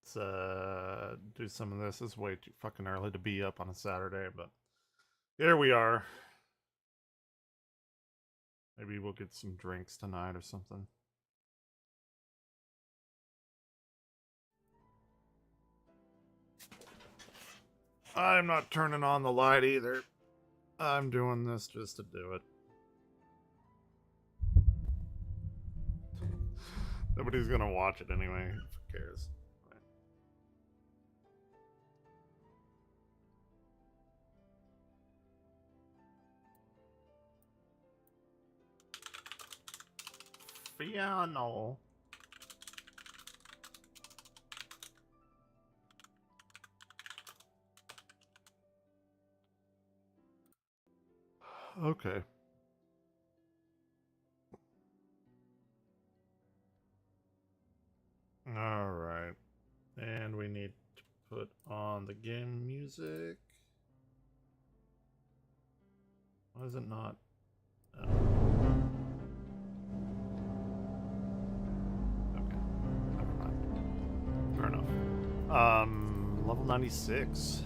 Let's do some of this. It's way too fucking early to be up on a Saturday, but here we are. Maybe we'll get some drinks tonight or something. I'm not turning on the light either. I'm doing this just to do it. Nobody's gonna watch it anyway. Who cares? Piano. Okay. Alright. And we need to put on the game music. Why is it not? Oh. Okay. Never mind. Fair enough. Level 96.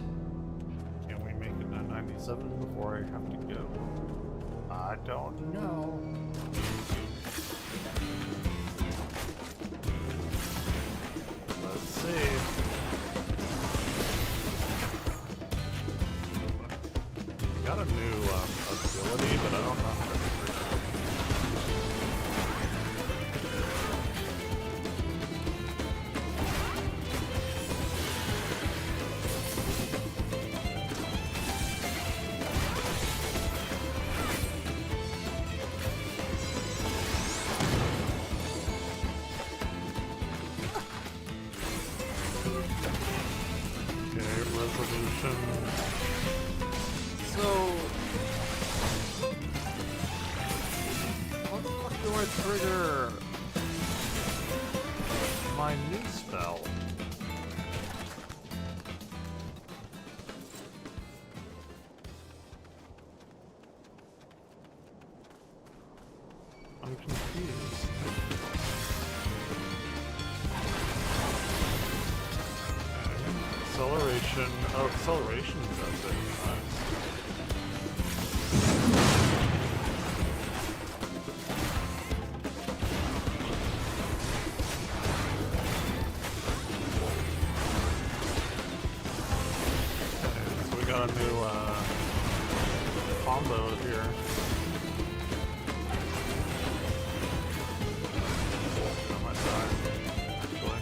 Can we make it to 97 before I have to go? I don't know. Let's see. Got a new ability, but I don't know how to trigger it. Okay, resolution. So, how the fuck do I trigger my new spell? I'm confused. Acceleration. Oh, acceleration does it. Nice. Okay, so we got a new combo here. On my side, actually.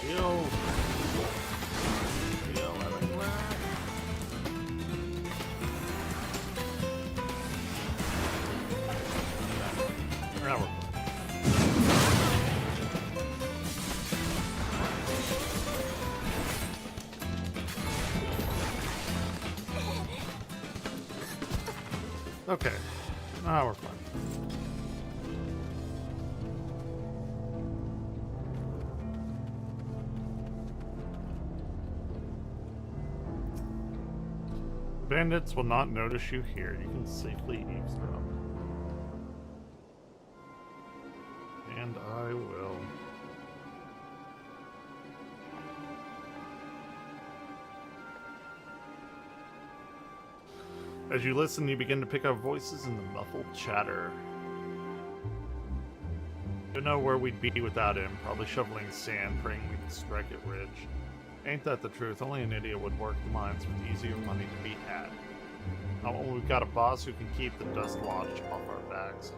Heal. Heal everywhere. Now we're okay. Now we're fine. Bandits will not notice you here. You can safely eavesdrop. And I will. As you listen, you begin to pick up voices in the muffled chatter. Don't know where we'd be without him. Probably shoveling sand, praying we can strike it rich. Ain't that the truth? Only an idiot would work the mines with easier money to be had. Now we've got a boss who can keep the dust lodged off our backs.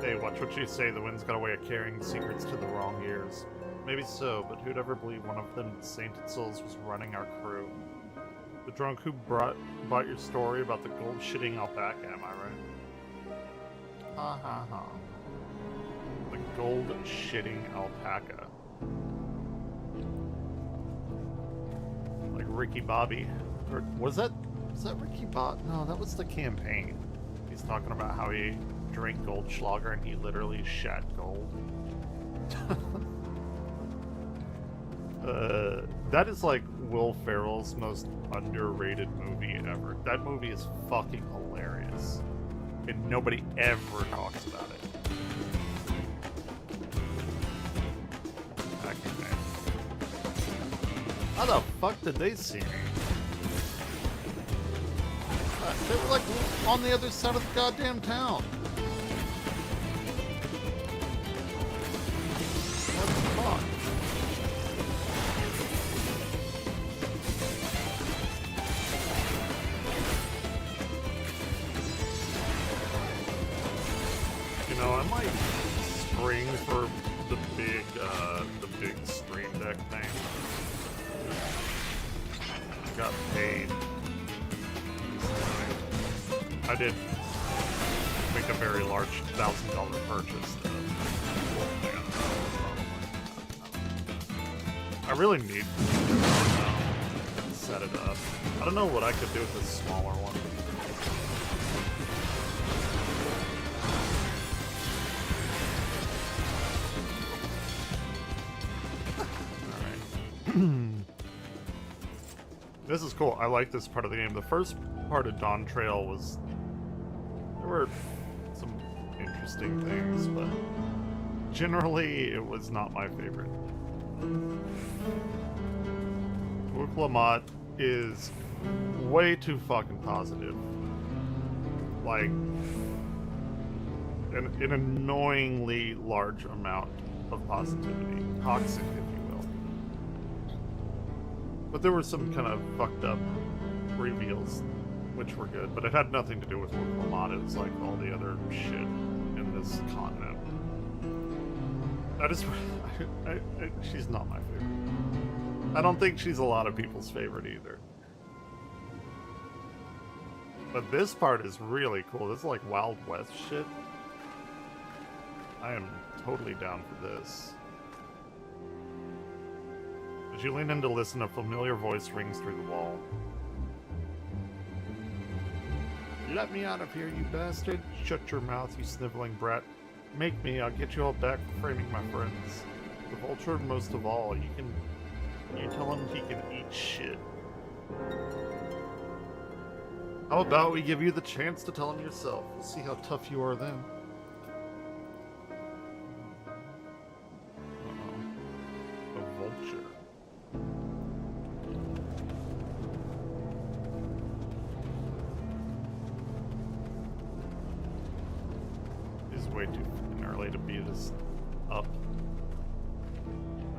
Hey, watch what you say. The wind's got a way of carrying secrets to the wrong ears. Maybe so, but who'd ever believe one of them sainted souls was running our crew? The drunk who bought your story about the gold-shitting alpaca, am I right? Ha ha ha. The gold-shitting alpaca. Like Ricky Bobby. Or was that Ricky Bobby? No, that was the campaign. He's talking about how he drank Goldschlager and he literally shat gold. That is like Will Ferrell's most underrated movie ever. That movie is fucking hilarious. and nobody ever talks about it. Okay. How the fuck did they see me? They were like on the other side of the goddamn town. What the fuck? You know, I might spring for the big Stream Deck thing. Got paid. I did make a very large $1,000 purchase. I really need to set it up. I don't know what I could do with this smaller one. This is cool. I like this part of the game. The first part of Dawn Trail was... There were some interesting things, but generally it was not my favorite. Wuk Lamotte is way too fucking positive. Like, an annoyingly large amount of positivity. Toxic, if you will. But there were some kind of fucked up reveals, which were good, but it had nothing to do with Wuk Lamotte. It was like all the other shit in this continent. She's not my favorite. I don't think she's a lot of people's favorite either. But this part is really cool. This is like Wild West shit. I am totally down for this. As you lean in to listen, a familiar voice rings through the wall. Let me out of here, you bastard! Shut your mouth, you sniveling brat. Make me, I'll get you all back for framing my friends. The vulture most of all, you tell him he can eat shit. How about we give you the chance to tell him yourself? We'll see how tough you are then. A vulture. It's way too fucking early to be this up.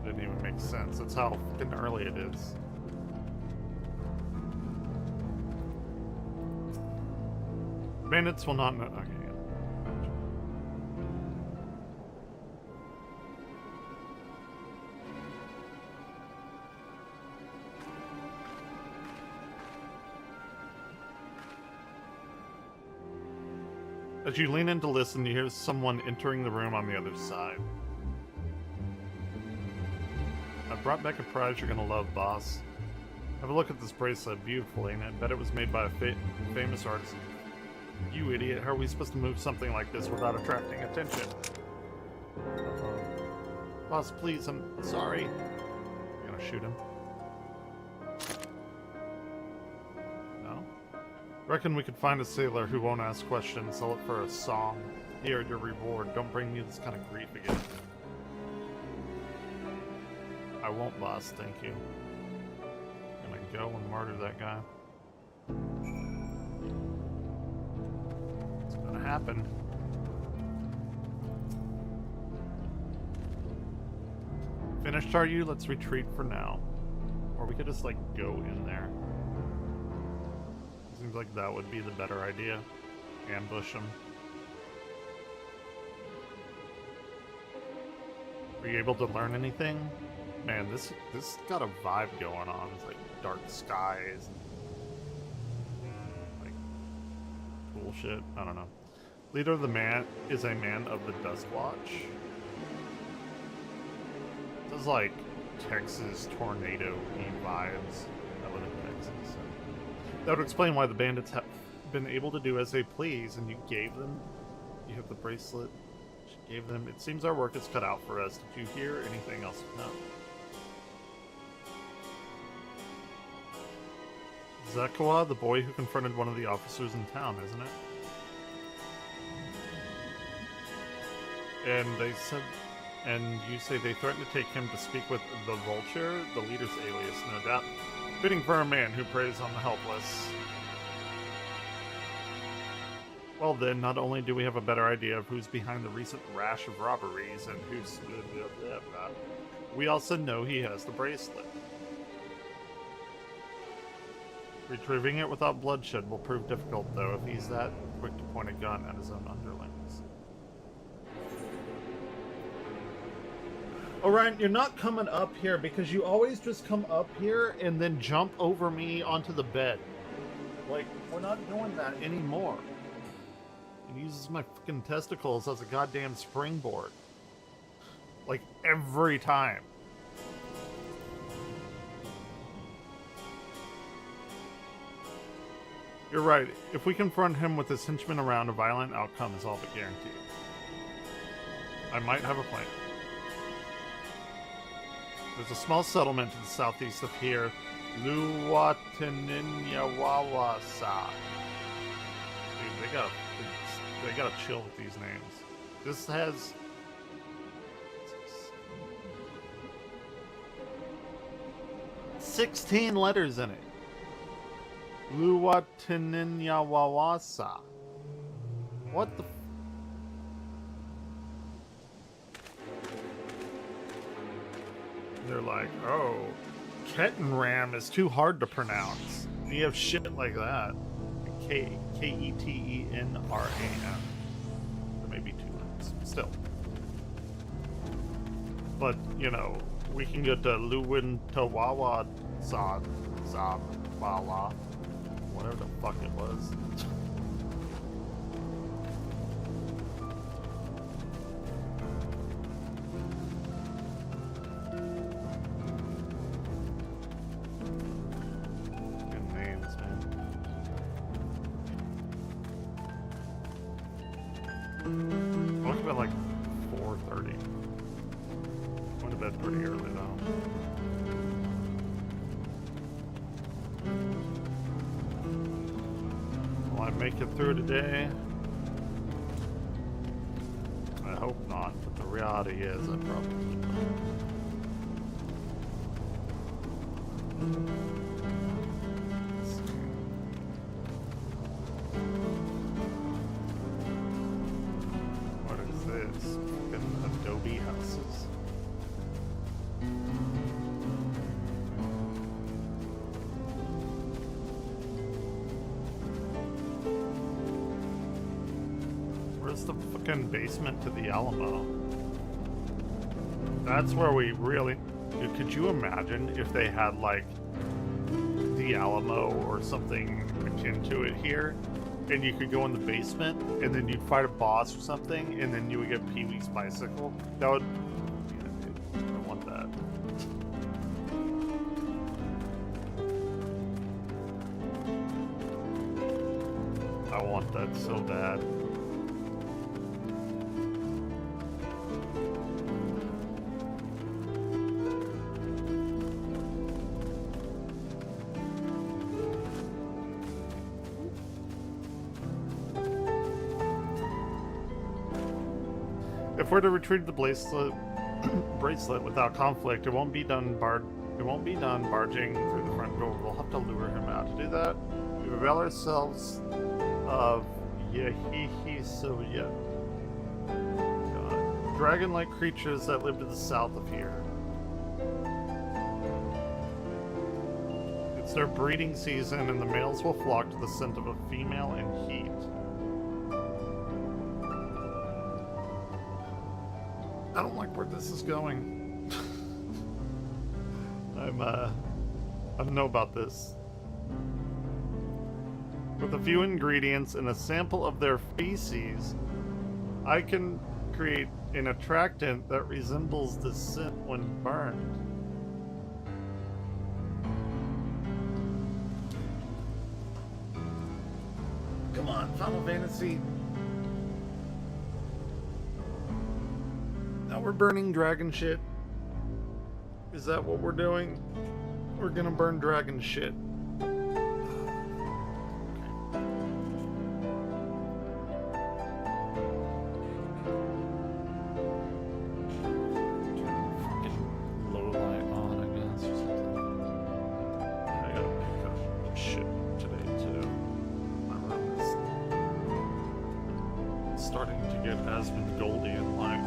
That didn't even make sense. That's how fucking early it is. Bandits will not know. Okay. As you lean in to listen, you hear someone entering the room on the other side. I brought back a prize you're gonna love, boss. Have a look at this bracelet. Beautiful, ain't it? I bet it was made by a famous artisan. You idiot, how are we supposed to move something like this without attracting attention? Boss, please, I'm sorry. You gonna shoot him? No? Reckon we could find a sailor who won't ask questions, sell it for a song. Here, your reward. Don't bring me this kind of grief again. I won't, boss, thank you. I'm gonna go and murder that guy. Happen. Finished, are you? Let's retreat for now. Or we could just, like, go in there. Seems like that would be the better idea. Ambush them. Were you able to learn anything? Man, this got a vibe going on. It's like dark skies. Like, cool shit. I don't know. Leader of the man is a man of the Dust Watch. This is like Texas tornado-y vibes. I live in Texas. So. That would explain why the bandits have been able to do as they please, and you gave them... You have the bracelet. She gave them... It seems our work is cut out for us. Did you hear anything else? No. Zakawa, the boy who confronted one of the officers in town, isn't it? And they said, and you say they threatened to take him to speak with the Vulture, the leader's alias, no doubt. Fitting for a man who preys on the helpless. Well then, not only do we have a better idea of who's behind the recent rash of robberies and who's... we also know he has the bracelet. Retrieving it without bloodshed will prove difficult, though, if he's that quick to point a gun at his own underlings. Orion, you're not coming up here because you always just come up here and then jump over me onto the bed. Like, we're not doing that anymore. He uses my fucking testicles as a goddamn springboard. Like, every time. You're right. If we confront him with his henchmen around, a violent outcome is all but guaranteed. I might have a plan. There's a small settlement to the southeast of here, Luwataninyawawasa. Dude, they gotta chill with these names. This has 16 letters in it. Luwataninyawawasa. What the? They're like, oh, Ketenram is too hard to pronounce. And you have shit like that. Ketenram. There may be 2 letters. Still. But, you know, we can go to Luwintawawa Zabala. Whatever the fuck it was. Good names, man. I woke up at like 4:30. Went to bed pretty early though. Will I make it through today? I hope not, but the reality is I probably will. What is this? Fucking Adobe houses. Where's the fucking basement to the Alamo? That's where we really... Dude, could you imagine if they had, like, the Alamo or something akin to it here? And you could go in the basement, and then you'd fight a boss or something, and then you would get Pee-wee's bicycle? That would... Yeah, dude, I want that. I want that so bad. If we're to retrieve the bracelet without conflict, it won't be done barging through the front door. We'll have to lure him out. To do that, we avail ourselves of Yahihi Soya. Dragon-like creatures that live to the south of here. It's their breeding season, and the males will flock to the scent of a female in heat. I don't like where this is going. I don't know about this. With a few ingredients and a sample of their feces, I can create an attractant that resembles the scent when burned. Come on, Final Fantasy. Now we're burning dragon shit. Is that what we're doing? We're gonna burn dragon shit. get Asmongold like.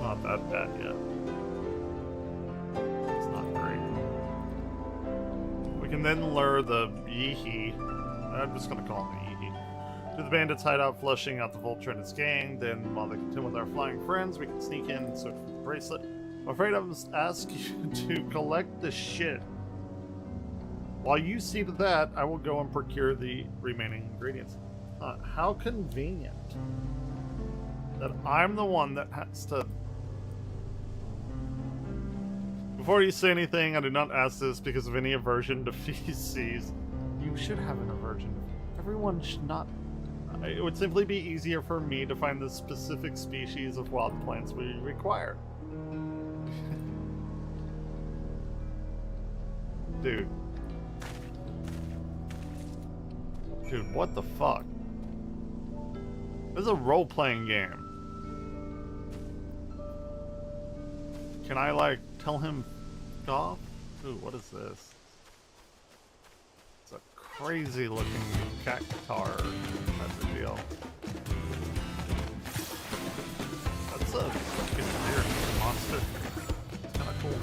Not that bad yet. It's not great. We can then lure the Yeehee. I'm just gonna call him the Yeehee. To the bandits' hideout, flushing out the vulture and his gang. Then, while they continue with our flying friends, we can sneak in and search for the bracelet. I'm afraid I must ask you to collect the shit. While you see to that, I will go and procure the remaining ingredients. How convenient that I'm the one that has to... Before you say anything, I do not ask this because of any aversion to feces. You should have an aversion. Everyone should not... It would simply be easier for me to find the specific species of wild plants we require. Dude. Dude, what the fuck? This is a role-playing game. Can I, like, tell him off? Ooh, what is this? It's a crazy-looking cactar type of deal. That's a fucking weird monster. It's kinda cool.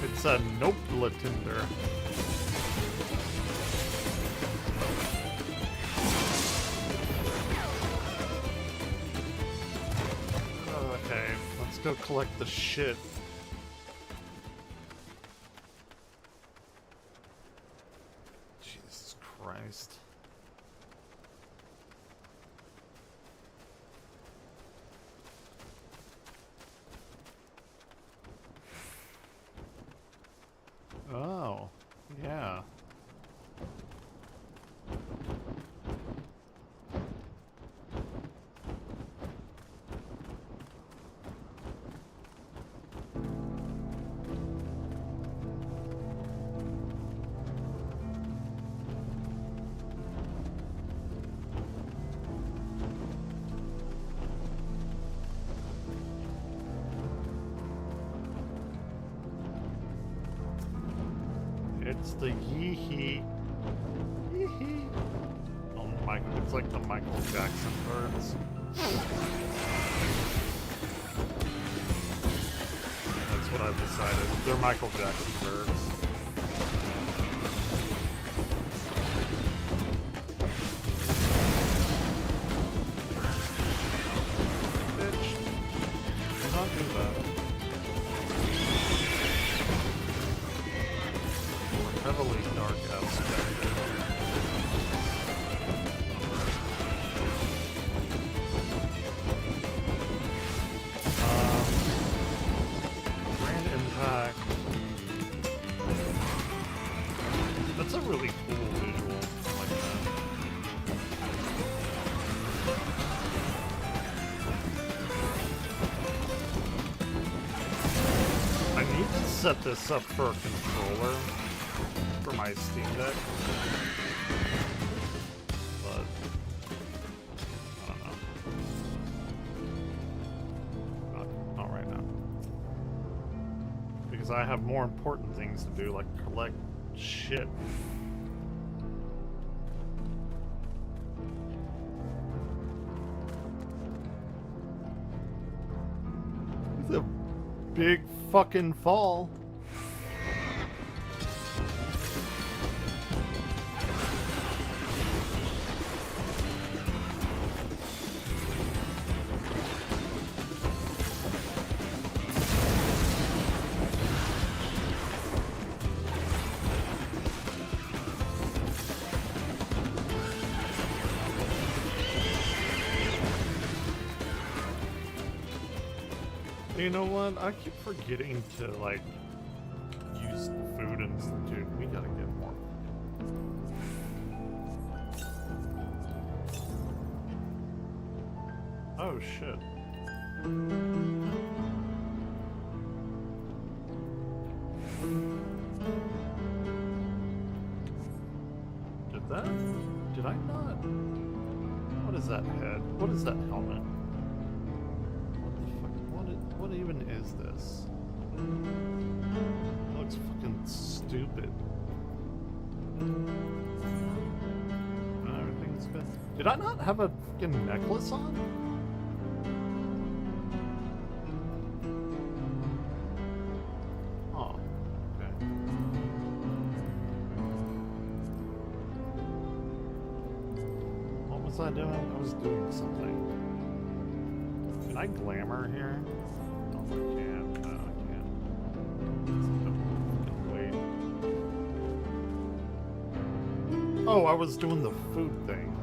It's a Noplatender. Okay, let's go collect the shit. Jesus Christ. Oh, yeah. It's the Yeehee. Yeehee. Oh, Michael, it's like the Michael Jackson birds. That's what I've decided. They're Michael Jackson birds. Bitch. Do not do that. Heavily dark aspect. Grand Impact. That's a really cool visual. I like that. I need to set this up for a controller. For my Steam Deck, but I don't know. Not right now, because I have more important things to do, like collect shit. It's a big fucking fall. You know what? I keep forgetting to, like, use food and... Dude, we gotta get more. Oh, shit. Did that? Did I not? What is that head? What is that helmet? What even is this? It looks stupid. Everything's good. Did I not have a fucking necklace on? Oh, okay. What was I doing? I was doing something. Can I glamour here? No, I can't. No, I can't. Wait. Oh, I was doing the food thing.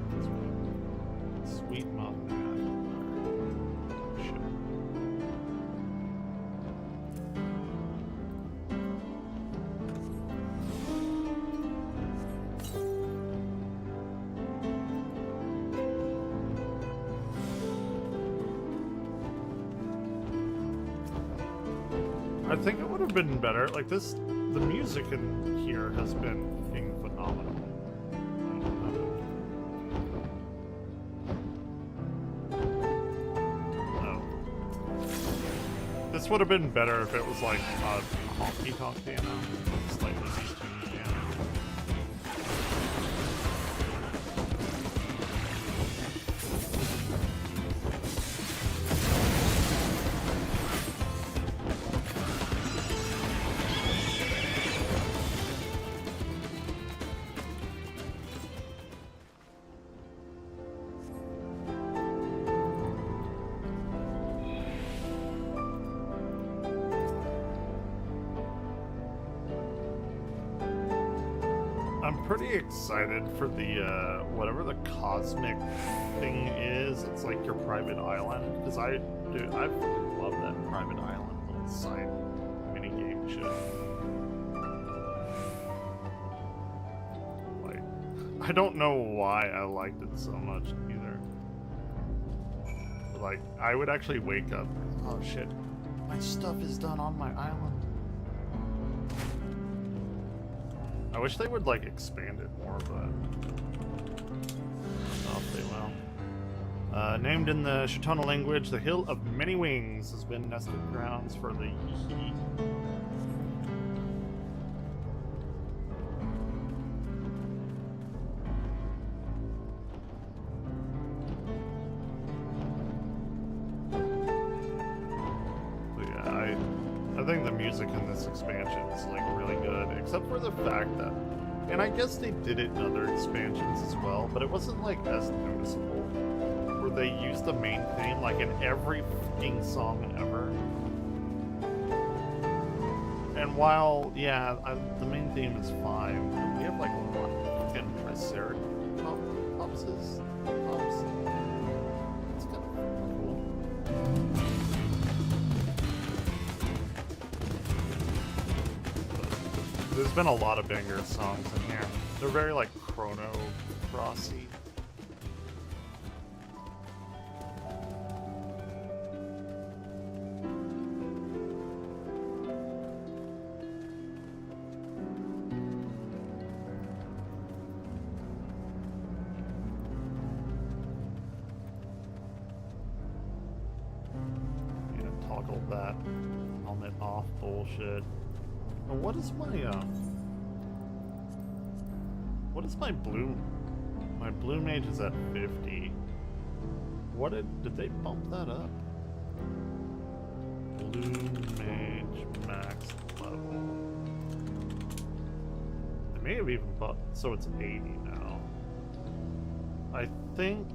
Sweet mom. Shit. I think it would have been better. Like this, the music in here has been fucking phenomenal. No. This would have been better if it was like a honky tonk piano, slightly detuned piano. I'm pretty excited for the, whatever the cosmic thing is. It's like your private island. Because I fucking love that private island little side minigame shit. Like, I don't know why I liked it so much either. But like, I would actually wake up, oh shit, my stuff is done on my island. I wish they would, like, expand it more, but I don't know if they will. Named in the Chitona language, the Hill of Many Wings has been nested grounds for the Yi. I think the music in this expansion is like really good, except for the fact that, and I guess they did it in other expansions as well, but it wasn't like as noticeable, where they used the main theme like in every fucking song ever. And while, yeah, the main theme is fine, we have like what, fucking Triceratopses? It's kind of cool. There's been a lot of banger songs in here. They're very like Chrono Crossy. Yeah, toggle that helmet off bullshit. And what is my blue? My blue mage is at 50. What did they bump that up? Blue mage max level. They may have even bumped, so it's 80 now. I think.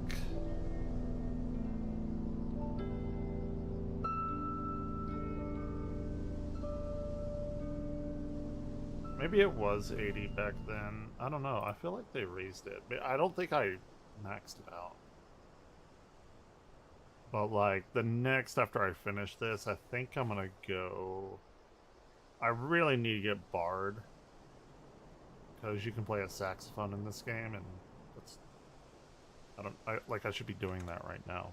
Maybe it was 80 back then. I don't know. I feel like they raised it. I don't think I maxed it out. But like the next after I finish this, I think I'm gonna go. I really need to get Bard, because you can play a saxophone in this game, and that's. I should be doing that right now.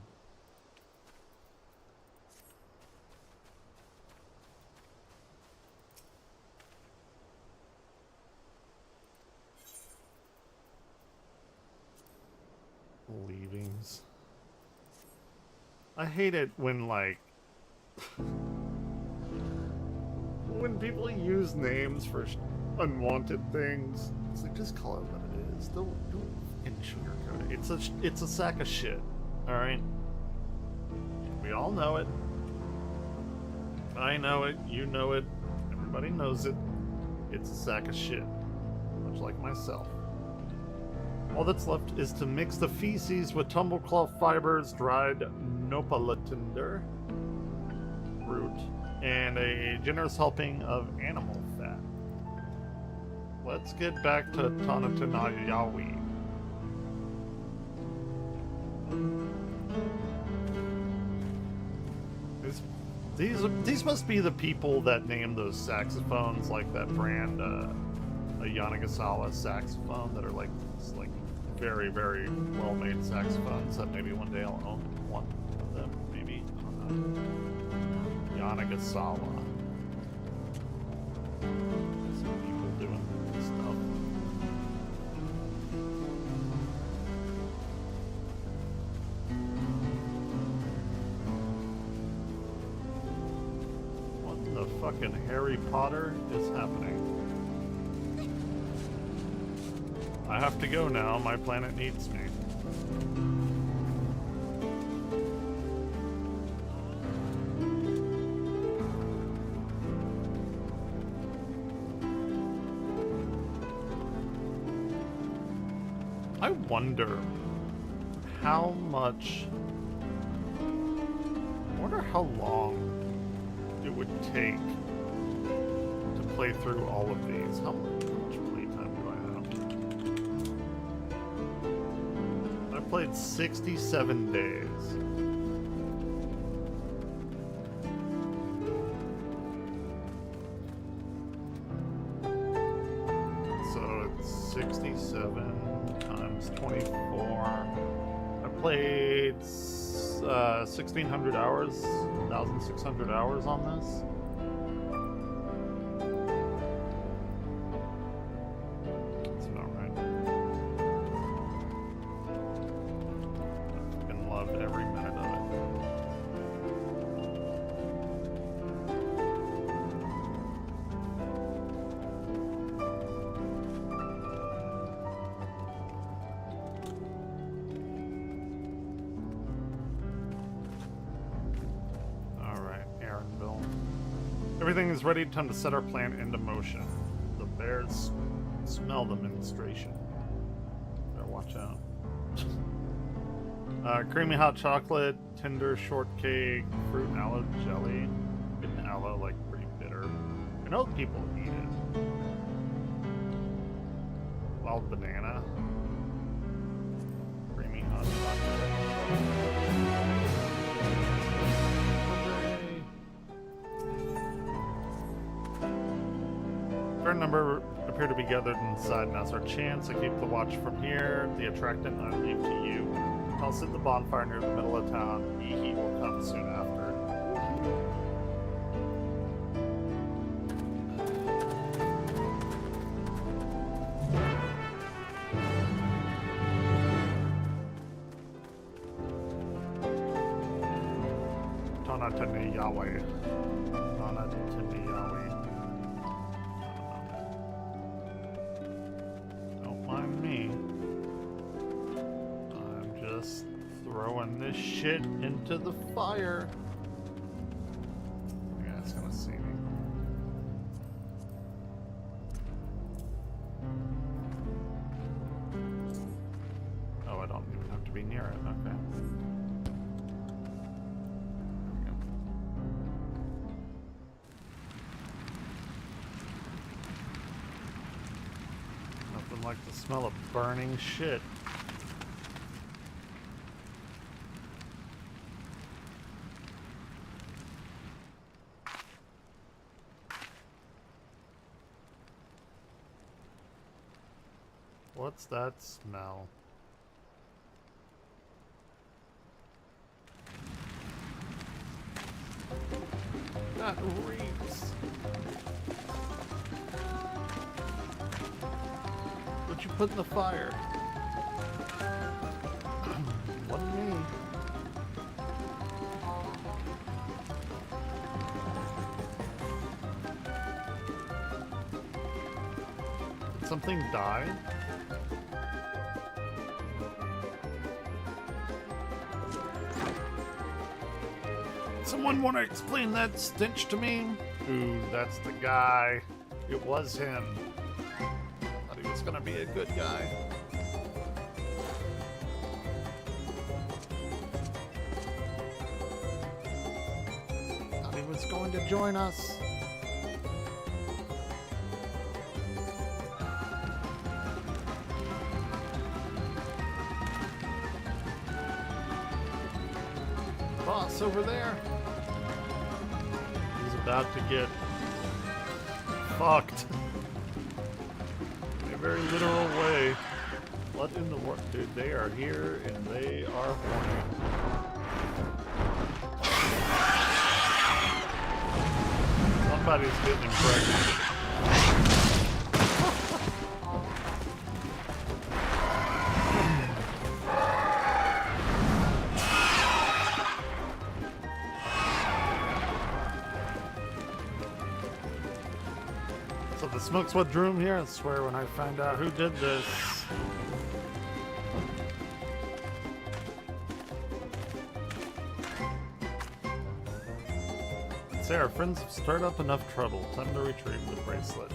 Leavings. I hate it when when people use names for unwanted things, it's like, just call it what it is. Don't fucking sugarcoat it. It's a sack of shit. All right. We all know it. I know it. You know it. Everybody knows it. It's a sack of shit. Much like myself. All that's left is to mix the feces with tumblecloth fibers, dried nopala tinder root, and a generous helping of animal fat. Let's get back to Tonatinayawi. These must be the people that named those saxophones, like that brand, a Yanagisawa saxophone, that are like very, very well-made saxophones that maybe one day I'll own one of them, maybe. I don't know. Yanagisawa. Some people doing stuff. What the fucking Harry Potter is happening? I have to go now. My planet needs me. I wonder how much... I wonder how long it would take to play through all of these. How much playtime do I have? I played 67 days. So it's 67 times 24. I played 1,600 hours, 1,600 hours on this. That's about right. I've fucking loved every minute of it. Everything is ready. Time to set our plan into motion. The bears smell the menstruation. Better watch out. Creamy hot chocolate, tender shortcake, fruit and aloe jelly. Fruit and aloe, like, pretty bitter. I know people eat it. Wild banana. Creamy hot chocolate. Fair number appear to be gathered inside. Now's our chance. I keep the watch from here. The attractant I leave to you. I'll set the bonfire near the middle of town. He will come soon after. Tonatani Yahweh. Tonatani Yahweh. Throwing this shit into the fire. Yeah, it's gonna see me. Oh, I don't even have to be near it. Okay. There we go. Nothing like the smell of burning shit. What's that smell? That reeks. What you put in the fire? Wasn't me. something die? Someone want to explain that stench to me? Ooh, that's the guy. It was him. Thought he was gonna be a good guy. Thought he was going to join us. Boss over there. He's about to get fucked. In a very literal way. What in the world? Dude, they are here and they are horny. Somebody's getting impregnated. So the smoke's what drew him here. I swear when I find out who did this. Say our friends have stirred up enough trouble. Time to retrieve the bracelet.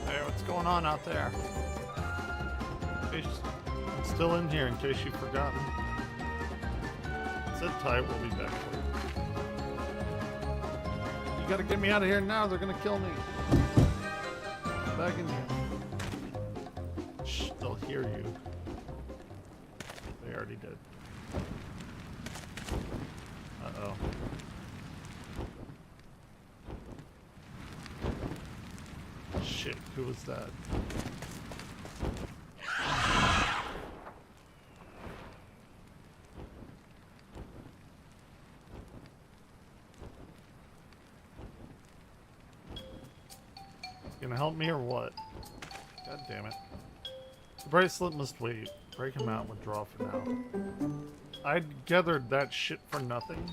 Hey, what's going on out there? I'm still in here in case you've forgotten. Sit tight, we'll be back for you. You gotta get me out of here now, they're gonna kill me. I'm back in here. Shh, they'll hear you. They already did. Uh-oh. Shit, who was that? Gonna help me or what? God damn it. The bracelet must wait. Break him out and withdraw for now. I gathered that shit for nothing.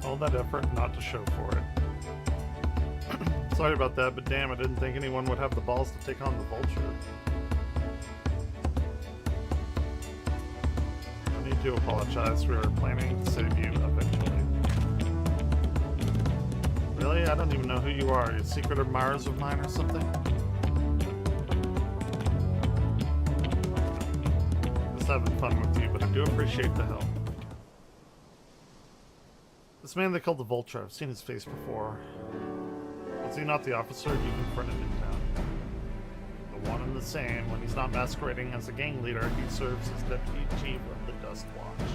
All that effort not to show for it. Sorry about that, but damn, I didn't think anyone would have the balls to take on the Vulture. I need to apologize. We were planning to save you eventually. Really? I don't even know who you are. Are you secret admirers of mine or something? Just having fun with you, but I do appreciate the help. This man they called the Vulture, I've seen his face before. Was he not the officer you confronted in town? The one and the same. When he's not masquerading as a gang leader, he serves as deputy chief of the Dust Watch.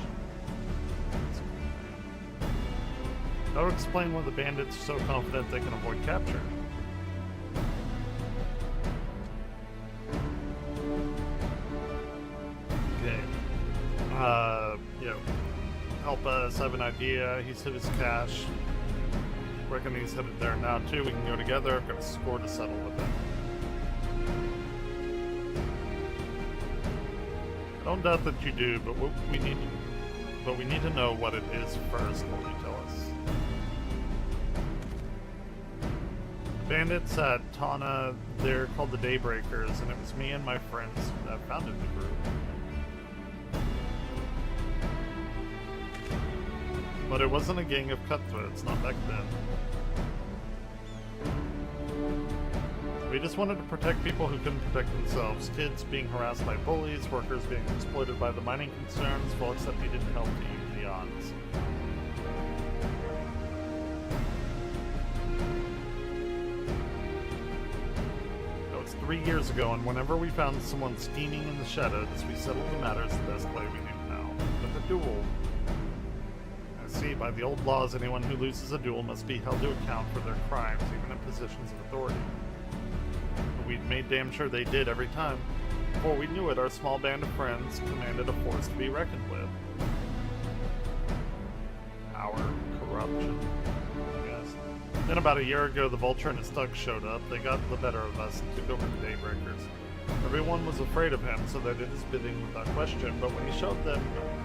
That would explain why the bandits are so confident they can avoid capture. Okay. Yeah. Help us have an idea. He's hit his cash. Reckon he's headed there now too. We can go together. I've got a score to settle with him. I don't doubt that you do, but we need to know what it is first. Will you tell us? Bandits at Tana, they're called the Daybreakers, and it was me and my friends that founded the group. But it wasn't a gang of cutthroats, not back then. We just wanted to protect people who couldn't protect themselves. Kids being harassed by bullies, workers being exploited by the mining concerns, well, except we didn't help to even the odds. That was 3 years ago, and whenever we found someone scheming in the shadows, we settled the matters the best way we knew how. With a duel. See, by the old laws, anyone who loses a duel must be held to account for their crimes, even in positions of authority. But we'd made damn sure they did every time. Before we knew it, our small band of friends commanded a force to be reckoned with. Power, corruption, I guess. Then about a year ago, the Vulture and his thugs showed up. They got the better of us and took over the Daybreakers. Everyone was afraid of him, so they did his bidding without question, but when he showed them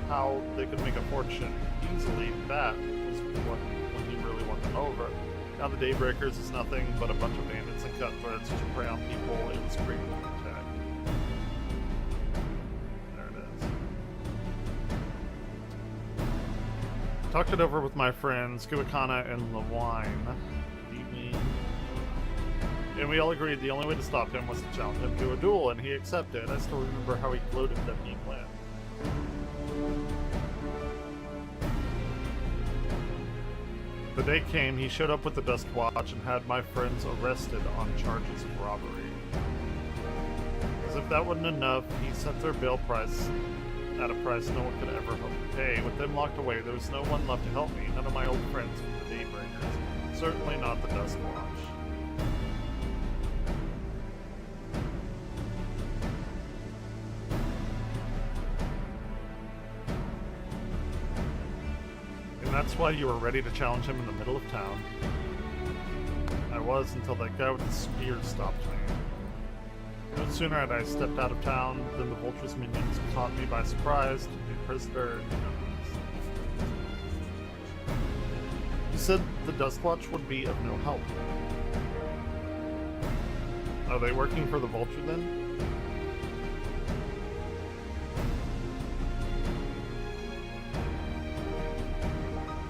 how they could make a fortune easily, that was when he really won them over. Now the Daybreakers is nothing but a bunch of bandits and cutthroats who prey on people. It was great to protect. There it is. Talked it over with my friends, Kuakana and Lewine. And we all agreed the only way to stop him was to challenge him to a duel, and he accepted. I still remember how he gloated that he'd win. The day came, he showed up with the Dust Watch and had my friends arrested on charges of robbery. As if that wasn't enough, he set their bail price at a price no one could ever hope to pay. With them locked away, there was no one left to help me, none of my old friends from the Daybreakers. Certainly not the Dust Watch. That's why you were ready to challenge him in the middle of town. I was until that guy with the spear stopped me. No sooner had I stepped out of town than the Vulture's minions caught me by surprise, took me prisoner, and you said the Dustwatch would be of no help. Are they working for the Vulture then?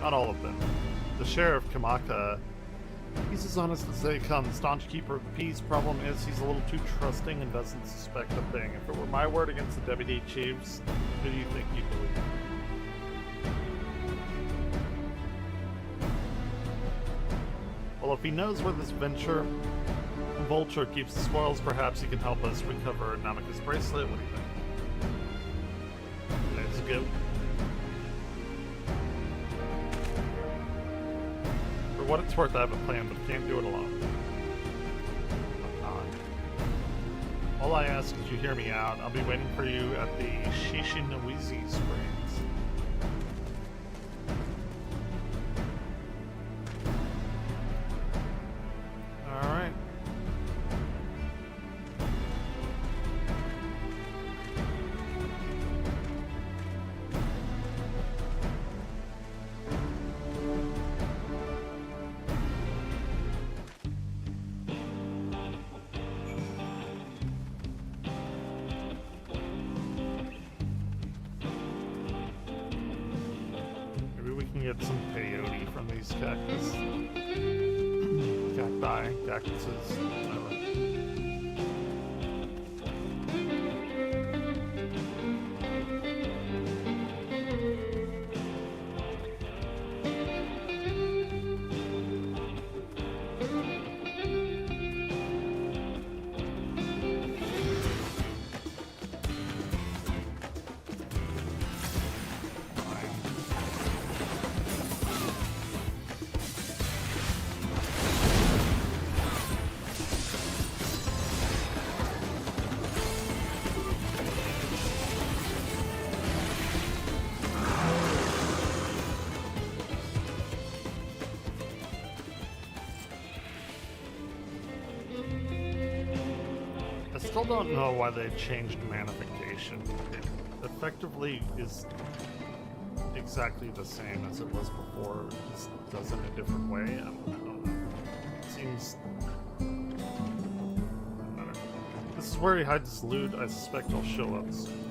Not all of them. The Sheriff, Kamaka, he's as honest as they come, staunch keeper of the peace. Problem is, he's a little too trusting and doesn't suspect a thing. If it were my word against the deputy chiefs, who do you think you'd believe? Well, if he knows where this Vulture keeps the spoils, perhaps he can help us recover Namika's bracelet. What do you think? Let's go. For what it's worth, I have a plan, but can't do it alone. All I ask is you hear me out. I'll be waiting for you at the Shishinowizi Springs. Alright. Get some peyote from these cactuses. I still don't know why they changed manification. It effectively is exactly the same as it was before, it just does it a different way. I don't know. It seems... This is where he hides his loot. I suspect he'll show up soon.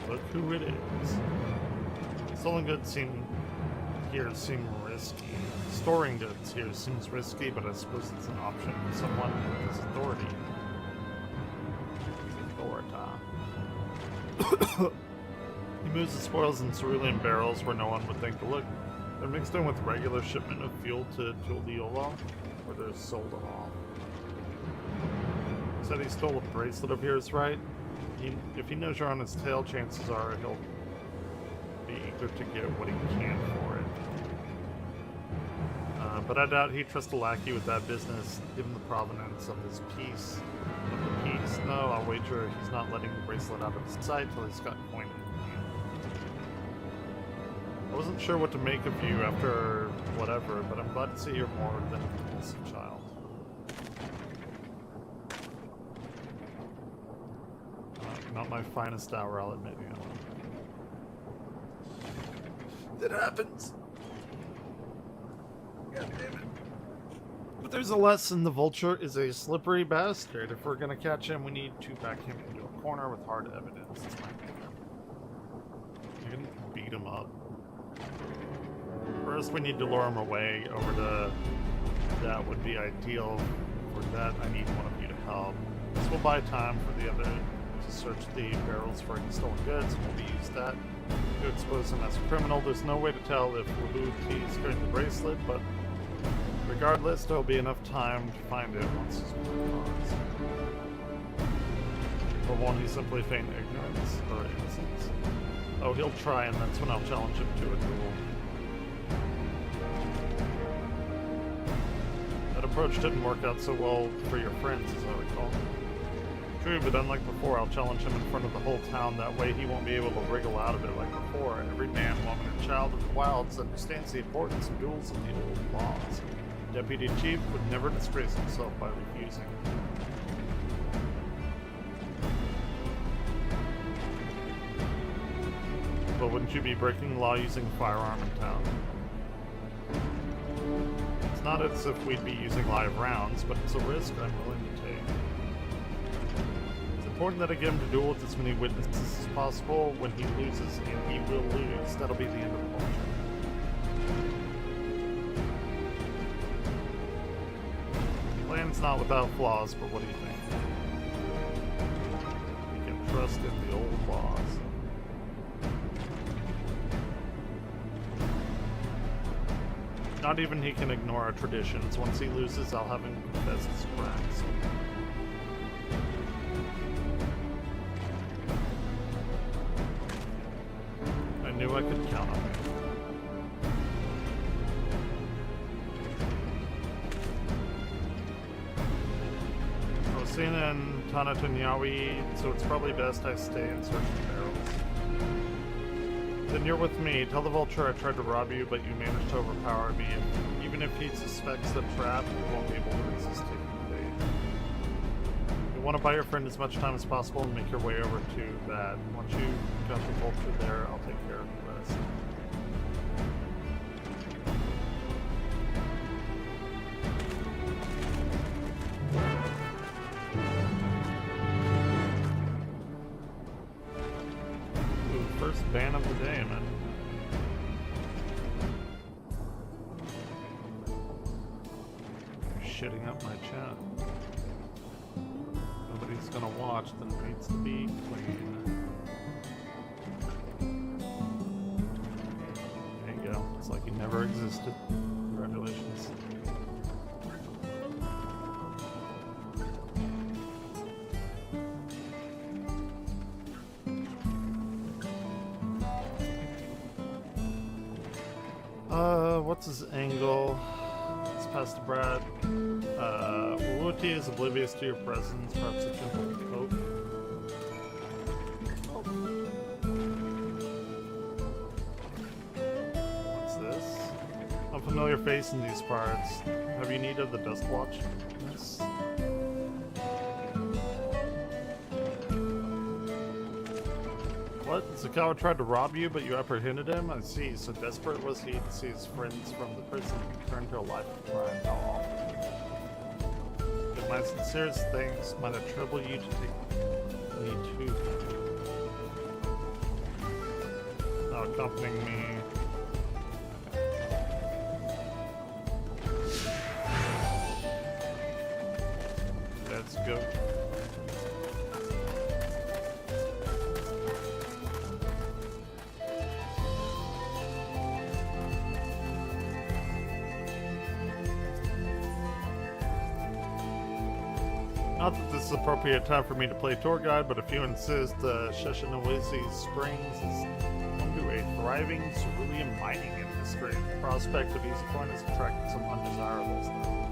Look who it is. Stolen goods seem risky. Storing goods here seems risky, but I suppose it's an option for someone with his authority. Authorita. He moves the spoils in cerulean barrels where no one would think to look. They're mixed in with regular shipment of fuel to Tuldiola, where they're sold off. He said he stole a bracelet of yours, right? If he knows you're on his tail, chances are he'll be eager to get what he can for it. But I doubt he'd trust a lackey with that business, given the provenance of his piece. Of the piece, no, I'll wager he's not letting the bracelet out of his sight till he's got coin in hand. I wasn't sure what to make of you after whatever, but I'm glad to see you're more than an impulsive child. Not my finest hour, I'll admit, you know. That happens. God damn it. But there's a lesson. The vulture is a slippery bastard. If we're gonna catch him, we need to back him into a corner with hard evidence. You can beat him up. First, we need to lure him away over to... That would be ideal. For that, I need one of you to help. This will buy time for the other to search the barrels for any stolen goods, and we'll use that to expose him as a criminal. There's no way to tell if Waluti is carrying the bracelet, but regardless, there'll be enough time to find it once his work ends. Or won't he simply feign ignorance or innocence? Oh, he'll try, and that's when I'll challenge him to a duel. That approach didn't work out so well for your friends, as I recall. True, but unlike before, I'll challenge him in front of the whole town. That way he won't be able to wriggle out of it like before. Every man, woman, and child of the wilds understands the importance of duels and the old laws. Deputy Chief would never disgrace himself by refusing. But wouldn't you be breaking the law using a firearm in town? It's not as if we'd be using live rounds, but it's a risk I'm willing to take. It's important that I get him to duel with as many witnesses as possible. When he loses, and he will lose, that'll be the end of the vulture. Plan's not without flaws, but what do you think? We can trust in the old laws. Not even he can ignore our traditions. Once he loses, I'll have him confess his crimes. I knew I could count on him. Rosina and Tanatunyawi, so it's probably best I stay and search the barrels. Then you're with me. Tell the vulture I tried to rob you, but you managed to overpower me. And even if he suspects the trap, he won't be able to resist taking the bait. You want to buy your friend as much time as possible and make your way over to that. Once you got the vulture there, I'll take care of the rest. First ban of the day, man. You're shitting up my chat. Nobody's gonna watch, then it needs to be clean. There you go. It's like you never existed. Congratulations. What's his angle? Let's pass to Brad. Waluti is oblivious to your presence, perhaps a gentle hope. What's this? Unfamiliar face in these parts. Have you need of the Dust Watch? Yes. What? Zakawa tried to rob you, but you apprehended him? I see. So desperate was he to see his friends from the prison return to a life of crime. How awful. But my sincerest thanks might have troubled you to take me to now accompanying me. Let's go. Not that this is appropriate time for me to play tour guide, but if you insist, Sheshinawisi Springs is home to a thriving cerulean mining industry. The prospect of easy coin has attracted some undesirables, though.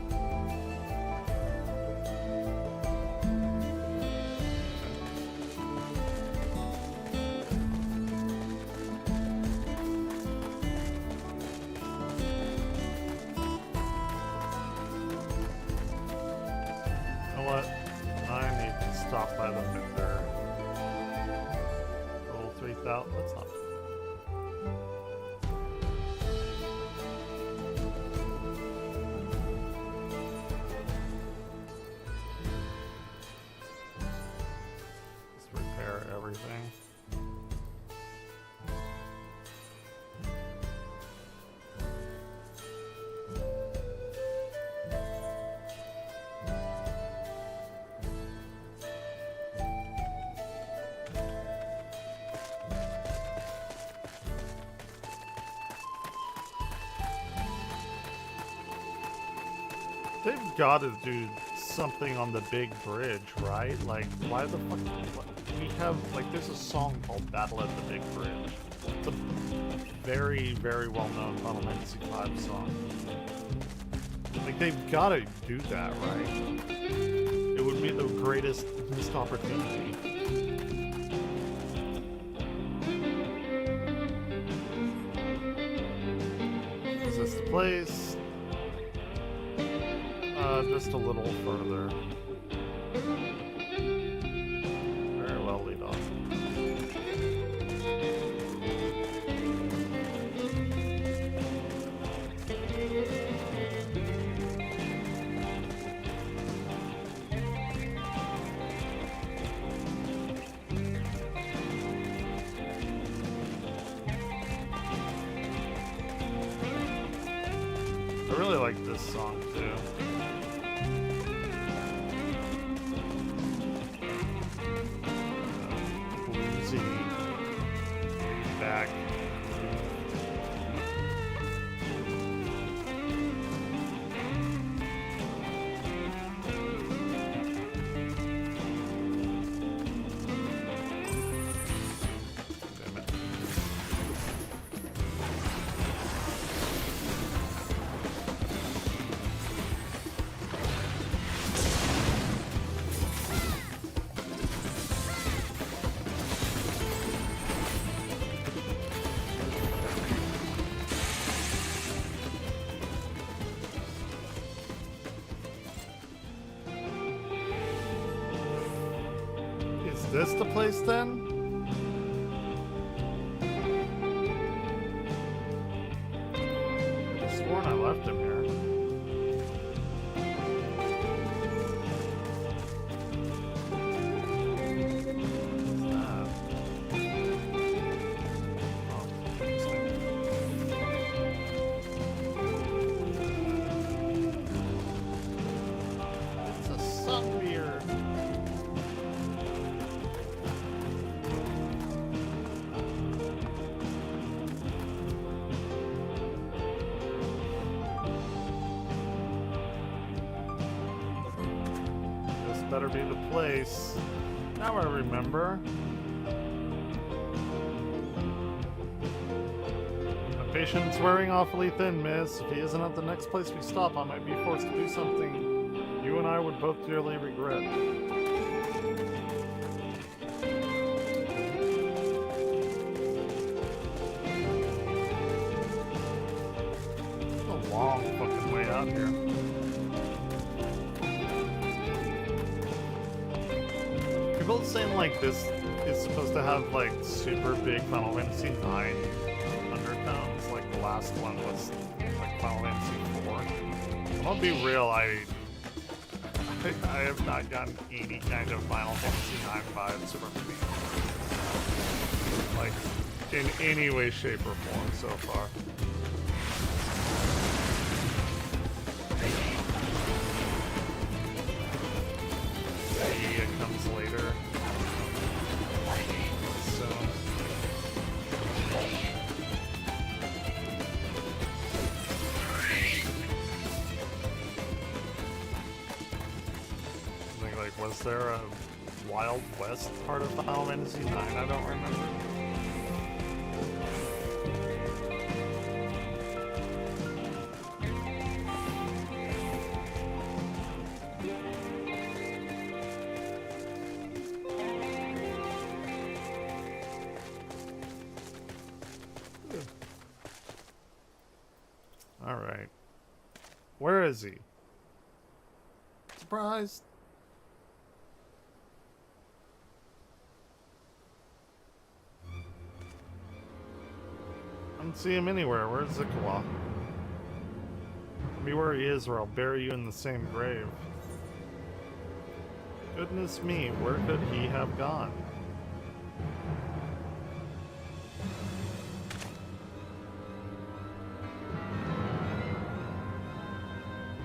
Stop by the vendor. Roll 3,000. That's not. Let's repair everything. They've got to do something on the big bridge, right? Like, why the fuck? We have, like, there's a song called Battle at the Big Bridge. It's a very, very well-known Final Fantasy V song. Like, they've got to do that, right? It would be the greatest missed opportunity. Is this the place? Just a little further. Very well, lead off. I really like this song too. Back. Damn it. Is this the place then? I could have sworn I left him here. Better be the place. Now I remember. My patience wearing awfully thin, miss. If he isn't at the next place we stop, I might be forced to do something you and I would both dearly regret. It's a long fucking way out here. People saying like this is supposed to have like super big Final Fantasy IX undertones, like the last one was like Final Fantasy IV. I'm gonna be real, I have not gotten any kind of Final Fantasy IX vibes from me, like in any way, shape, or form so far. It comes later. So like what there a Wild West part of Final Fantasy IX? I don't remember. Alright. Where is he? Surprised. I don't see him anywhere. Where's Zikawa? Tell me where he is or I'll bury you in the same grave. Goodness me, where could he have gone?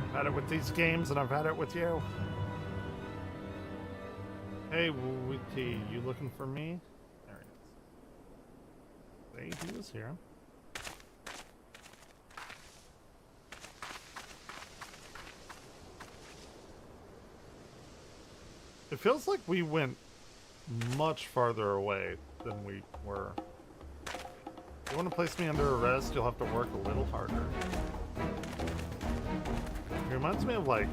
I've had it with these games and I've had it with you. Hey, Wooty, you looking for me? There he is. Hey, he was here. It feels like we went much farther away than we were. If you want to place me under arrest, you'll have to work a little harder. It reminds me of like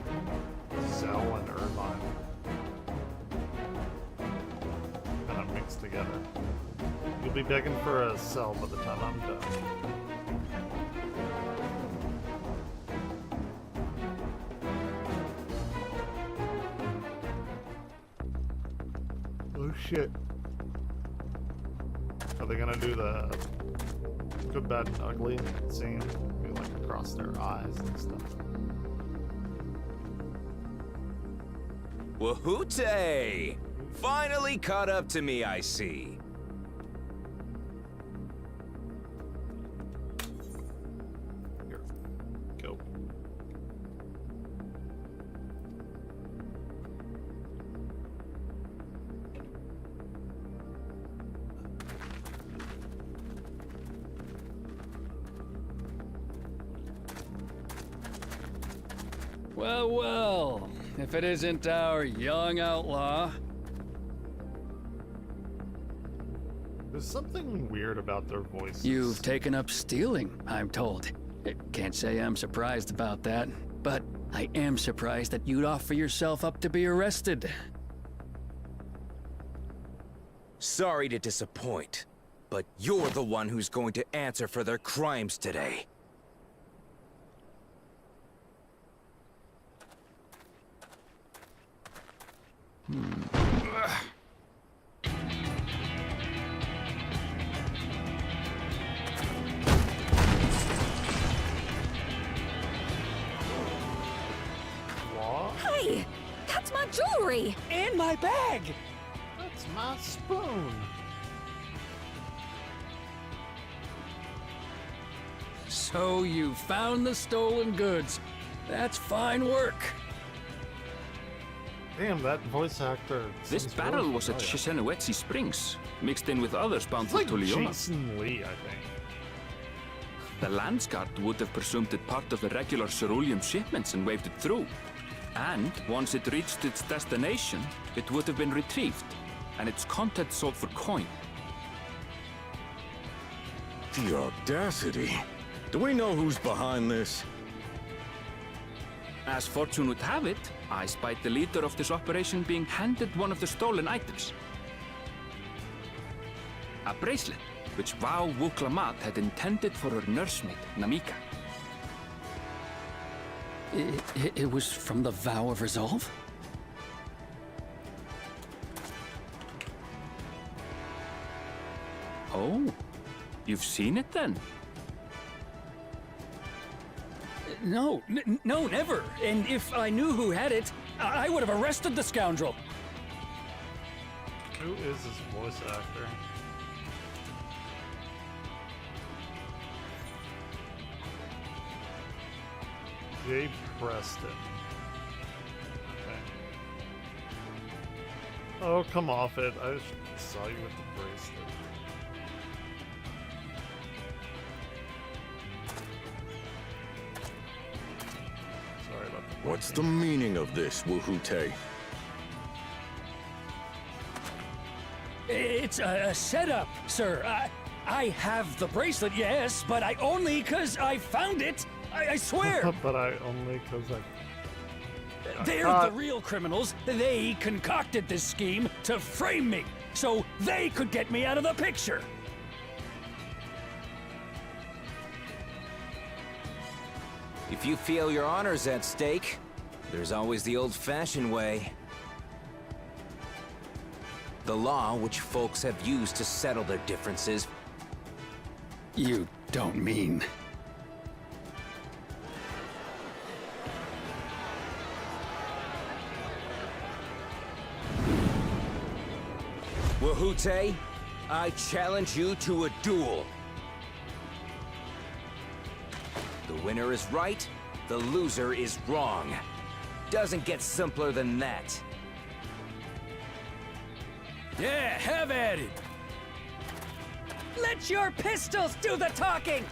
Zell and Irvine. Kind of mixed together. You'll be begging for a cell by the time I'm done. Oh shit. Are they gonna do the good, bad, and ugly scene? Maybe like across their eyes and stuff. Wahoote! Finally caught up to me, I see. Here. Go. Well, well, if it isn't our young outlaw. There's something weird about their voices. You've taken up stealing, I'm told. Can't say I'm surprised about that, but I am surprised that you'd offer yourself up to be arrested. Sorry to disappoint, but you're the one who's going to answer for their crimes today. What? Hey, that's my jewelry. In my bag! That's my spoon. So you found the stolen goods. That's fine work. Damn, that voice actor. This seems barrel really was at familiar. Shisenoetsi Springs, mixed in with others bound It's for like Tuliona. Jason Lee, I think. The Landsguard would have presumed it part of the regular ceruleum shipments and waved it through. And once it reached its destination, it would have been retrieved, and its contents sold for coin. The audacity. Do we know who's behind this? As fortune would have it, I spied the leader of this operation being handed one of the stolen items. A bracelet, which Vau Wuklamat had intended for her nursemaid, Namika. It was from the Vow of Resolve? Oh, you've seen it then? No, no, never. And if I knew who had it, I would have arrested the scoundrel. Who is this voice actor? Jay Preston. Okay. Oh, come off it. I just saw you with the bracelet. Sorry about the What's the meaning of this, Woohoote? It's a setup, sir. I have the bracelet, yes, but I only 'cause I found it. I swear. But I only because I. They're the real criminals. They concocted this scheme to frame me, so they could get me out of the picture. If you feel your honor's at stake, there's always the old-fashioned way. The law which folks have used to settle their differences. You don't mean... Wahute, I challenge you to a duel. The winner is right, the loser is wrong. Doesn't get simpler than that. Yeah, have at it. Let your pistols do the talking!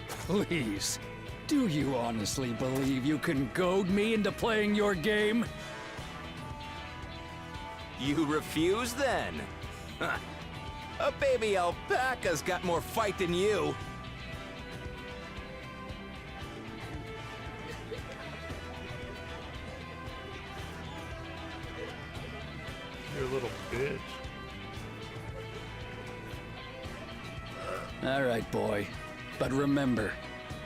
Please, do you honestly believe you can goad me into playing your game? You refuse then? Huh. A baby alpaca's got more fight than you. You're a little bitch. All right, boy. But remember,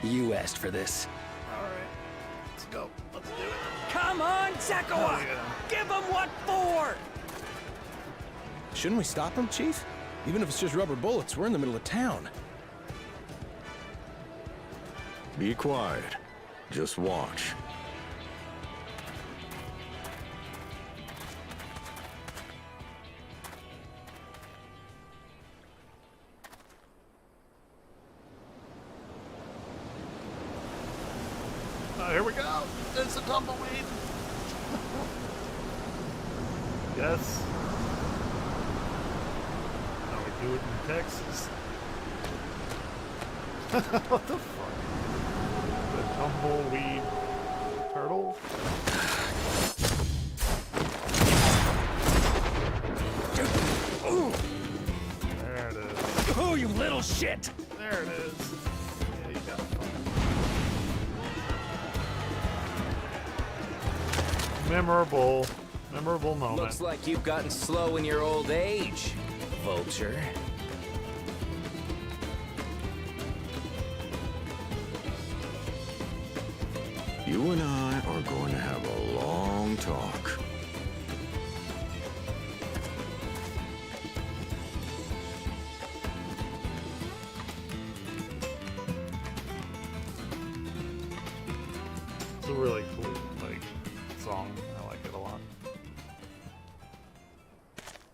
you asked for this. Alright. Let's go. Let's do it. Come on, Zakawa! Oh, yeah. Give them what for! Shouldn't we stop him, Chief? Even if it's just rubber bullets, we're in the middle of town. Be quiet. Just watch. Here we go. There's a tumbleweed. Yes. How we do it in Texas. What the fuck? The tumbleweed turtle? There it is. Oh, you little shit! There it is. Yeah, you got it. Memorable moment. Looks like you've gotten slow in your old age, Vulture. You and I are going to have a long talk. It's a really cool song. I like it a lot.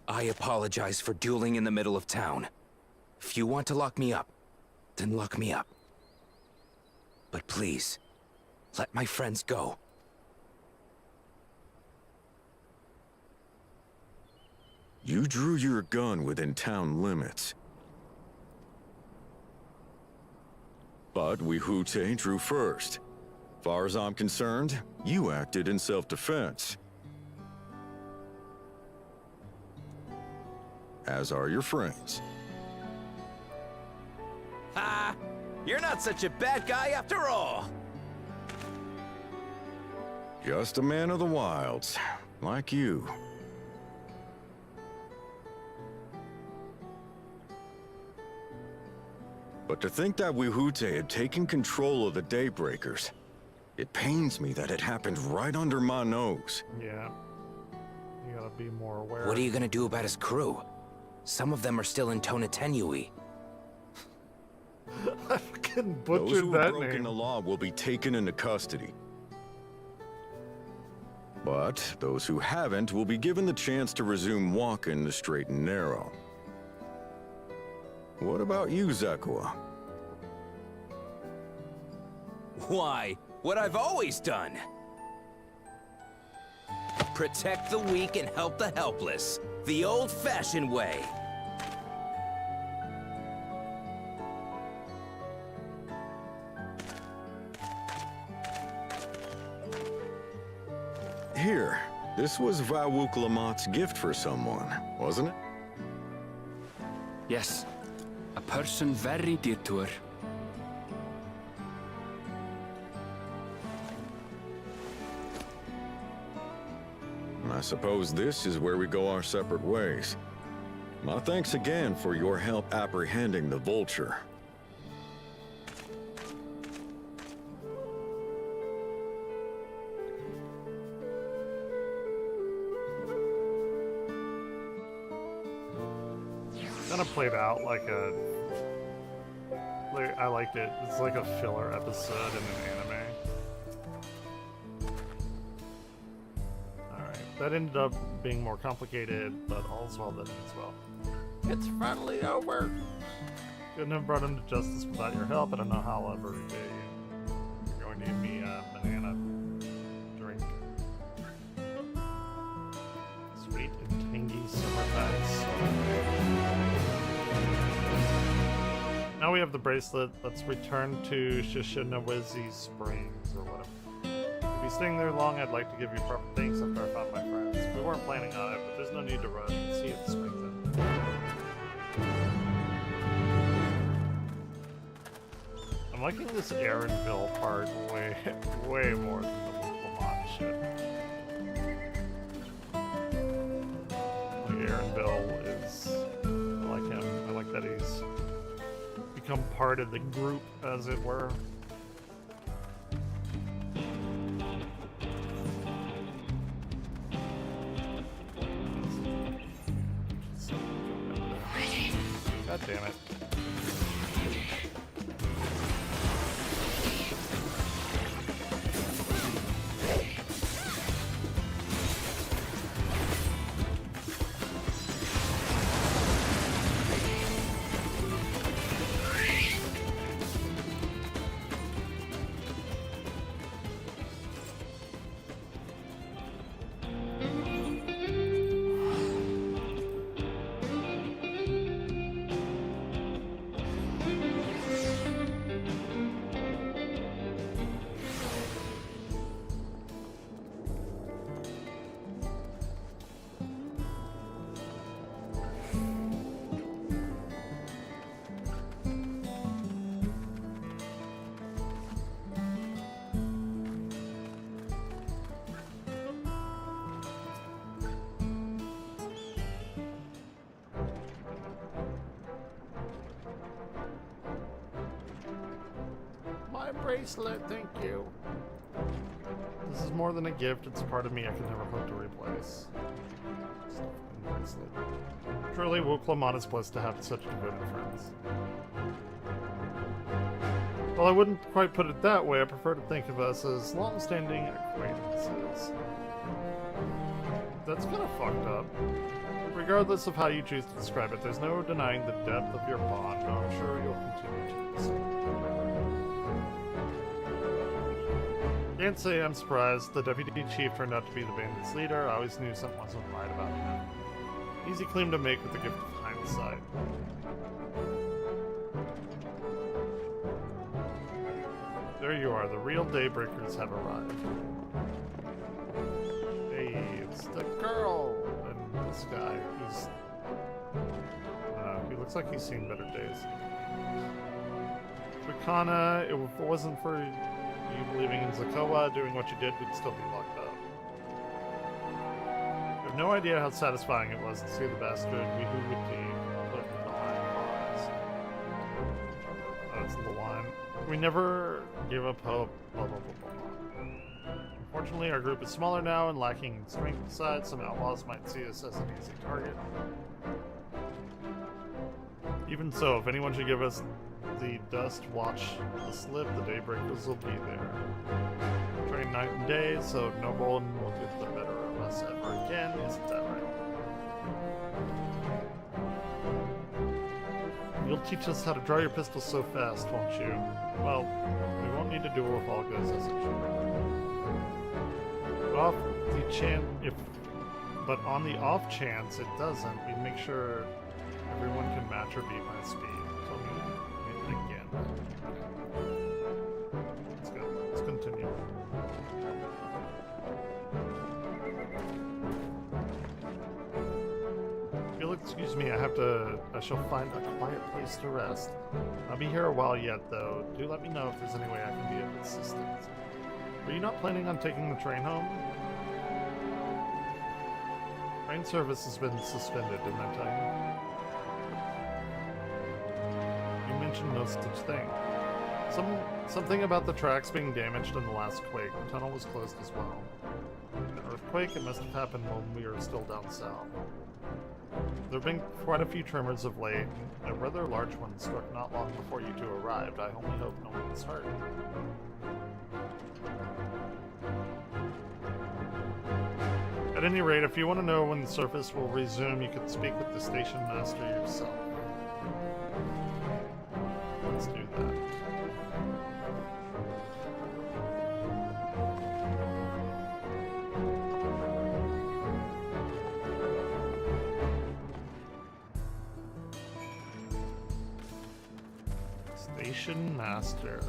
I apologize for dueling in the middle of town. If you want to lock me up, then lock me up. But please, let my friends go. You drew your gun within town limits. But Wahute drew first. Far as I'm concerned, you acted in self-defense. As are your friends. Ha! You're not such a bad guy after all! Just a man of the wilds, like you. But to think that Wahute had taken control of the Daybreakers, it pains me that it happened right under my nose. Yeah. You gotta be more aware. What are you gonna do about his crew? Some of them are still in Tonatenui. I fucking Those butchered who that have broken name. the law will be taken into custody. But those who haven't will be given the chance to resume walking the straight and narrow. What about you, Zakawa? Why? What I've always done! Protect the weak and help the helpless. The old-fashioned way. Here, This was Vawuk Lamotte's gift for someone, wasn't it? Yes, a person very dear to her. I suppose this is where we go our separate ways. My thanks again for your help apprehending the Vulture. Kind of played out like a. I liked it. It's like a filler episode in an anime. Alright, that ended up being more complicated, but all's well that ends well. It's finally over! Couldn't have brought him to justice without your help. I don't know how I'll ever repay you. You're going to give me a banana drink. Sweet and tangy summertime soda. Now we have the bracelet. Let's return to Shishinawezi Springs, or whatever. If you're staying there long, I'd like to give you proper thanks after I found my friends. We weren't planning on it, but there's no need to rush. See you at the springs end. I'm liking this Aaronville part way more than the Lamont shit. Like Aaronville is, I like him. I like that he's become part of the group, as it were. God damn it. My bracelet, thank you. This is more than a gift, it's a part of me I can never hope to replace. Bracelet. Truly, Wuk Lamont is blessed to have such devoted friends. Well, I wouldn't quite put it that way. I prefer to think of us as long-standing acquaintances. That's kind of fucked up. Regardless of how you choose to describe it, there's no denying the depth of your bond, and I'm sure you'll continue to do so. Can't say I'm surprised. The deputy chief turned out to be the bandit's leader. I always knew something wasn't right about him. Easy claim to make with the gift of hindsight. There you are. The real Daybreakers have arrived. Hey, it's the girl and this guy. He looks like he's seen better days. Tukana, if it wasn't for you believing in Zakoa, doing what you did, we'd still be locked up. I have no idea how satisfying it was to see the bastard Wihuwiti put behind bars. That's the line. We never give up hope, blah blah blah blah. Unfortunately, our group is smaller now and lacking in strength. Besides, some outlaws might see us as an easy target. Even so, if anyone should give us the dust watch the slip, the Daybreakers will be there. Train night and day, so no one will get the better of us ever again, isn't that right? You'll teach us how to draw your pistols so fast, won't you? Well, we won't need to duel if all goes as it should. But on the off chance it doesn't, we make sure everyone can match or beat my speed. Tell me again. Let's go. Let's continue. excuse me, I shall find a quiet place to rest. I'll be here a while yet, though. Do let me know if there's any way I can be of assistance. Are you not planning on taking the train home? Train service has been suspended, didn't I tell you? You mentioned no such thing. Something about the tracks being damaged in the last quake. The tunnel was closed as well. An earthquake? It must have happened when we were still down south. There have been quite a few tremors of late, and a rather large one struck not long before you two arrived. I only hope no one was hurt. At any rate, if you want to know when the service will resume, you can speak with the station master yourself. Let's do that. Station master.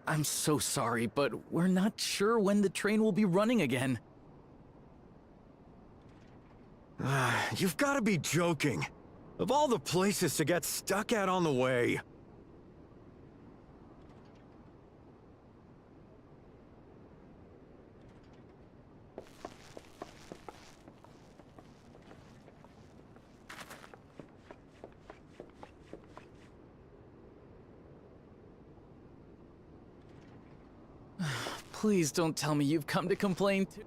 I'm so sorry, but we're not sure when the train will be running again. You've got to be joking. Of all the places to get stuck at on the way. Please don't tell me you've come to complain too.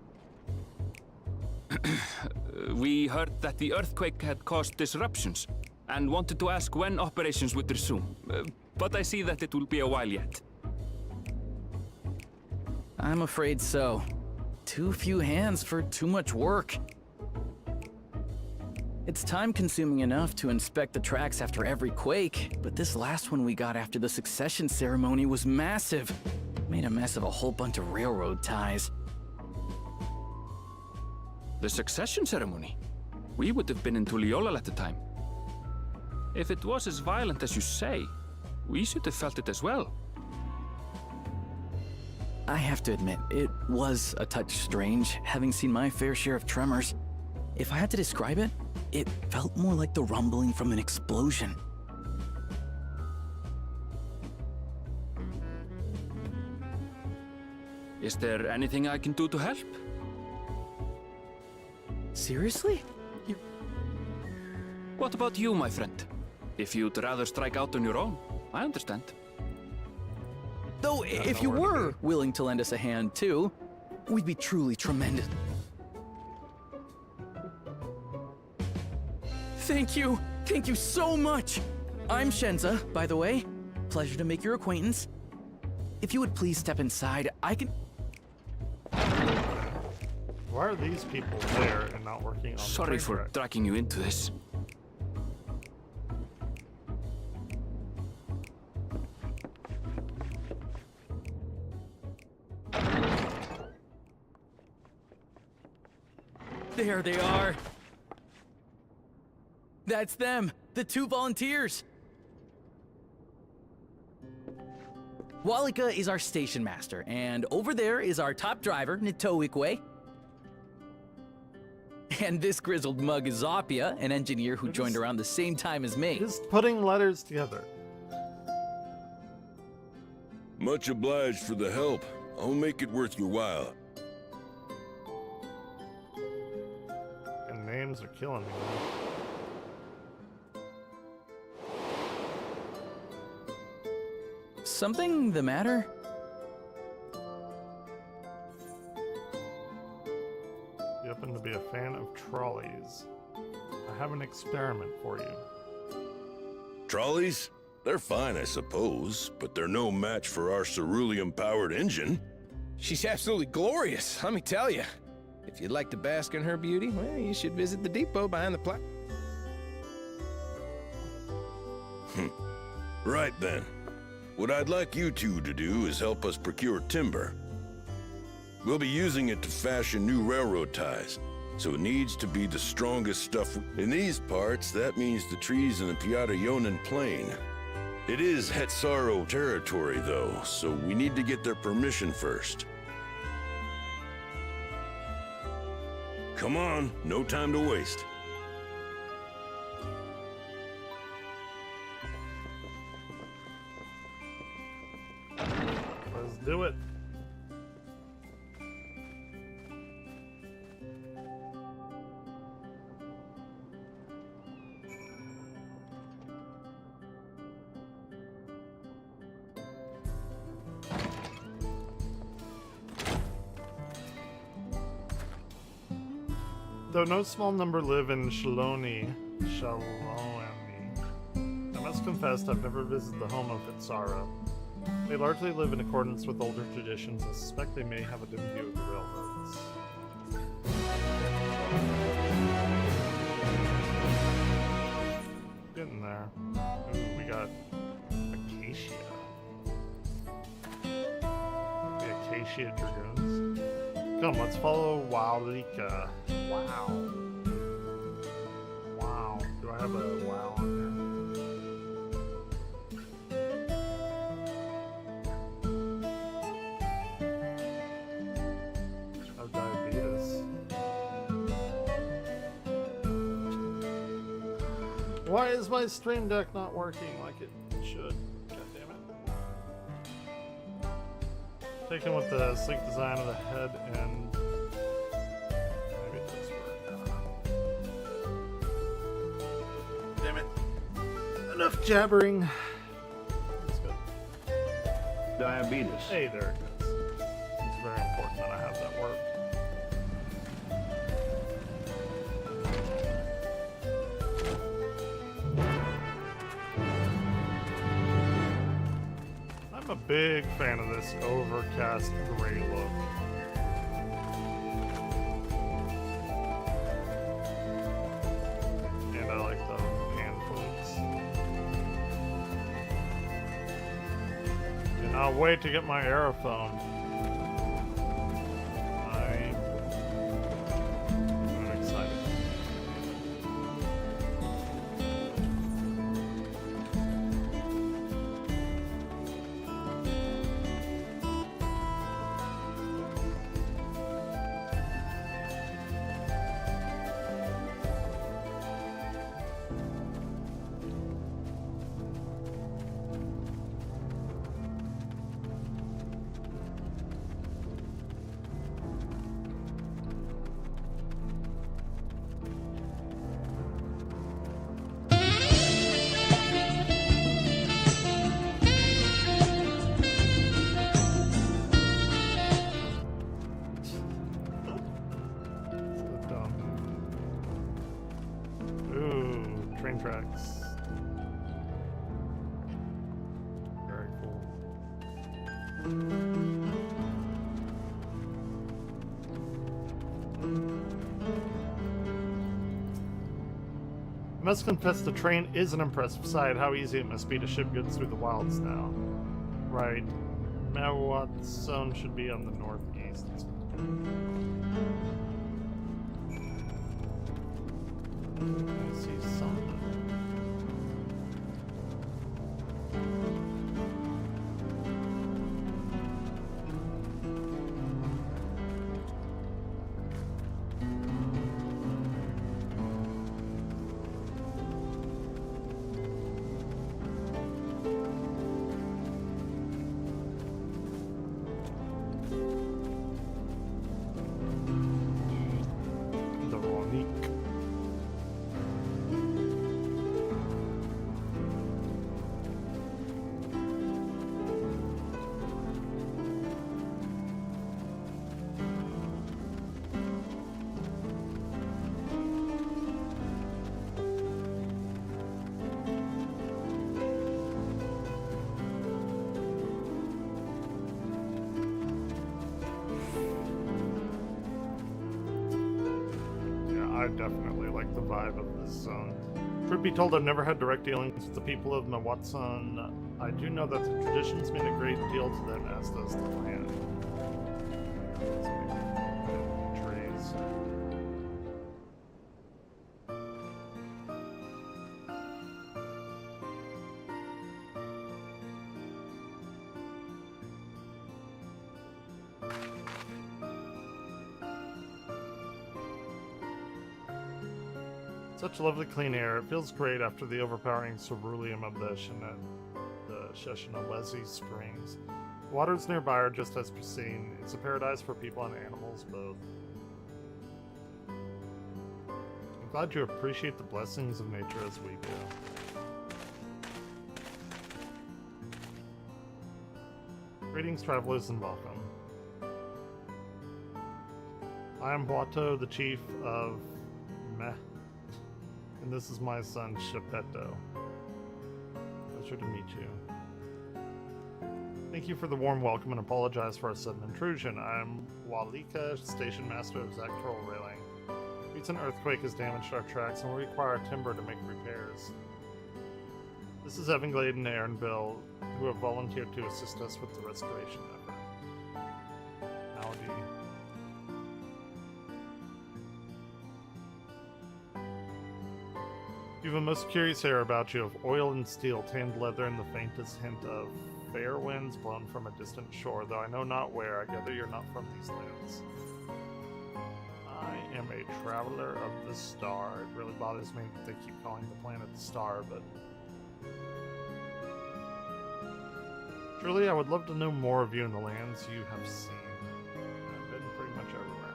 We heard that the earthquake had caused disruptions and wanted to ask when operations would resume. But I see that it will be a while yet. I'm afraid so. Too few hands for too much work. It's time-consuming enough to inspect the tracks after every quake, but this last one we got after the succession ceremony was massive. Made a mess of a whole bunch of railroad ties. The succession ceremony? We would have been in Tuliolal at the time. If it was as violent as you say, we should have felt it as well. I have to admit, it was a touch strange, having seen my fair share of tremors. If I had to describe it, it felt more like the rumbling from an explosion. Is there anything I can do to help? Seriously? What about you, my friend? If you'd rather strike out on your own, I understand. Though, if you were willing to lend us a hand too, we'd be truly tremendous. Thank you! Thank you so much! I'm Shenza, by the way. Pleasure to make your acquaintance. If you would please step inside, I can... Why are these people there and not working on the Sorry train for track? dragging you into this. There they are! That's them! The two volunteers! Walika is our station master, and over there is our top driver, Nitoikwe. And this grizzled mug is Zopia, an engineer who joined around the same time as me. Just putting letters together. Much obliged for the help. I'll make it worth your while. And names are killing me. Something the matter? You happen to be a fan of trolleys. I have an experiment for you. Trolleys? They're fine, I suppose, but they're no match for our cerulean-powered engine. She's absolutely glorious, let me tell you. If you'd like to bask in her beauty, well, you should visit the depot behind the plat. Right then. What I'd like you two to do is help us procure timber. We'll be using it to fashion new railroad ties, so it needs to be the strongest stuff. In these parts, that means the trees in the Piata-Yonan Plain. It is Hetzaro territory, though, so we need to get their permission first. Come on, no time to waste. Let's do it. Though no small number live in Shaloni, I must confess I've never visited the home of Hetzaro. They largely live in accordance with older traditions and suspect they may have a dim view of the railroads. Getting there. Ooh, we got Acacia. The Acacia Dragoons. Come, let's follow Wowlika. Wow. Wow. Do I have a wow on there? I have diabetes. Why is my stream deck not working like it should? God damn it. Taken with the sleek design of the head and maybe it does work. Damn it. Enough jabbering. That's good. Diabetes. Hey, there it is. It's very important that I have that work. I'm a big fan of this overcast gray look. And I like the hand flutes. Cannot wait to get my aerophone. I'm excited. So dumb. Ooh, train tracks. Very cool. I must confess the train is an impressive sight. How easy it must be to ship goods through the wilds now. Right. Mawatson should be on the northeast. I see something. The Ronique. I definitely like the vibe of this zone. Truth be told, I've never had direct dealings with the people of Mawatson I do know that the traditions mean a great deal to them, as does the land. Trees. Such lovely clean air. It feels great after the overpowering ceruleum of the Sheshinawezi Springs. The waters nearby are just as pristine. It's a paradise for people and animals both. I'm glad you appreciate the blessings of nature as we do. Greetings, travelers, and welcome. I am Huato, the chief of Meh. And this is my son, Shepeto. Pleasure to meet you. Thank you for the warm welcome and apologize for our sudden intrusion. I'm Walika, station master of Zaktrol Railing. Recent earthquake has damaged our tracks and we require timber to make repairs. This is Evanglade and Aaron Bill, who have volunteered to assist us with the restoration effort. Howdy. You have a most curious air about you of oil and steel, tanned leather, and the faintest hint of fair winds blown from a distant shore, though I know not where. I gather you're not from these lands. I am a traveler of the star. It really bothers me that they keep calling the planet the star, but... Truly, I would love to know more of you in the lands you have seen. I've been pretty much everywhere.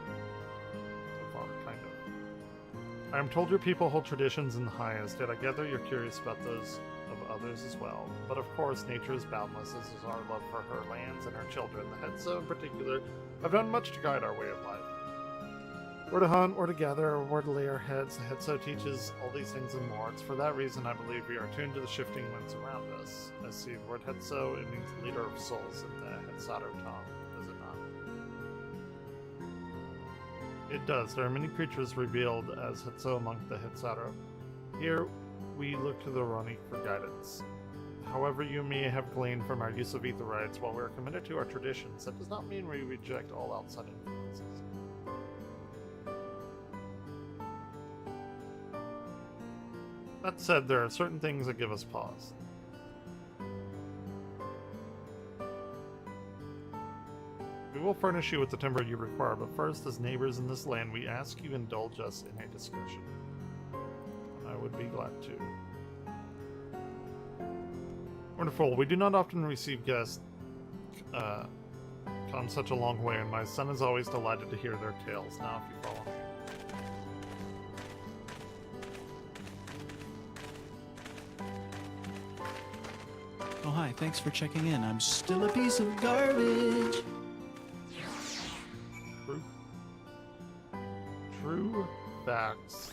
So far, kind of. I am told your people hold traditions in the highest, yet I gather you're curious about those of others as well. But of course, nature is boundless, as is our love for her lands and her children. The Hetzo, in particular, have done much to guide our way of life. Where to hunt, where to gather, or where to lay our heads, the Hetzo teaches all these things and more. It's for that reason I believe we are tuned to the shifting winds around us. I see the word Hetzo, it means leader of souls in the Hetzato tongue, does it not? It does. There are many creatures revealed as Hetzo among the Hetzato. Here, we look to the Ronique for guidance. However you may have gleaned from our use of Aetherites, while we are committed to our traditions, that does not mean we reject all outside influences. That said, there are certain things that give us pause. We will furnish you with the timber you require, but first, as neighbors in this land, we ask you indulge us in a discussion. I would be glad to. Wonderful. We do not often receive guests come such a long way, and my son is always delighted to hear their tales. Now, if you follow me. Oh, hi. Thanks for checking in. I'm still a piece of garbage. True facts.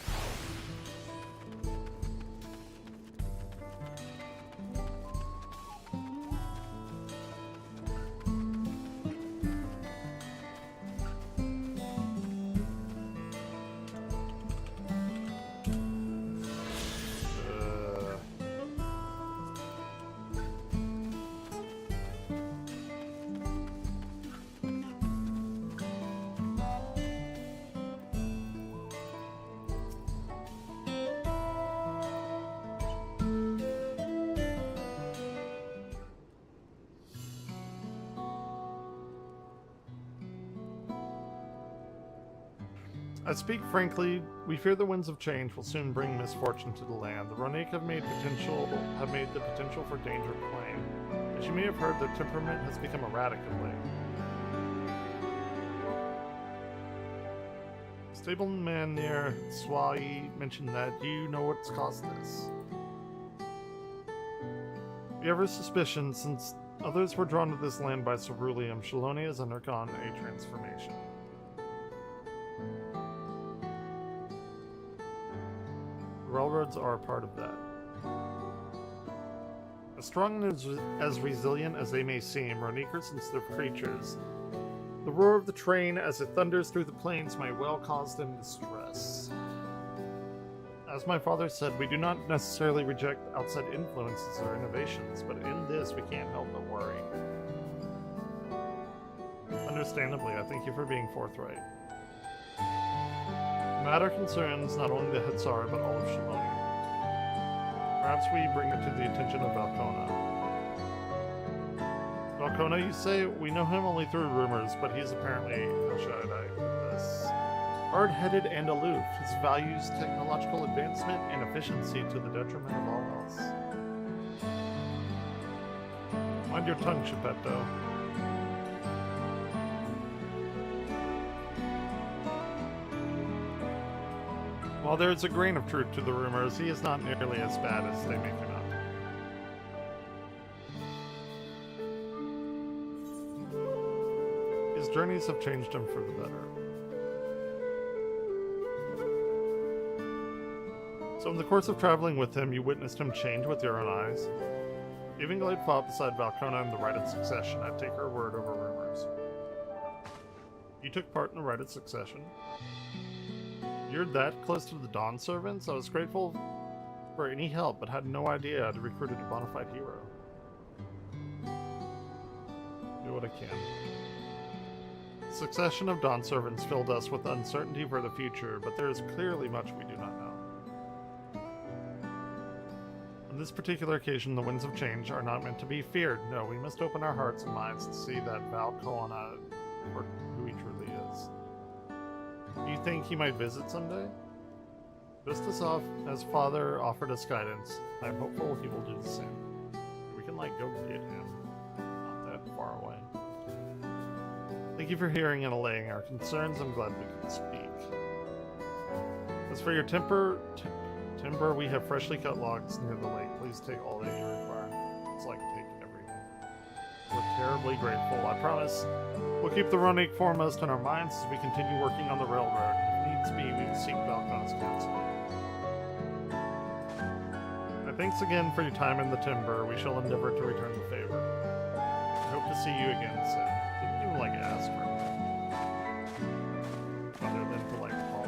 I speak frankly, we fear the winds of change will soon bring misfortune to the land. The Ronique have made the potential for danger plain. As you may have heard, their temperament has become erratic of late. Stableman near Swai mentioned that. Do you know what's caused this? We have a suspicion, since others were drawn to this land by ceruleum, Shalonia has undergone a transformation. Railroads are a part of that. As strong and as resilient as they may seem, Ronique are sensitive creatures. The roar of the train as it thunders through the plains may well cause them distress. As my father said, we do not necessarily reject outside influences or innovations, but in this we can't help but worry. Understandably, I thank you for being forthright. The matter concerns not only the Hetsar, but all of Shimoni. Perhaps we bring it to the attention of Valkona. Valkona, you say? We know him only through rumors, but he's apparently, how should I put this, hard-headed and aloof. His values technological advancement and efficiency to the detriment of all else. Mind your tongue, Geppetto. While there is a grain of truth to the rumors, he is not nearly as bad as they make him out. His journeys have changed him for the better. So in the course of traveling with him, you witnessed him change with your own eyes. Evenglade fought beside Valkona in the Rite of Succession. I take her word over rumors. You took part in the Rite of Succession. You're that close to the Dawn Servants? I was grateful for any help, but had no idea I'd recruited a bona fide hero. Do what I can. The succession of Dawn Servants filled us with uncertainty for the future, but there is clearly much we do not know. On this particular occasion, the winds of change are not meant to be feared. No, we must open our hearts and minds to see that Valkona for who he truly is. You think he might visit someday? Just as Father offered us guidance, I'm hopeful he will do the same. We can, like, go get him. Not that far away. Thank you for hearing and allaying our concerns. I'm glad we can speak. As for your timber, we have freshly cut logs near the lake. Please take all that you require. It's like take everything. We're terribly grateful. I promise we'll keep the Ronique foremost in our minds as we continue working on the railroad. If needs be, we will seek Valkona's counsel. Thanks again for your time in the timber. We shall endeavor to return the favor. I hope to see you again soon. Didn't even like ask for anything. Other than to like call.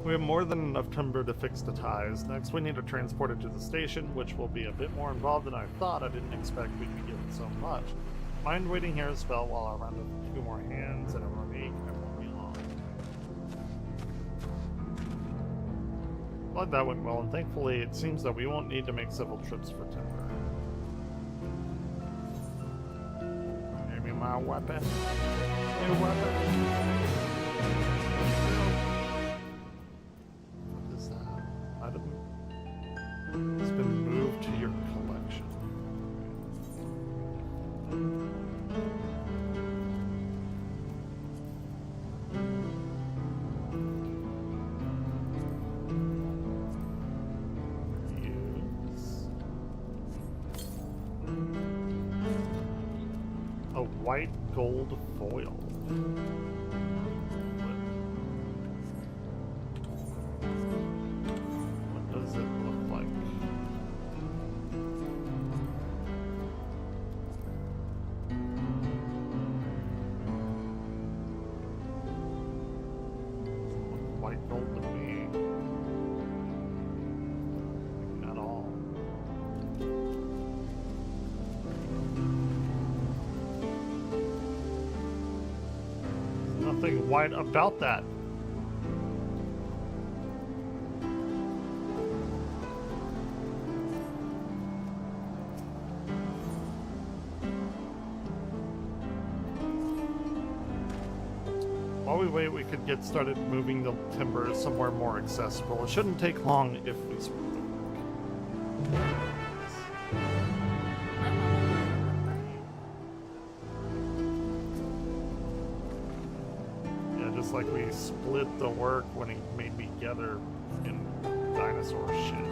We have more than enough timber to fix the ties. Next, we need to transport it to the station, which will be a bit more involved than I thought. I didn't expect we'd be given so much. Mind waiting here a spell while I round up 2 more hands and a Ronique. I won't be long. Glad that went well, and thankfully it seems that we won't need to make several trips for timber. Give me my weapon. New weapon. It's been moved to your collection. Use a white gold foil. What does it look like? White gold to me. At all. There's nothing white about that. While we wait, we could get started moving the timber somewhere more accessible. It shouldn't take long if we sort of work. Yeah, just like we split the work when he made me gather in dinosaur shit.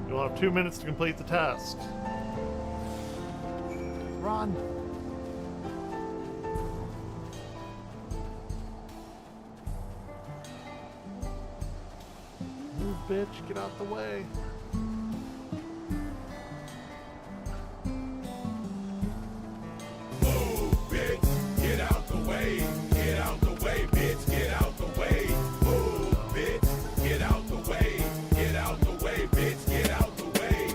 You'll have 2 minutes to complete the task. Run! bitch. Get out the way. Get out the way. Get out the way, bitch. Get out the way. Move, bitch. Get out the way. Get out the way, bitch. Get out the way.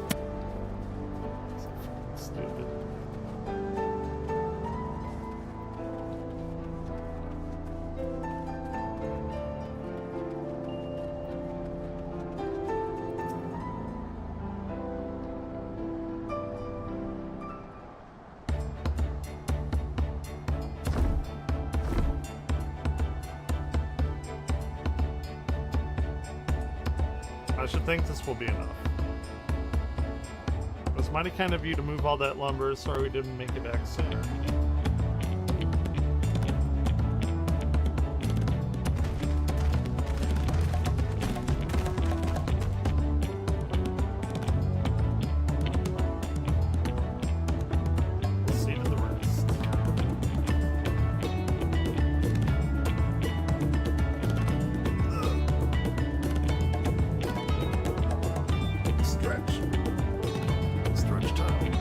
Stupid. I should think this will be enough. It was mighty kind of you to move all that lumber. Sorry we didn't make it back sooner. We'll see to the rest. Stretch. Stretch time.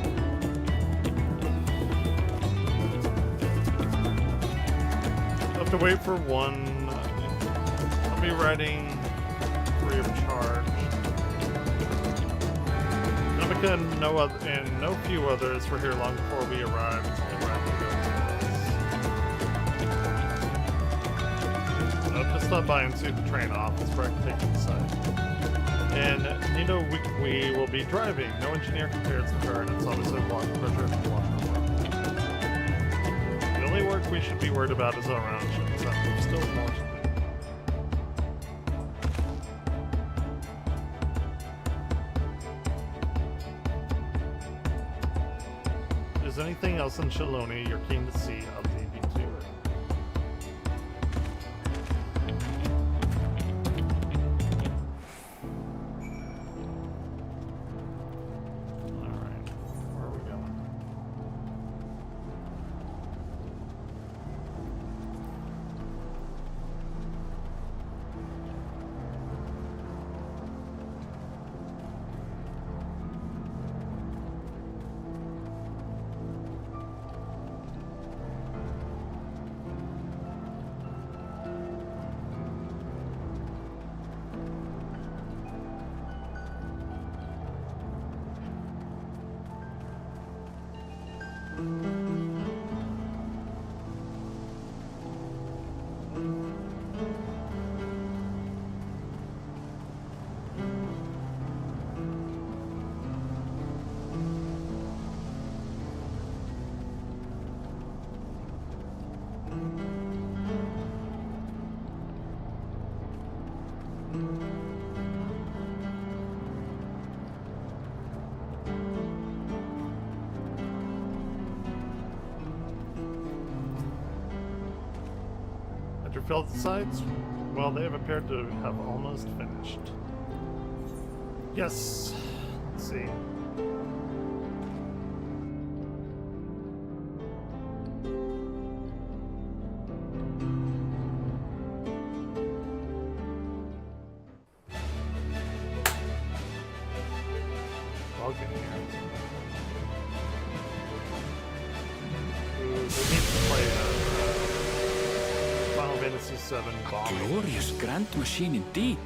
I'll have to wait for one. I'll be writing free of charge. Namika and no few others were here long before we arrived. Just stop by and see the train off. It's breathtaking sight. And Nino, we will be driving. No engineer compares to her, and it's always a long pleasure to watch her work. The only work we should be worried about is our own ships. There's still more to do. If there's anything else in Shaloni you're keen to see, I'll leave you to it. Alright, where are we going? Filled the sides? Well, they have appeared to have almost finished. Yes. Let's see. I'll get here. Ooh, they need to play Final Fantasy VII bombing. Glorious grand machine indeed.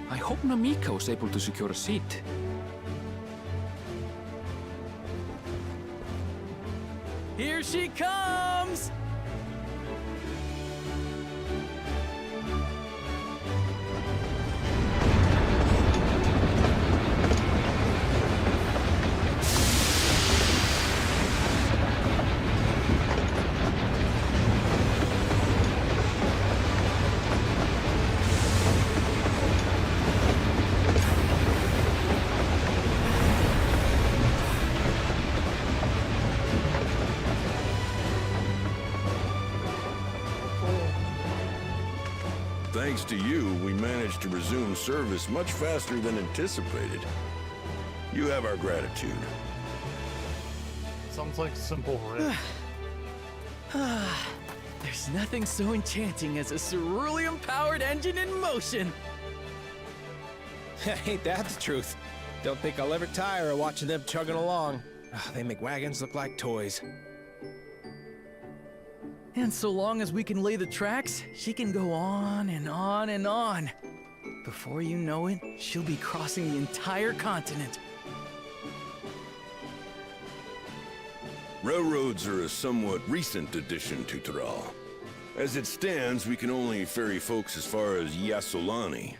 I hope Namika was able to secure a seat. Here she comes! Thanks to you, we managed to resume service much faster than anticipated. You have our gratitude. Sounds like a simple riff. There's nothing so enchanting as a cerulean-powered engine in motion. Ain't that the truth? Don't think I'll ever tire of watching them chugging along. Ah, they make wagons look like toys. And so long as we can lay the tracks, she can go on and on and on. Before you know it, she'll be crossing the entire continent. Railroads are a somewhat recent addition to Thrall. As it stands, we can only ferry folks as far as Yassolani.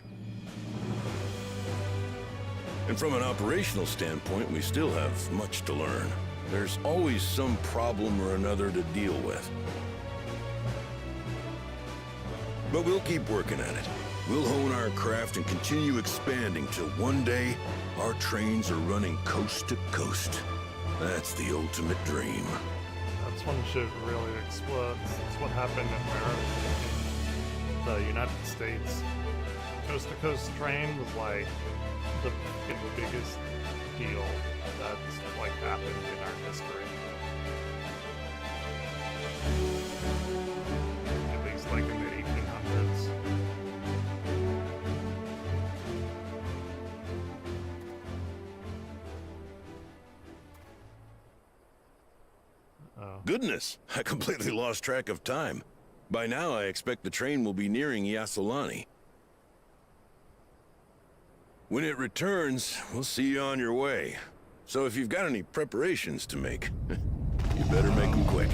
And from an operational standpoint, we still have much to learn. There's always some problem or another to deal with. But we'll keep working at it. We'll hone our craft and continue expanding till one day, our trains are running coast to coast. That's the ultimate dream. That's when shit really explodes. That's what happened in the United States. Coast to coast train was like the biggest deal that's like happened in our history. At least like in the 1800s. Goodness, I completely lost track of time. By now, I expect the train will be nearing Yassolani. When it returns, we'll see you on your way. So if you've got any preparations to make, you better make them quick.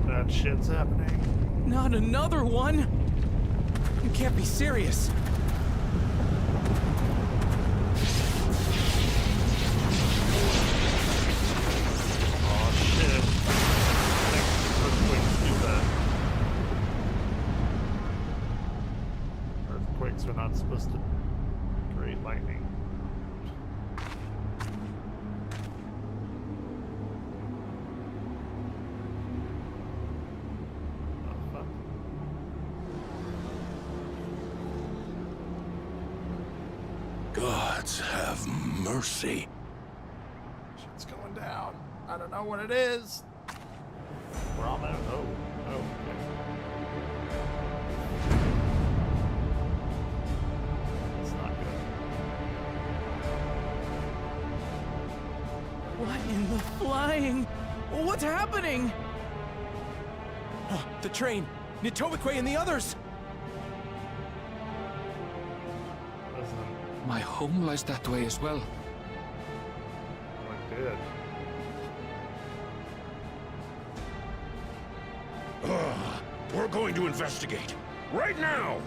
That shit's happening. Not another one! You can't be serious. Earthquakes are not supposed to create lightning. Oh, fuck. Gods have mercy. Shit's going down. I don't know what it is. We're almost. Oh, okay. It's not good. What in the flying? What's happening? Oh, the train! Nitomakwe and the others! Doesn't My home lies that way as well. look good. We're going to investigate. Right now!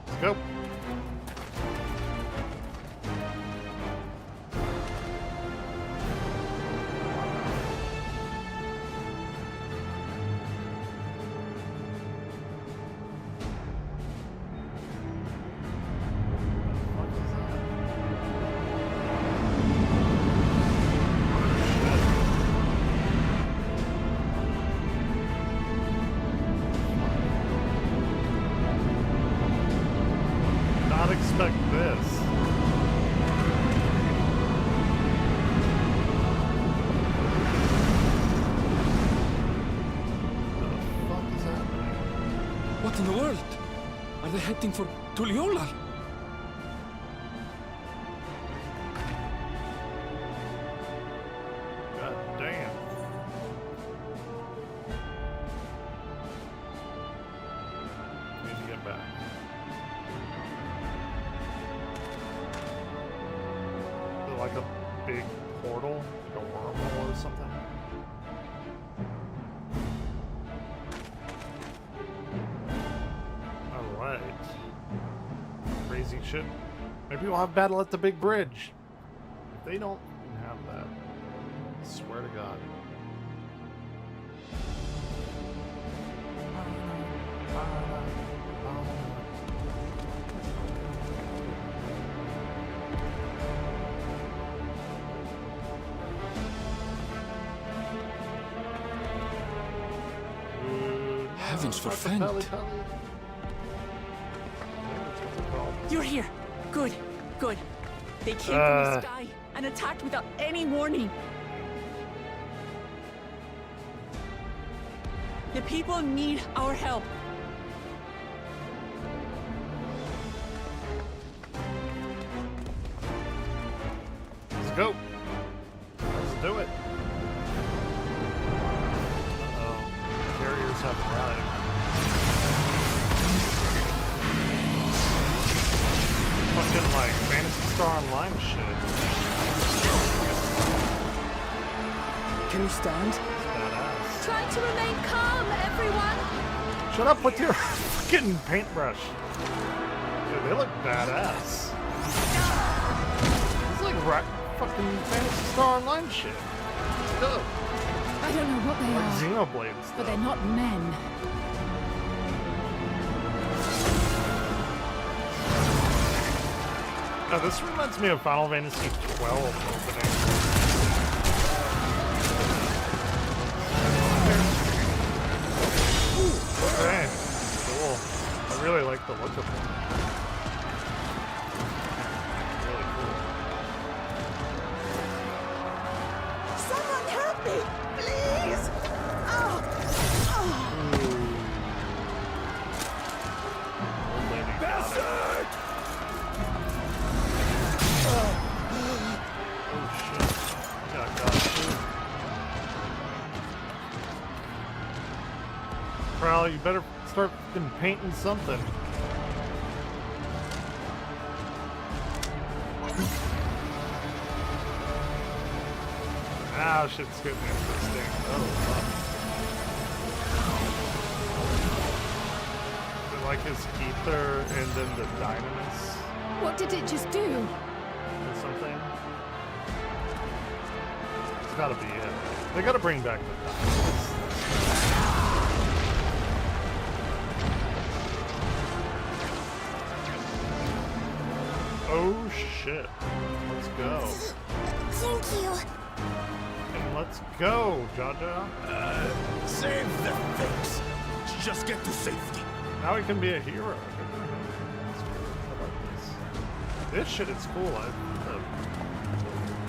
Let's go. Not expect this. What the fuck is happening? What in the world? Are they heading for Tuliyollal? God damn. Need to get back. Is it like a big portal? Like a wormhole or something? Alright. Crazy shit. Maybe we'll have battle at the big bridge. If they don't have that, I swear to God. Heavens Like a forfend. belly belly. Yeah, that's what they're called. You're here. Good, good. They came from the sky and attacked without any warning. The people need our help. go. Let's do it. Uh-oh. Carriers have arrived. Fucking like Phantasy Star Online shit. Can you stand? Badass. Try to remain calm, everyone. Shut up with your fucking paintbrush. Dude, they look badass. It's like fucking Phantasy Star Online shit. It's dope. I don't know what they Like are, Xenoblade stuff. but they're not men. Oh, this reminds me of Final Fantasy XII opening. Okay, cool. I really like the look of them. Really cool. Someone help me, please! Oh. Old lady got it. Oh shit. Got too. Prowl, you better start fucking painting something. Now shit's getting interesting. Oh fuck. Is it like his ether and then the dynamis What did it just do? or something? It's gotta be it. They gotta bring back the dynamis. Oh shit. Let's go. Thank you. And let's go, Jaja. Save the things. Just get to safety. Now we can be a hero. That's cool. I like this. This shit is cool. The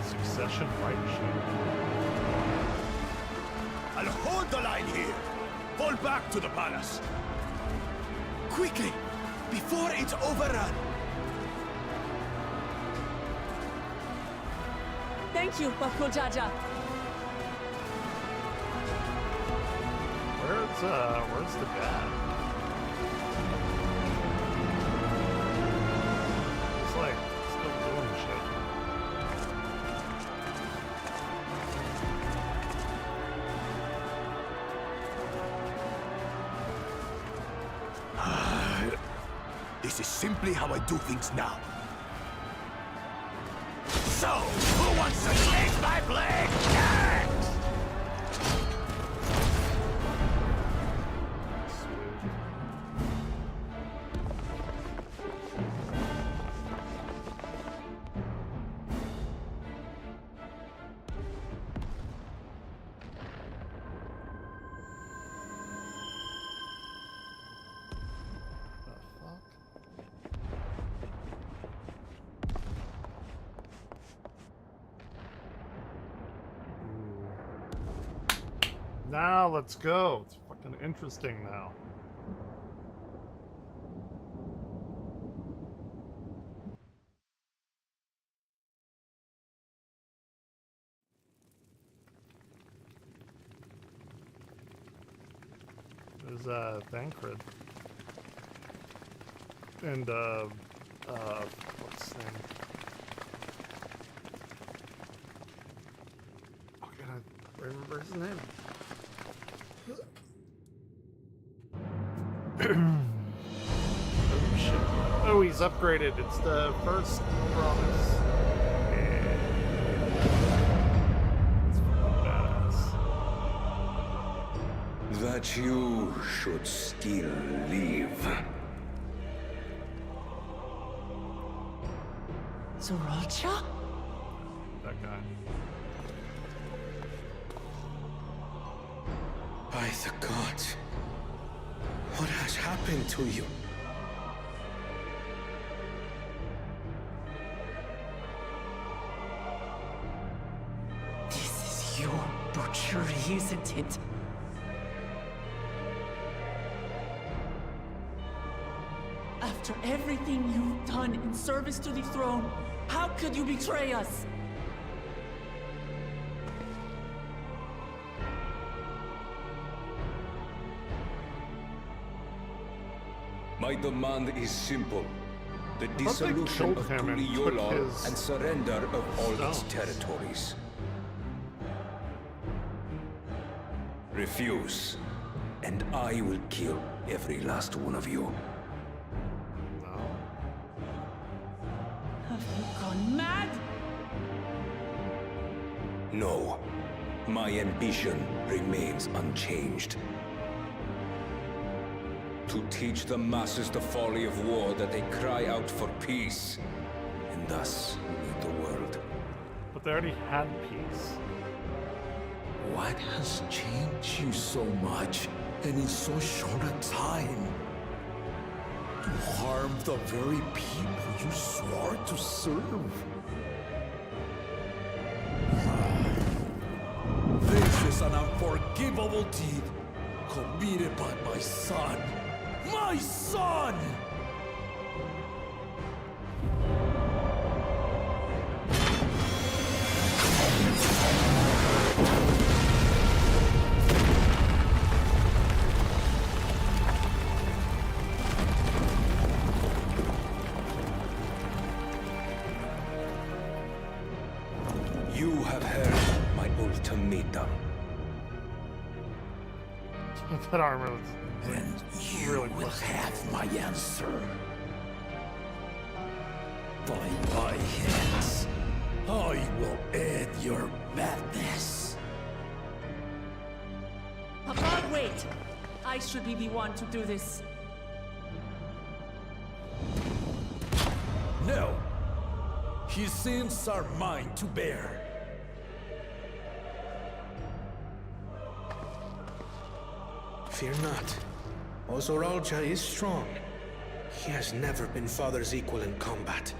succession fight shit. I'll hold the line here. Fall back to the palace. Quickly, before it's overrun. Thank you, Baku Jaja. Where's the dad? It's like still doing shit. This is simply how I do things now. So, who wants to taste my blade next? Now let's go. It's fucking interesting now. There's Thancred. And what's his name? Oh god, I remember his name. Oh shit. Oh, he's upgraded. It's the first promise. Yeah. It's fucking badass. That you should still live. Sorolcha? That guy. By the gods. What has happened to you? This is your butchery, isn't it? After everything you've done in service to the throne, how could you betray us? My demand is simple. The they dissolution killed of him and Tuliyollal took his and surrender of all its stones. territories. Refuse, and I will kill every last one of you. No. Have you gone mad? No, my ambition remains unchanged. To teach the masses the folly of war, that they cry out for peace, and thus lead the world. But they already had peace. What has changed you so much and in so short a time? To harm the very people you swore to serve. This is an unforgivable deed committed by my son. My son! You have heard my ultimatum. That armor was And you really will close. have my answer. By my hands, I will end your madness. Papa, wait! I should be the one to do this. No. His sins are mine to bear. Fear not. Ozoralja is strong. He has never been Father's equal in combat.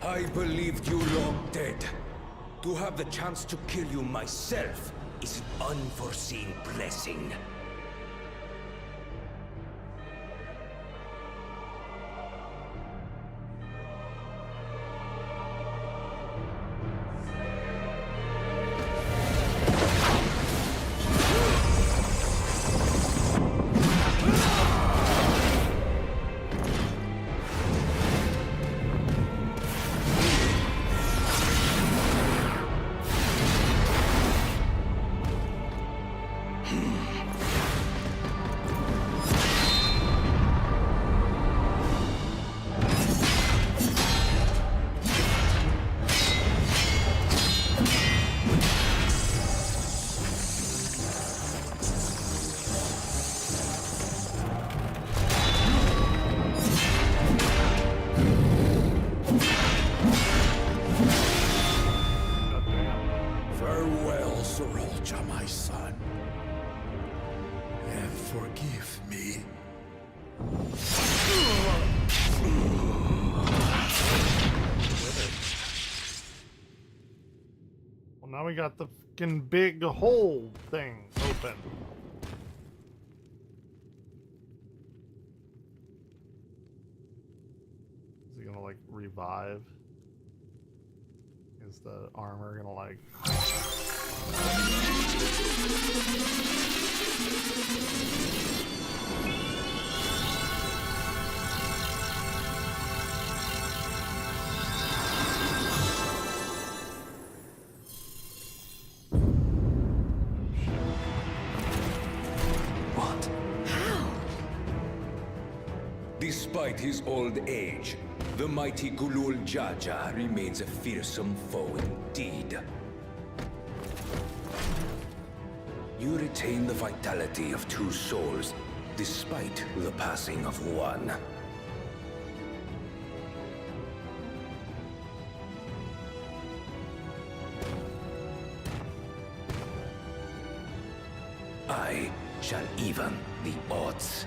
I believed you long dead. To have the chance to kill you myself is an unforeseen blessing. Farewell, Zoralja, my son. And forgive me. Well, now we got the fucking big hole thing open. Is he gonna like revive? Is the armor gonna like? What? Despite his old age, the mighty Gulul Jaja remains a fearsome foe indeed. You retain the vitality of two souls, despite the passing of one. I shall even the odds.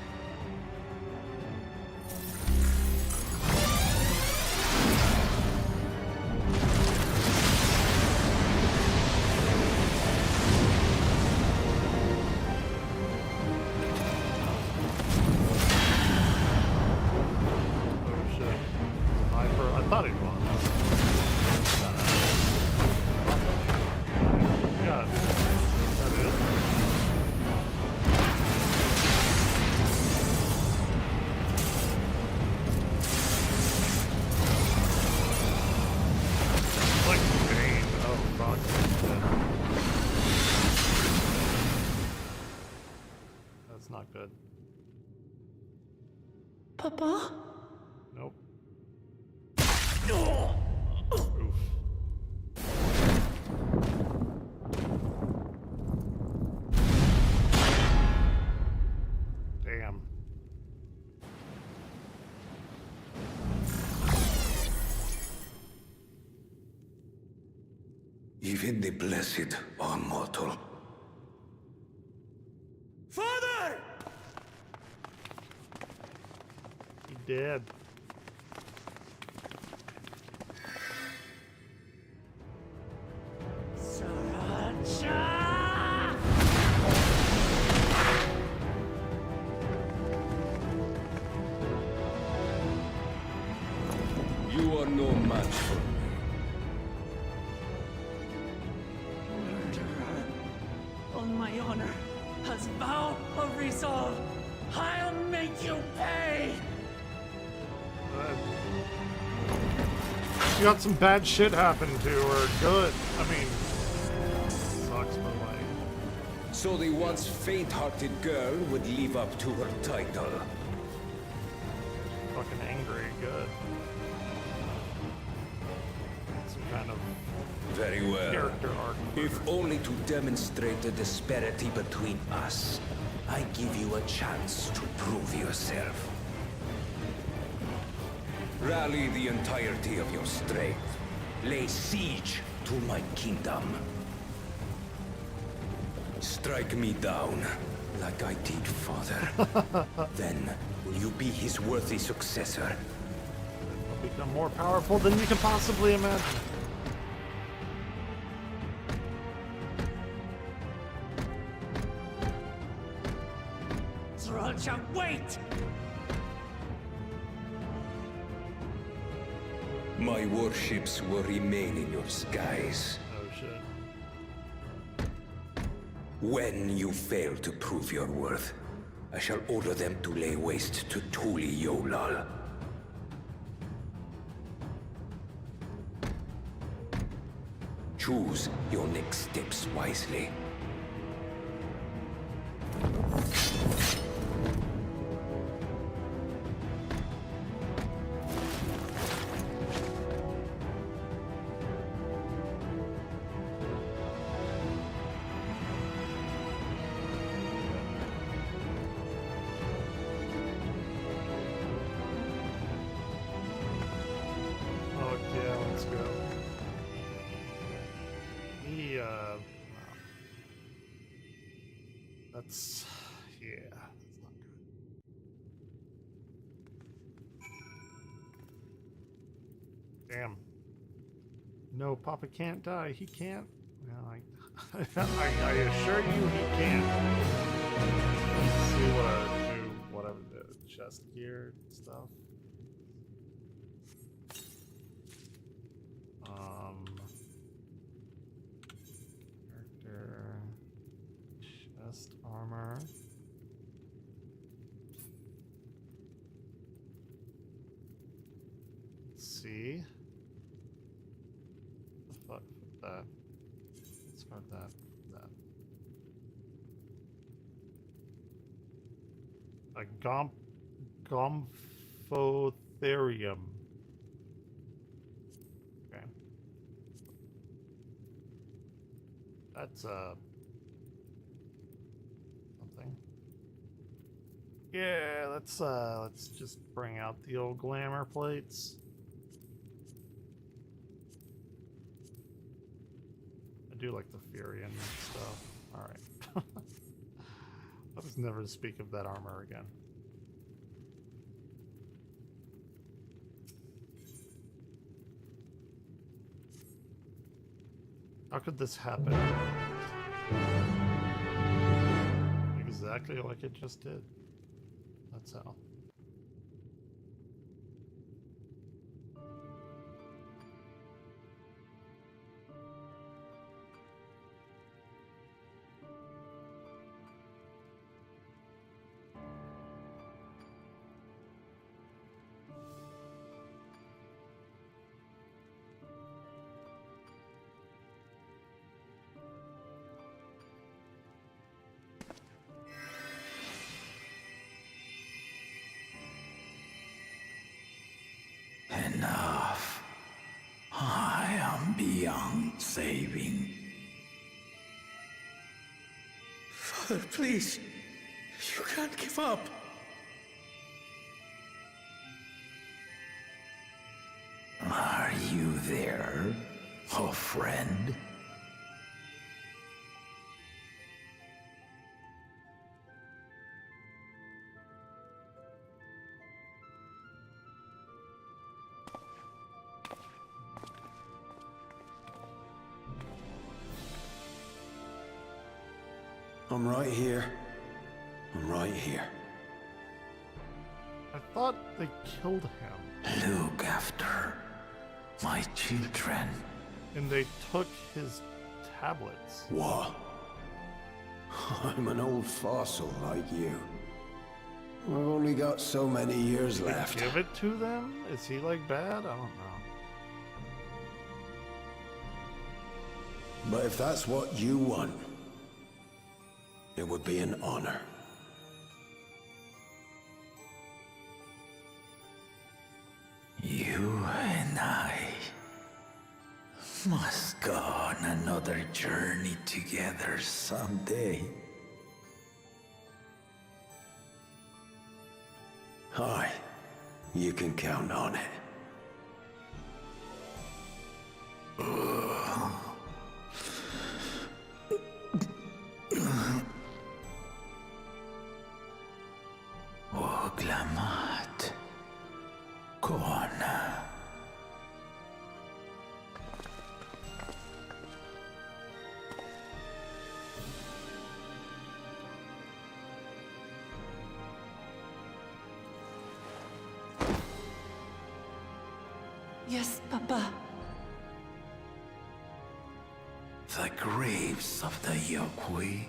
Oh shit! Sniper. I thought he was. God. not good. Papa? Nope. Oof. Damn. Even the blessed are mortal. Father! He did. You are no match for me. Murderer. On my honor, as vow of resolve, I'll make you pay! She got some bad shit happen to her. Good. I mean, sucks, but like. So the once faint-hearted girl would live up to her title. Fucking angry. Good. Some kind of Very well. character arc. If only to demonstrate the disparity between us, I give you a chance to prove yourself. Rally the entirety of your strength. Lay siege to my kingdom. Strike me down, like I did father. Then, will you be his worthy successor? I'll become more powerful than you can possibly imagine. Sriracha, wait! My warships will remain in your skies. Oh shit. When you fail to prove your worth, I shall order them to lay waste to Tuli Yolal. Choose your next steps wisely. Oh yeah, let's go. That's yeah, that's not good. Damn. No, Papa can't die. He can't. No, I assure you, he can't. Let's see what I do. Whatever the chest gear stuff. Character, chest armor. Let's see. The fuck with that. Let's start that. A Gomphotherium. Okay. That's something. Yeah, let's just bring out the old glamour plates. I do like the Fury and stuff. Alright. Let's never speak of that armor again. How could this happen? Exactly like it just did. That's how. saving. Father, please. You can't give up. Are you there, oh friend? I'm right here. I'm right here. I thought they killed him. Look after my children. And they took his tablets. What? I'm an old fossil like you. I've only got so many years They left. give it to them? Is he like bad? I don't know. But if that's what you want, it would be an honor. You and I must go on another journey together someday. Aye, you can count on it. Oglamat. Kona. Yes, Papa. The graves of the Yokwi.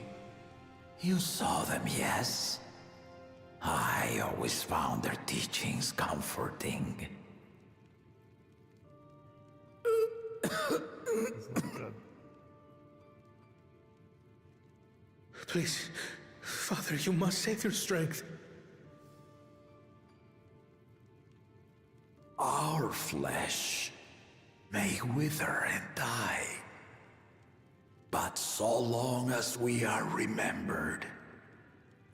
You saw them, yes? I always found their teachings comforting. It's not good. Please, Father, you must save your strength. Our flesh may wither and die, but so long as we are remembered,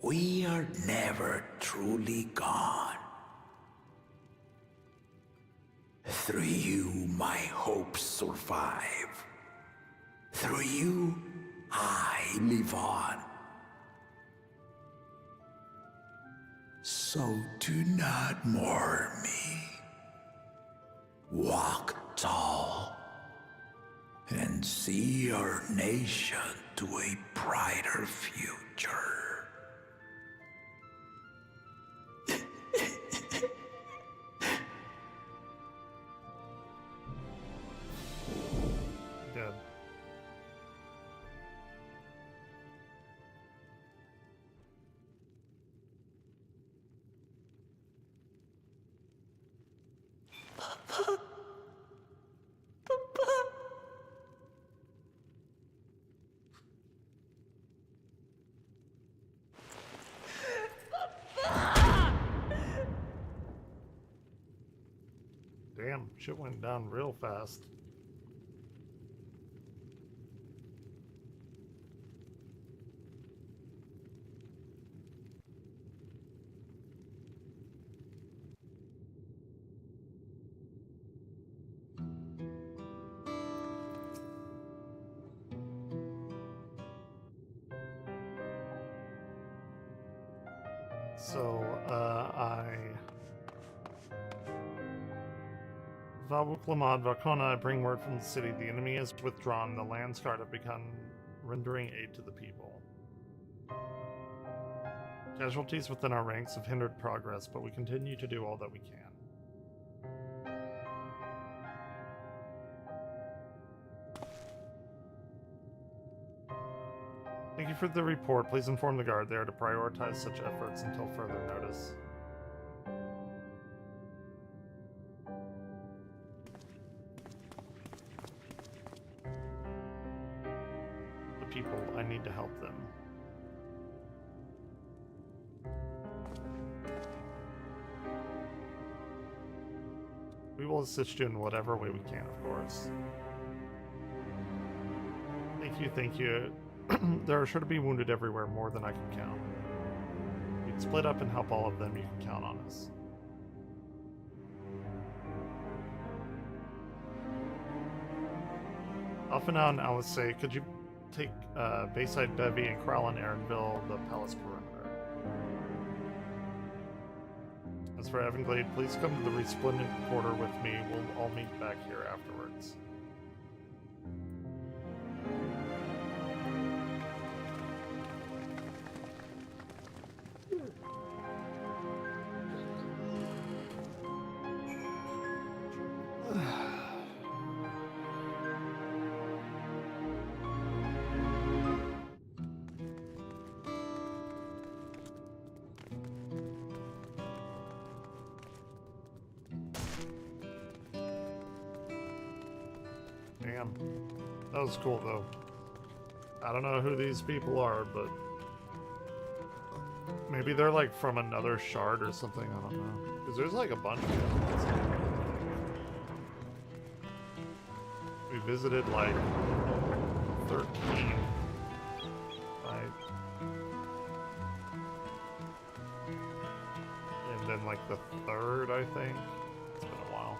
we are never truly gone. Through you, my hopes survive. Through you, I live on. So do not mourn me. Walk tall and see our nation to a brighter future. Dead. Damn, shit went down real fast. So, Valbuclamad Valcona, I bring word from the city. The enemy has withdrawn. The Landsguard have begun rendering aid to the people. Casualties within our ranks have hindered progress, but we continue to do all that we can. Thank you for the report. Please inform the guard they are to prioritize such efforts until further notice. The people, I need to help them. We will assist you in whatever way we can, of course. you, thank you. There are sure to be wounded everywhere, more than I can count. We'd split up and help all of them, you can count on us. Alphanau and Alice, could you take Bayside Bevy and Kralin Aaronville, the palace perimeter? As for Evanglade, please come to the Resplendent Quarter with me. We'll all meet back here afterwards. Damn. That was cool, though. I don't know who these people are, but... maybe they're, like, from another shard or something, I don't know. Because there's, like, a bunch of them. We visited, like, 13. Right? And then, like, the third, I think. It's been a while.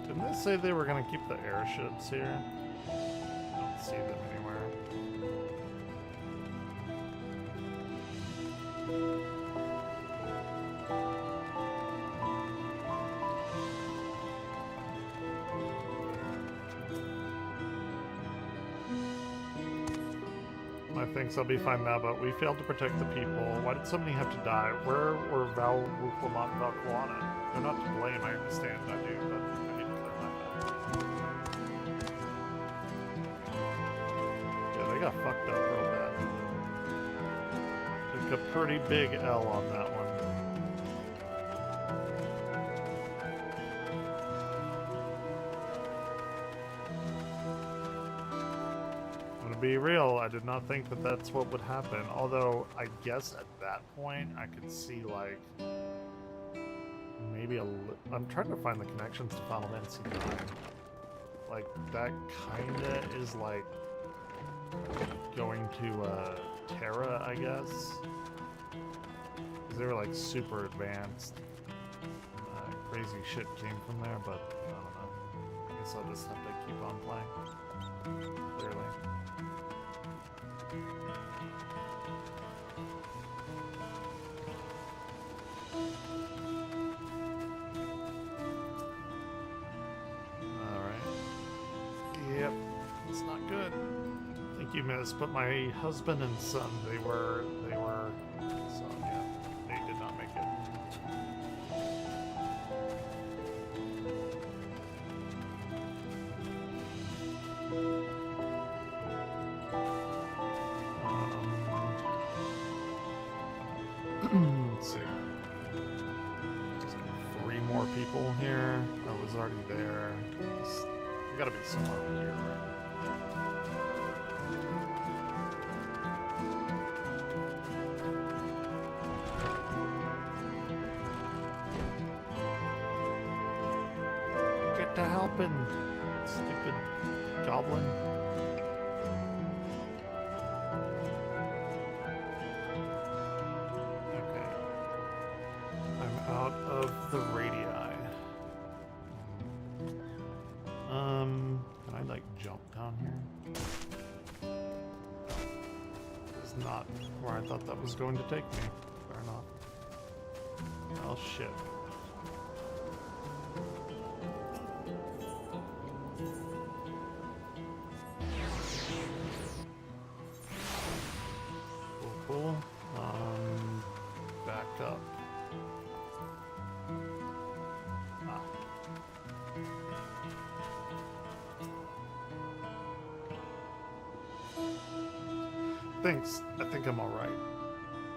Didn't they say they were gonna keep the airships here? I don't see them anywhere. I think I'll be fine now, but we failed to protect the people. Why did so many have to die? Where were Val Wuklamat and Valkuana? They're not to blame, I understand, I do, but I need to clear my head. Yeah, they got fucked up real bad. Took a pretty big L on that one. Be real, I did not think that that's what would happen. Although, I guess at that point, I could see, like, maybe I'm trying to find the connections to Final Fantasy IX. Like, that kinda is, like, going to, Terra, I guess? Because they were, like, super advanced. Crazy shit came from there, but, I don't know. I guess I'll just have to keep on playing. Clearly. You missed, but my husband and son, they were, so yeah, they did not make it. Let's see. Just 3 more people here. I was already there. I gotta be somewhere here, right? To helping, stupid goblin. Okay. I'm out of the radii. Can I like jump down here? This is not where I thought that was going to take me. Fair enough. Oh shit. Cool. Back up. Ah. Thanks. I think I'm alright.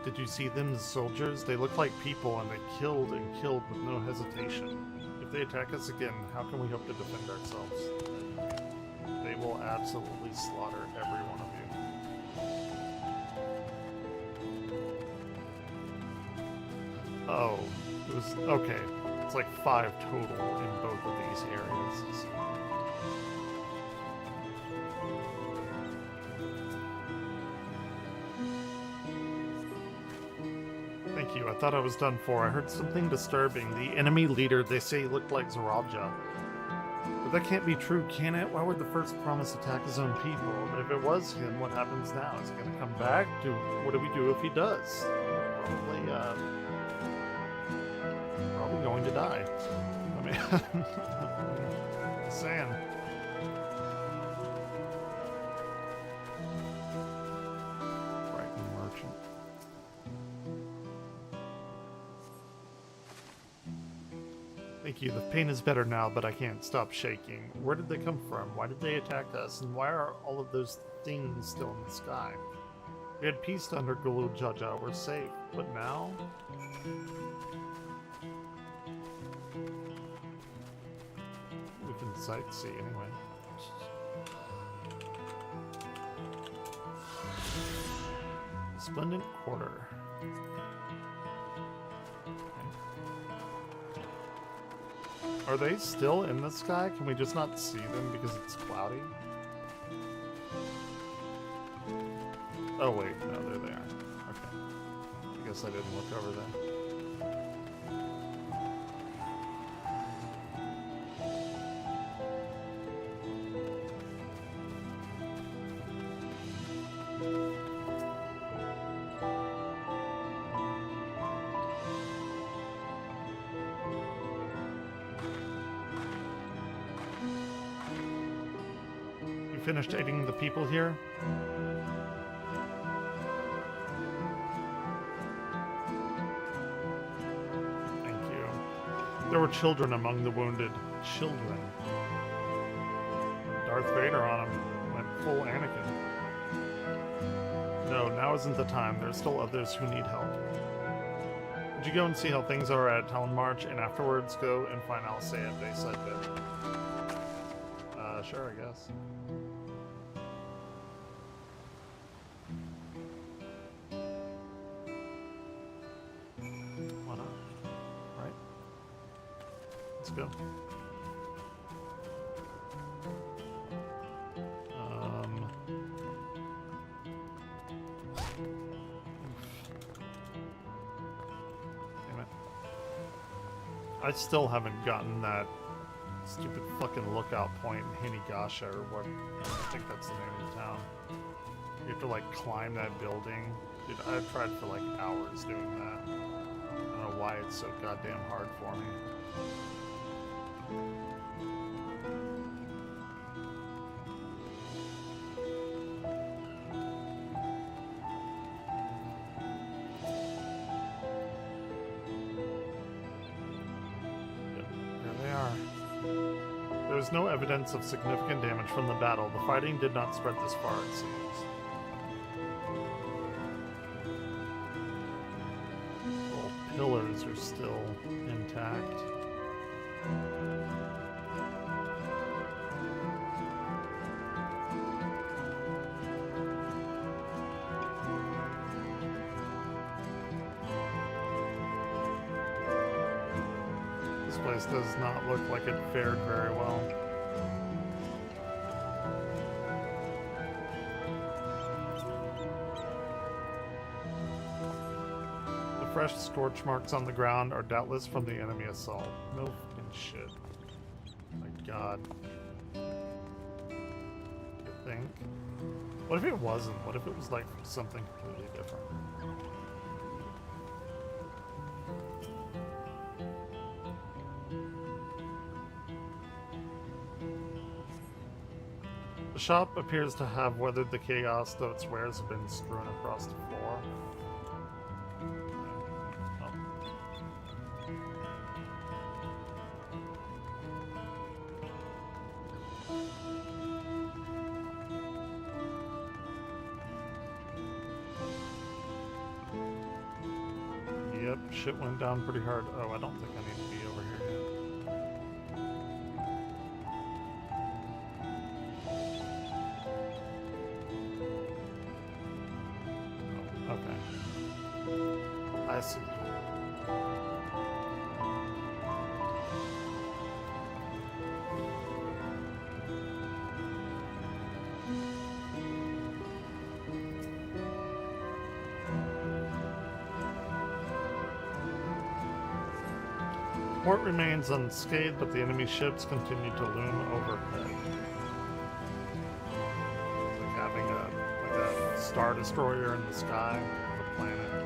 Did you see them, the soldiers? They look like people and they killed and killed with no hesitation. If they attack us again, how can we hope to defend ourselves? They will absolutely slaughter every one of you. Oh, it was okay. It's like 5 total in both of these areas. Thank you. I thought I was done for. I heard something disturbing. The enemy leader, they say, looked like Zaralja. But that can't be true, can it? Why would the first promise attack his own people? But if it was him, what happens now? Is he going to come back? What do we do if he does? Probably going to die. I mean, just saying. Frightened merchant. Thank you. The pain is better now, but I can't stop shaking. Where did they come from? Why did they attack us? And why are all of those things still in the sky? We had peace under Gulu Jaja. We're safe. But now? We can sightsee anyway. Splendid Quarter. Are they still in the sky? Can we just not see them because it's cloudy? Oh wait, no, there they are. Okay. I guess I didn't look over there. Finished aiding the people here? Thank you. There were children among the wounded. Children. Darth Vader on him. Went full Anakin. No, now isn't the time. There's still others who need help. Would you go and see how things are at Talon March and afterwards go and find Alcea at Bayside Bit? Sure, I guess. Why not? Right? Let's go. Damn it. I still haven't gotten that stupid fucking lookout point in Hinigasha, or what? I think that's the name of the town. You have to like climb that building. Dude, I've tried for like hours doing that. I don't know why it's so goddamn hard for me. There is no evidence of significant damage from the battle. The fighting did not spread this far, it seems. All pillars are still intact. This place does not look like it fared very well. The fresh scorch marks on the ground are doubtless from the enemy assault. No fucking shit. My god. You think? What if it wasn't? What if it was like something completely different? The shop appears to have weathered the chaos, though its wares have been strewn across the floor. Oh. Yep, shit went down pretty hard. Oh, I don't think I need to be over here yet. I see. Port remains unscathed, but the enemy ships continue to loom overhead. It's like having a star destroyer in the sky of a planet.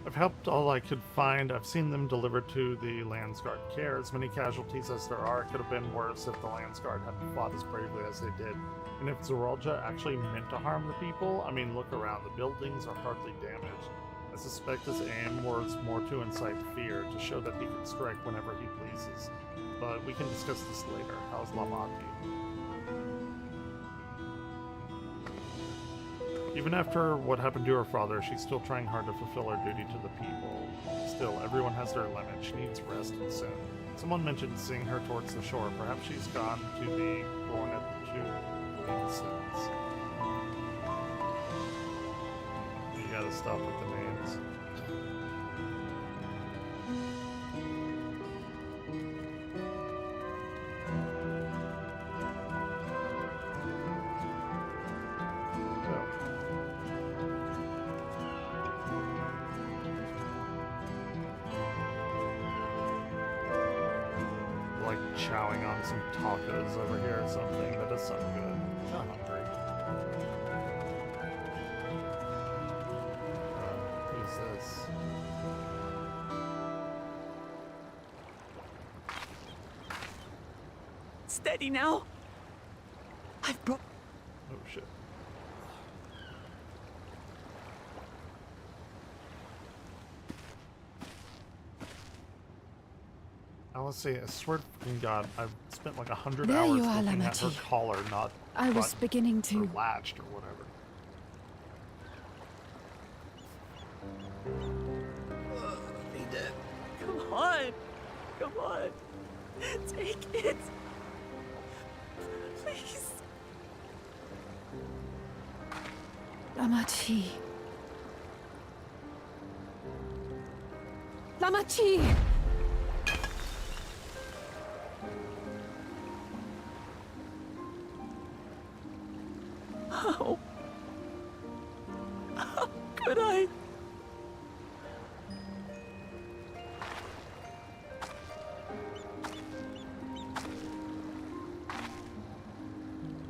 I've helped all I could find. I've seen them delivered to the Landsguard care. As many casualties as there are, it could have been worse if the Landsguard hadn't fought as bravely as they did. And if Zeralja actually meant to harm the people, I mean, look around. The buildings are hardly damaged. I suspect his aim was more to incite fear, to show that he can strike whenever he pleases. But we can discuss this later. How's Lamati? Even after what happened to her father, she's still trying hard to fulfill her duty to the people. Still, everyone has their limit. She needs rest and soon. Someone mentioned seeing her towards the shore. Perhaps she's gone to the Gornet to Queensons. You gotta stop with the names. Chowing on some tacos over here or something. That does sound good. I'm kinda hungry. Who's this? Steady now. I've brought. Oh shit. Alice, I swear to fucking God, I've spent like 100 There hours you are, looking at her Lamati. collar, not I was buttoned beginning or to. latched or whatever. Come on. Come on. Take it. Please. Lamachi. Lamachi! How? How could I?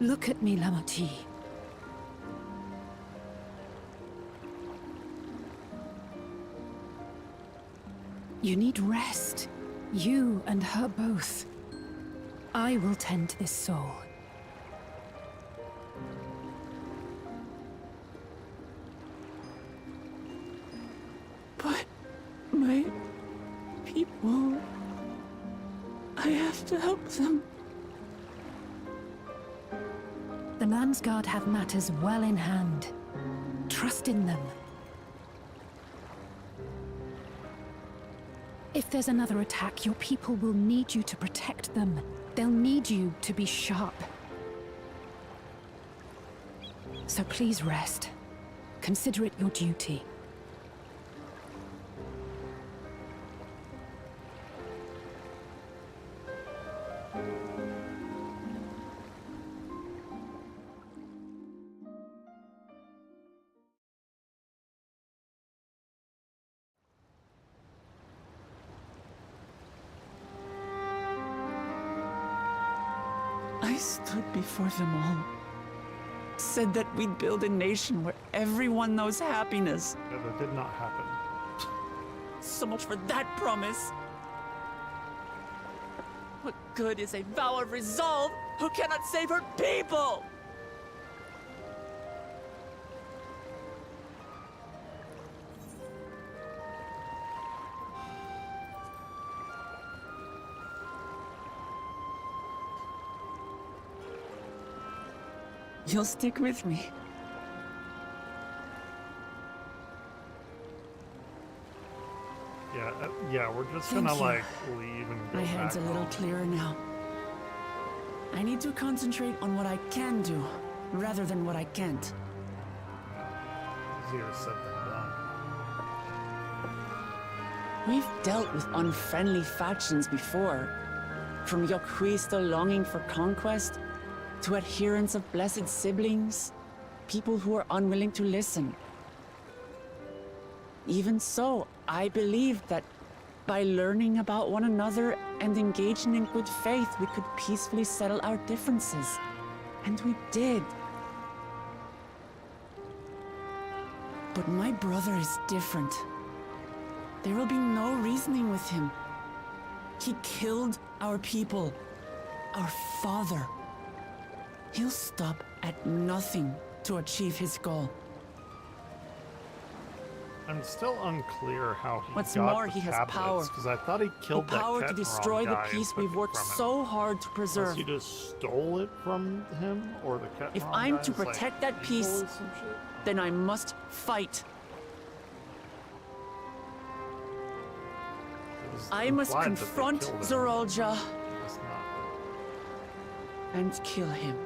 Look at me, Lamachi. You need rest. You and her both. I will tend to this soul. But my people, I have to help them. The Landsguard have matters well in hand. Trust in them. If there's another attack, your people will need you to protect them. They'll need you to be sharp. So please rest. Consider it your duty. I stood before them all. Said that we'd build a nation where everyone knows happiness. Yeah, that did not happen. So much for that promise. What good is a vow of resolve who cannot save her people? You'll stick with me. Yeah, we're just Thank gonna you. like leave and go My head's a back little home. clearer now. I need to concentrate on what I can do, rather than what I can't. Easier said than done. We've dealt with unfriendly factions before. From Yokuisto longing for conquest, to adherents of blessed siblings, people who are unwilling to listen. Even so, I believed that by learning about one another and engaging in good faith, we could peacefully settle our differences. And we did. But my brother is different. There will be no reasoning with him. He killed our people, our father. He'll stop at nothing to achieve his goal. I'm still unclear how he What's got more, the he has tablets, power. because I thought he The killed that power to Ketron destroy the guy and peace took we've it worked from him. so hard to Unless preserve. he just stole it from him, or the Ketron If I'm guy to is, like, protect that evil peace, or some shit? then I must fight. It was I must implied that they confront killed him. Zoralja It's not. and kill him.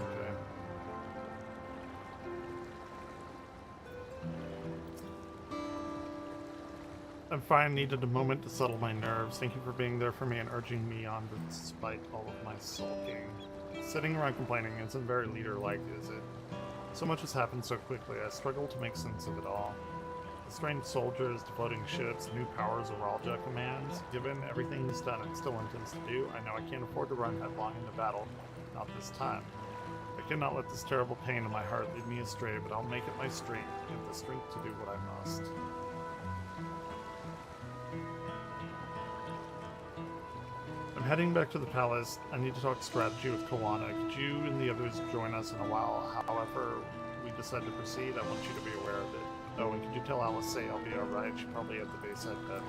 Okay. I'm fine, needed a moment to settle my nerves. Thank you for being there for me and urging me on despite all of my sulking. Sitting around complaining isn't very leader-like, is it? So much has happened so quickly, I struggle to make sense of it all. The strange soldiers, devoting ships, new powers Oralja commands. Given everything he's done and still intends to do, I know I can't afford to run headlong into battle. Not this time. I cannot let this terrible pain in my heart lead me astray, but I'll make it my strength, get the strength to do what I must. I'm heading back to the palace. I need to talk strategy with Kawana. Could you and the others join us in a while? However we decide to proceed, I want you to be aware of it. Oh, and could you tell Alice I'll be alright? She's probably at the Bayside Bevy.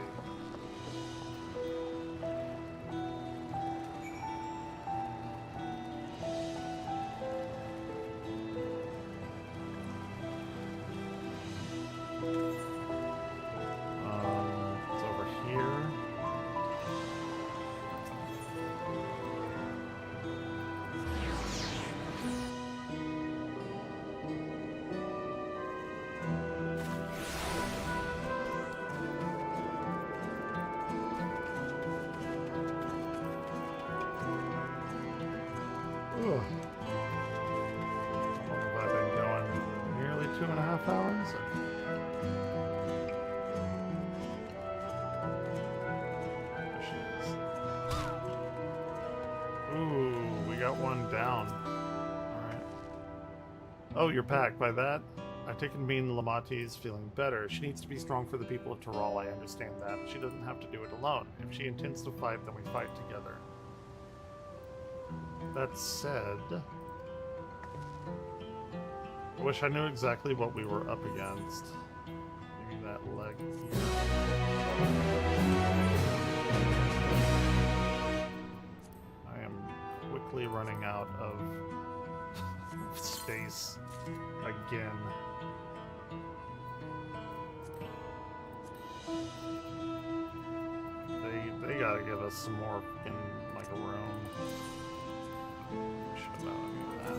It's over here. Ugh. How long have I been going? Nearly 2.5 hours? There she is. Ooh, we got one down. Alright. Oh, you're back. By that, I take it to mean Lamati is feeling better. She needs to be strong for the people of Taral, I understand that. She doesn't have to do it alone. If she intends to fight, then we fight together. That said, I wish I knew exactly what we were up against. Maybe that leg here. I am quickly running out of space again. They gotta give us some more fucking, like, a room. Should have done that.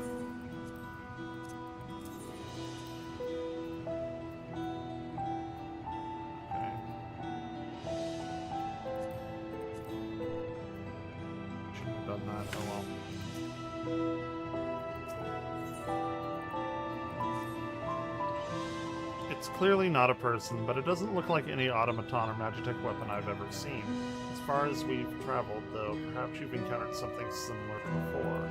Okay. Shouldn't have done that. Oh well. It's clearly not a person, but it doesn't look like any automaton or magitech weapon I've ever seen. As far as we've traveled, though, perhaps you've encountered something similar before.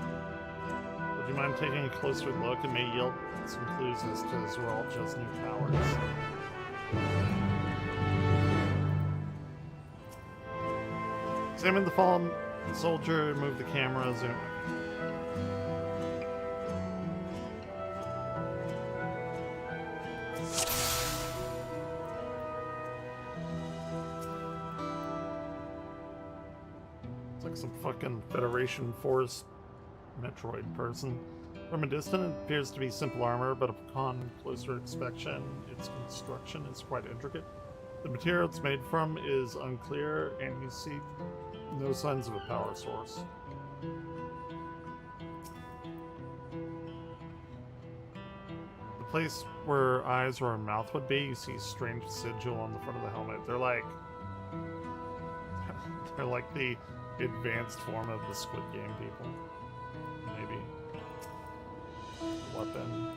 Would you mind taking a closer look and may yield some clues as to Zoralja's new powers? Examine the fallen soldier, move the camera, zoom. like some fucking Federation Force Metroid person. From a distance, it appears to be simple armor, but upon closer inspection, its construction is quite intricate. The material it's made from is unclear, and you see no signs of a power source. The place where eyes or a mouth would be, you see a strange sigil on the front of the helmet. They're like the advanced form of the Squid Game people. Maybe. Weapon.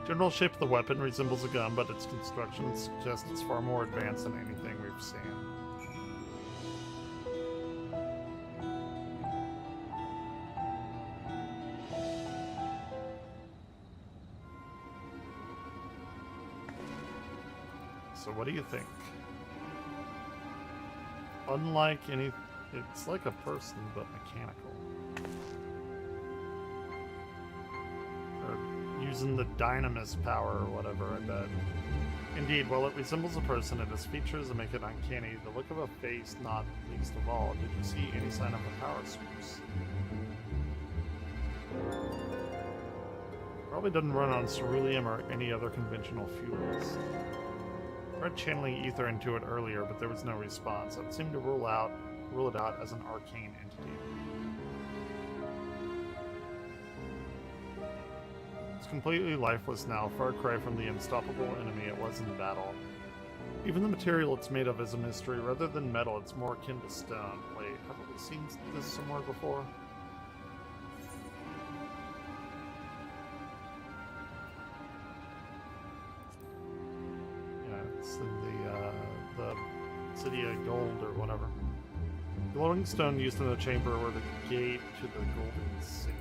General shape of the weapon resembles a gun, but its construction suggests it's far more advanced than anything we've seen. So what do you think? Unlike any... It's like a person, but mechanical. Or using the Dynamis power or whatever, I bet. Indeed, while it resembles a person, it has features that make it uncanny. The look of a face, not least of all. Did you see any sign of a power source? Probably doesn't run on ceruleum or any other conventional fuels. I tried channeling ether into it earlier, but there was no response. It seemed to rule it out as an arcane entity. It's completely lifeless now, far cry from the unstoppable enemy it was in the battle. Even the material it's made of is a mystery. Rather than metal, it's more akin to stone. Wait, haven't we seen this somewhere before? It's in the City of Gold or whatever. Glowing stone used in the chamber were the gate to the Golden City.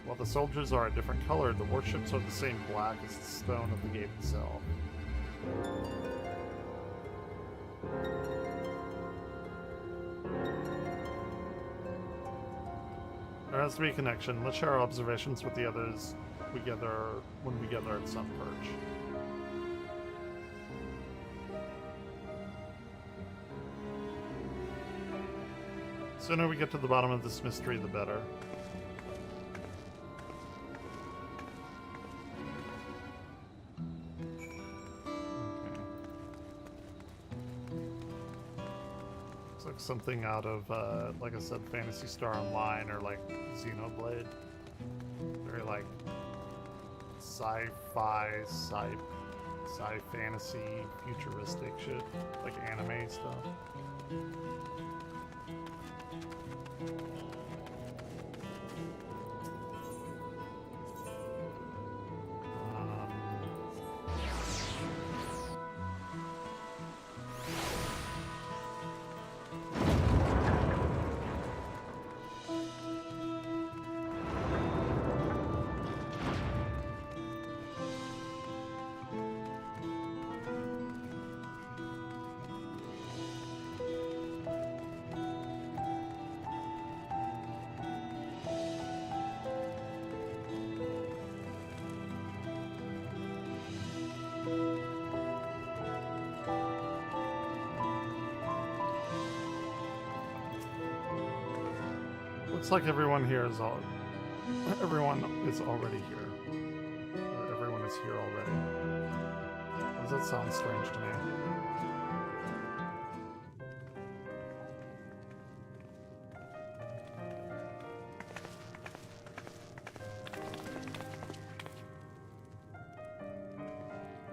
While the soldiers are a different color, the warships are the same black as the stone of the gate itself. There has to be a connection. Let's share our observations with the others when we gather at Sunperch. The sooner we get to the bottom of this mystery, the better. Okay. Looks like something out of, like I said, Phantasy Star Online or like Xenoblade. Very like sci-fi, sci-fantasy, futuristic shit, like anime stuff. Looks like everyone is already here. Or everyone is here already. Does that sound strange to me?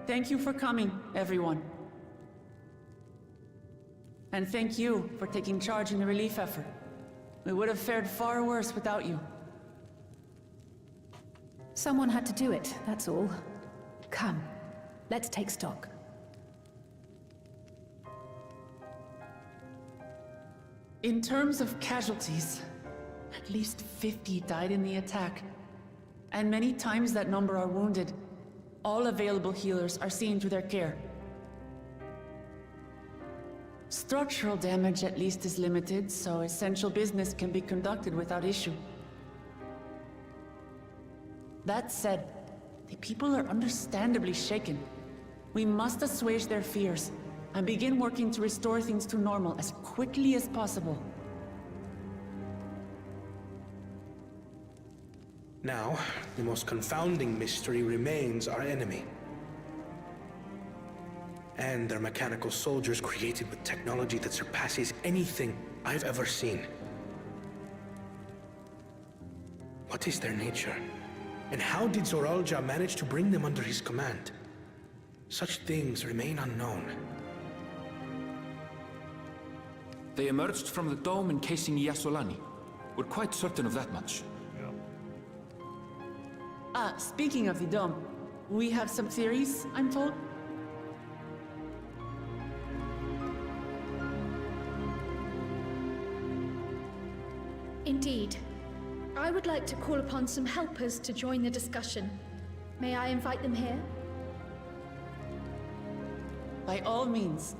Thank you for coming, everyone. And thank you for taking charge in the relief effort. We would have fared far worse without you. Someone had to do it, that's all. Come, let's take stock. In terms of casualties, at least 50 died in the attack. And many times that number are wounded. All available healers are seen to their care. Structural damage at least is limited, so essential business can be conducted without issue. That said, the people are understandably shaken. We must assuage their fears. and begin working to restore things to normal as quickly as possible. Now, the most confounding mystery remains our enemy. And their mechanical soldiers created with technology that surpasses anything I've ever seen. What is their nature? And how did Zoralja manage to bring them under his command? Such things remain unknown. They emerged from the dome encasing Yasolani. We're quite certain of that much. Speaking of the dome, we have some theories, I'm told. Indeed. I would like to call upon some helpers to join the discussion. May I invite them here? By all means.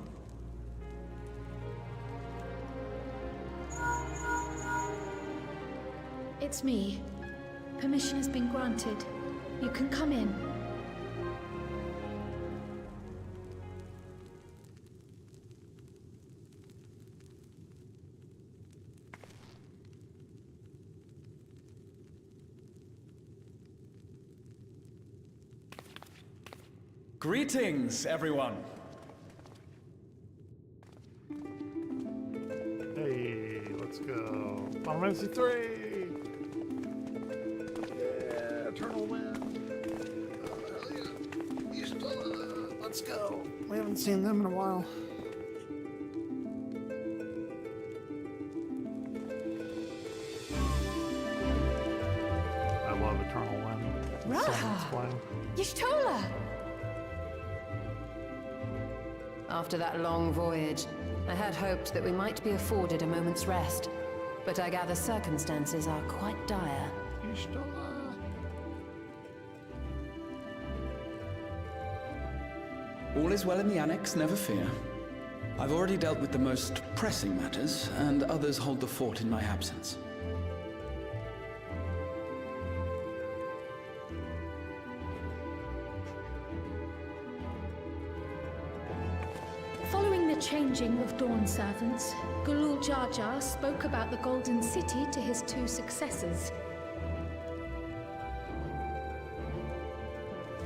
It's me. Permission has been granted. You can come in. Greetings, everyone. Hey, let's go. Final Fantasy 3! Yeah, Eternal Wind. Oh, hell yeah. Let's go. We haven't seen them in a while. I love Eternal Wind. Raha! Y'shtola! After that long voyage, I had hoped that we might be afforded a moment's rest, but I gather circumstances are quite dire. All is well in the Annex, never fear. I've already dealt with the most pressing matters, and others hold the fort in my absence. Following the changing of Dawn servants, Gulul Jar Jar spoke about the Golden City to his two successors.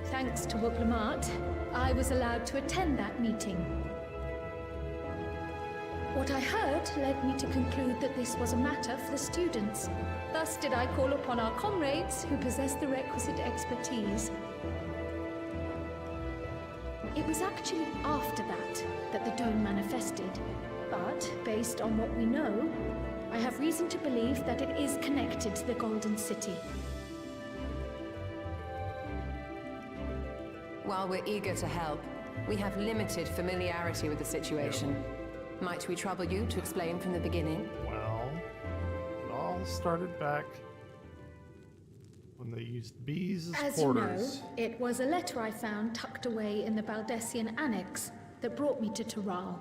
Thanks to Wuglamat, I was allowed to attend that meeting. What I heard led me to conclude that this was a matter for the students. Thus did I call upon our comrades who possess the requisite expertise. It was actually after that the dome manifested. But, based on what we know, I have reason to believe that it is connected to the Golden City. While we're eager to help, we have limited familiarity with the situation. Might we trouble you to explain from the beginning? Well, it all started back when they used bees as quarters. You know, it was a letter I found tucked away in the Baldessian Annex that brought me to Tural.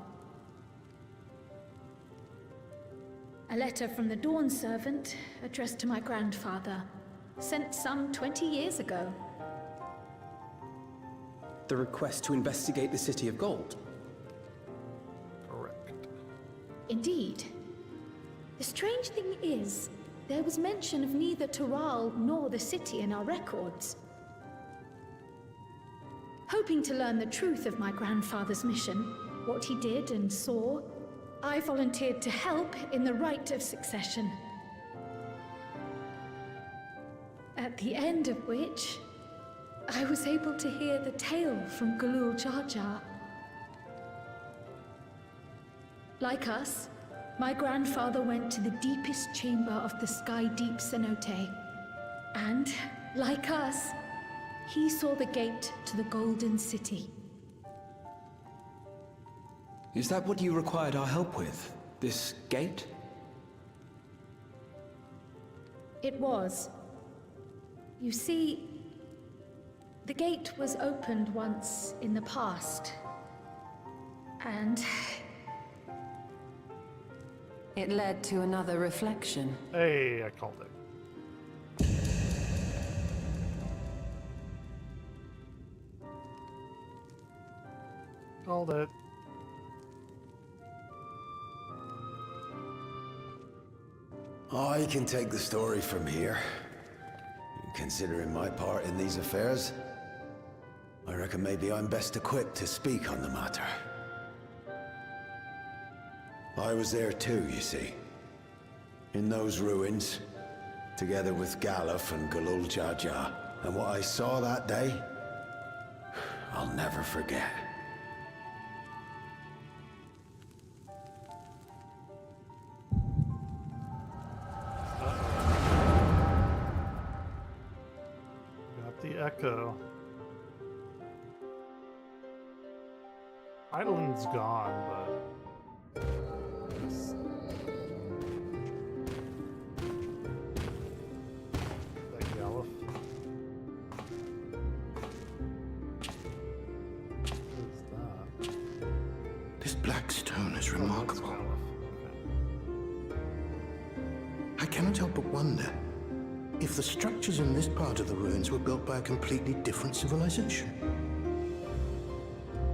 A letter from the Dawn servant addressed to my grandfather, sent some 20 years ago. The request to investigate the City of Gold. Correct. Indeed. The strange thing is, there was mention of neither Tural nor the city in our records. Hoping to learn the truth of my grandfather's mission, what he did and saw, I volunteered to help in the rite of succession. At the end of which, I was able to hear the tale from Gulul Jar Jar. Like us, my grandfather went to the deepest chamber of the Sky Deep Cenote. And, like us, he saw the gate to the Golden City. Is that what you required our help with? This gate? It was. You see, the gate was opened once in the past. And it led to another reflection. Hey, I called it. Called it. I can take the story from here. Considering my part in these affairs, I reckon maybe I'm best equipped to speak on the matter. I was there too, you see. In those ruins, together with Galuf and Galul Jaja. And what I saw that day, I'll never forget. Got the echo. Island's gone, but that Galuf. What is that? This black stone is remarkable. I cannot help but wonder if the structures in this part of the ruins were built by a completely different civilization.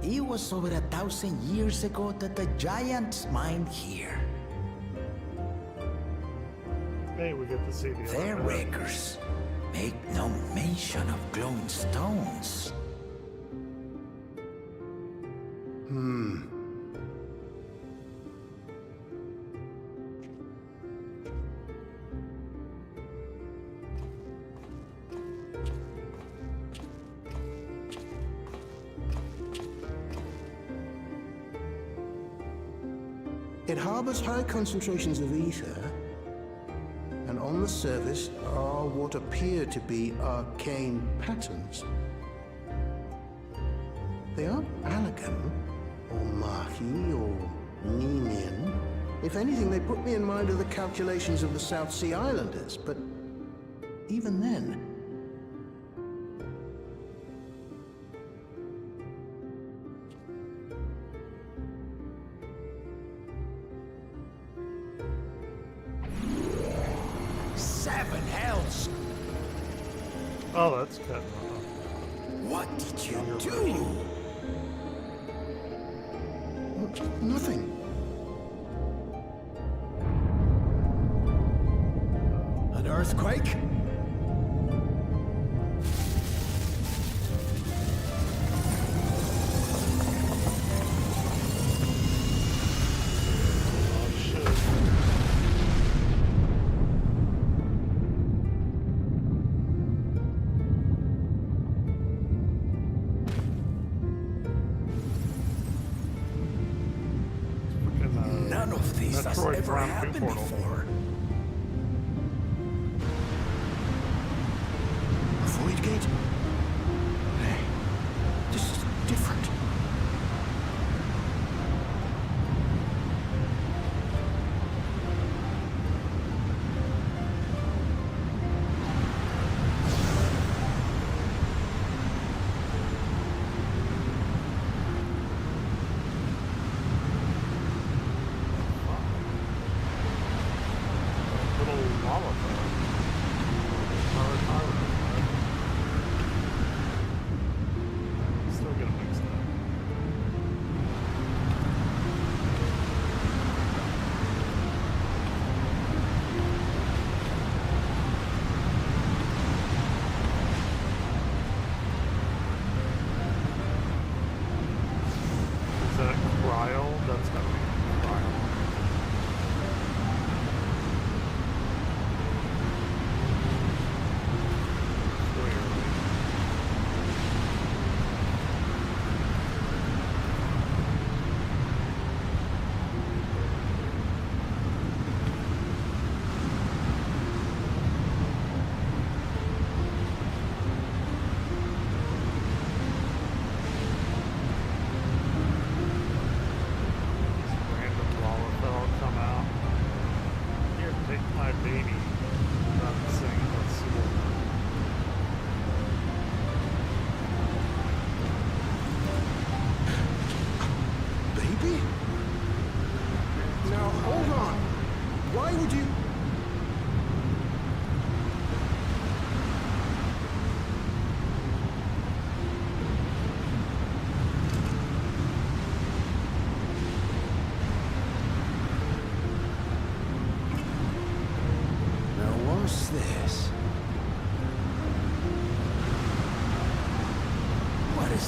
It was over 1,000 years ago that the giants mined here. Hey, we get to see the Their other bit. records make no mention of glowing stones. It harbors high concentrations of ether, and on the surface are what appear to be arcane patterns. They aren't Allagan, or Mahi, or Ninin. If anything, they put me in mind of the calculations of the South Sea Islanders, but even then, Seven hells! Oh, that's cut. What did you do? Nothing. An earthquake? None of this has Metroid ever Prime happened portal. before. A void gate? Hey, this is different.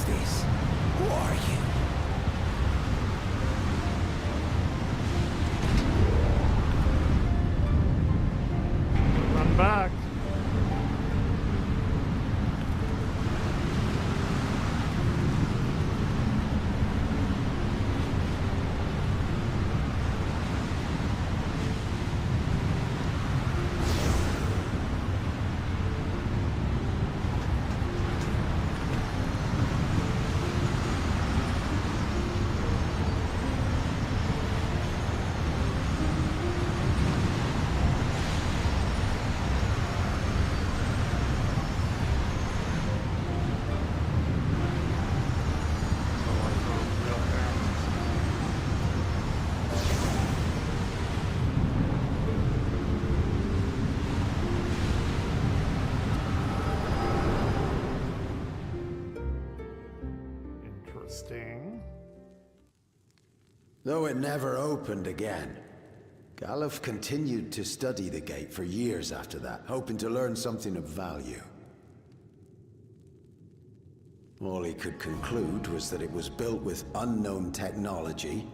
this? Who are you? Run back. Interesting. Though it never opened again, Galuf continued to study the gate for years after that, hoping to learn something of value. All he could conclude was that it was built with unknown technology,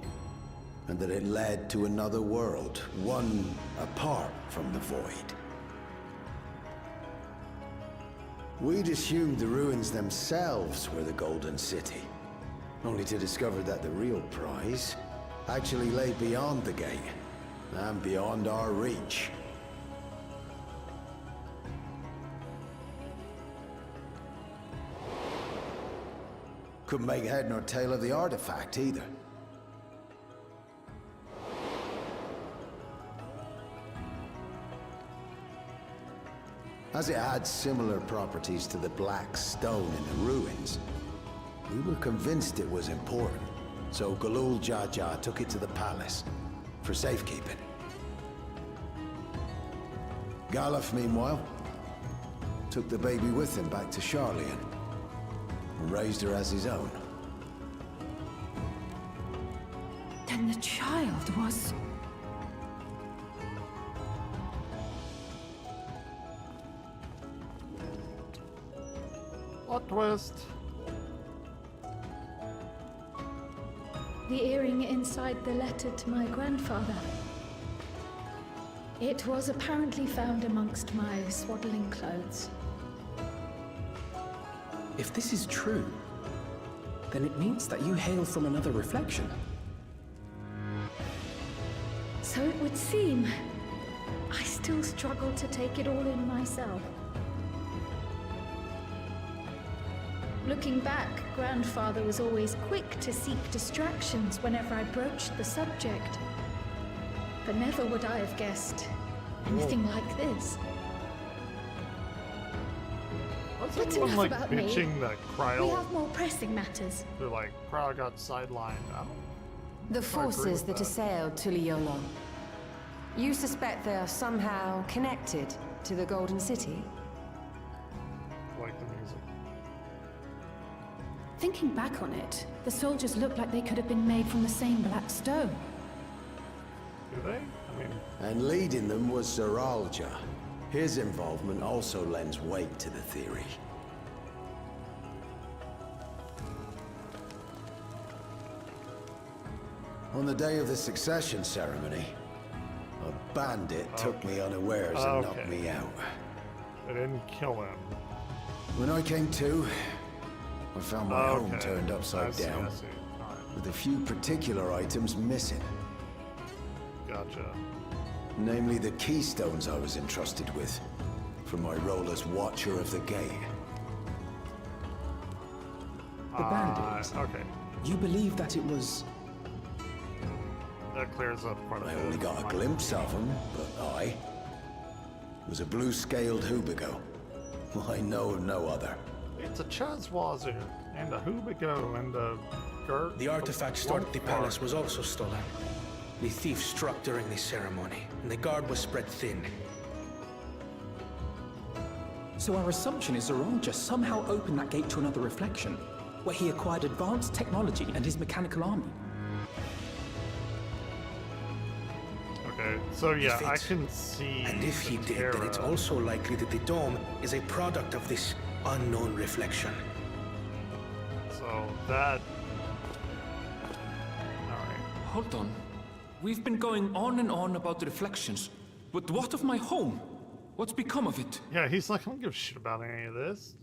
and that it led to another world, one apart from the Void. We'd assumed the ruins themselves were the Golden City, only to discover that the real prize actually lay beyond the gate, and beyond our reach. Couldn't make head nor tail of the artifact either. As it had similar properties to the black stone in the ruins, we were convinced it was important, so Galul Jaja took it to the palace for safekeeping. Galuf, meanwhile, took the baby with him back to Sharlayan and raised her as his own. Then the child was... Plot twist. The earring inside the letter to my grandfather. It was apparently found amongst my swaddling clothes. If this is true, then it means that you hail from another reflection. So it would seem. I still struggle to take it all in myself. Looking back, Grandfather was always quick to seek distractions whenever I broached the subject. But never would I have guessed anything like this. What's But everyone enough like about me. bitching that We Kryl? have more pressing matters. They're like, Kryl got sidelined. I don't The I agree forces with that that. assailed Tuliolo. You suspect they are somehow connected to the Golden City? like the music. Thinking back on it, the soldiers looked like they could have been made from the same black stone. Do they? I mean, And leading them was Zeralja. His involvement also lends weight to the theory. On the day of the succession ceremony, a bandit took me unawares and knocked me out. they didn't kill him. When I came to, I found my home Okay. turned upside I see, down, I see. Alright, with a few particular items missing. gotcha. Namely the keystones I was entrusted with, from my role as Watcher of the Gate. The bandit. Okay, You believe that it was... that clears up quite a I bit. only got a glimpse of him, but I was a blue-scaled Hubigo. I know of no other. It's a Chazwazir, and a Hubigo, and a Gert. The artifact stored at the palace was also stolen. The thief struck during the ceremony, and the guard was spread thin. So our assumption is Zeralja somehow opened that gate to another reflection, where he acquired advanced technology and his mechanical army. Okay, so yeah, If I it- can see. And if he the did, then it's Terra. also likely that the dome is a product of this unknown reflection. So So that... Alright. Hold on. We've been going on and on about the reflections. But what of my home? What's become of it? Yeah, he's like, I don't give a shit about any of this.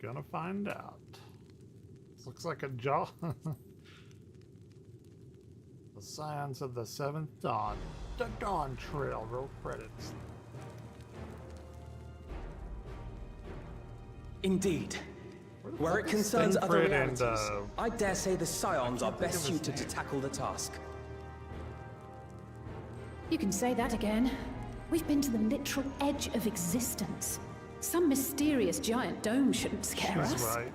Gonna find out. This looks like a jaw. The Scions of the Seventh Dawn. The Dawn Trail. Roll credits. Indeed. Where it concerns other realities, I dare say the Scions are best suited to tackle the task. You can say that again. We've been to the literal edge of existence. Some mysterious giant dome shouldn't scare us. She's right.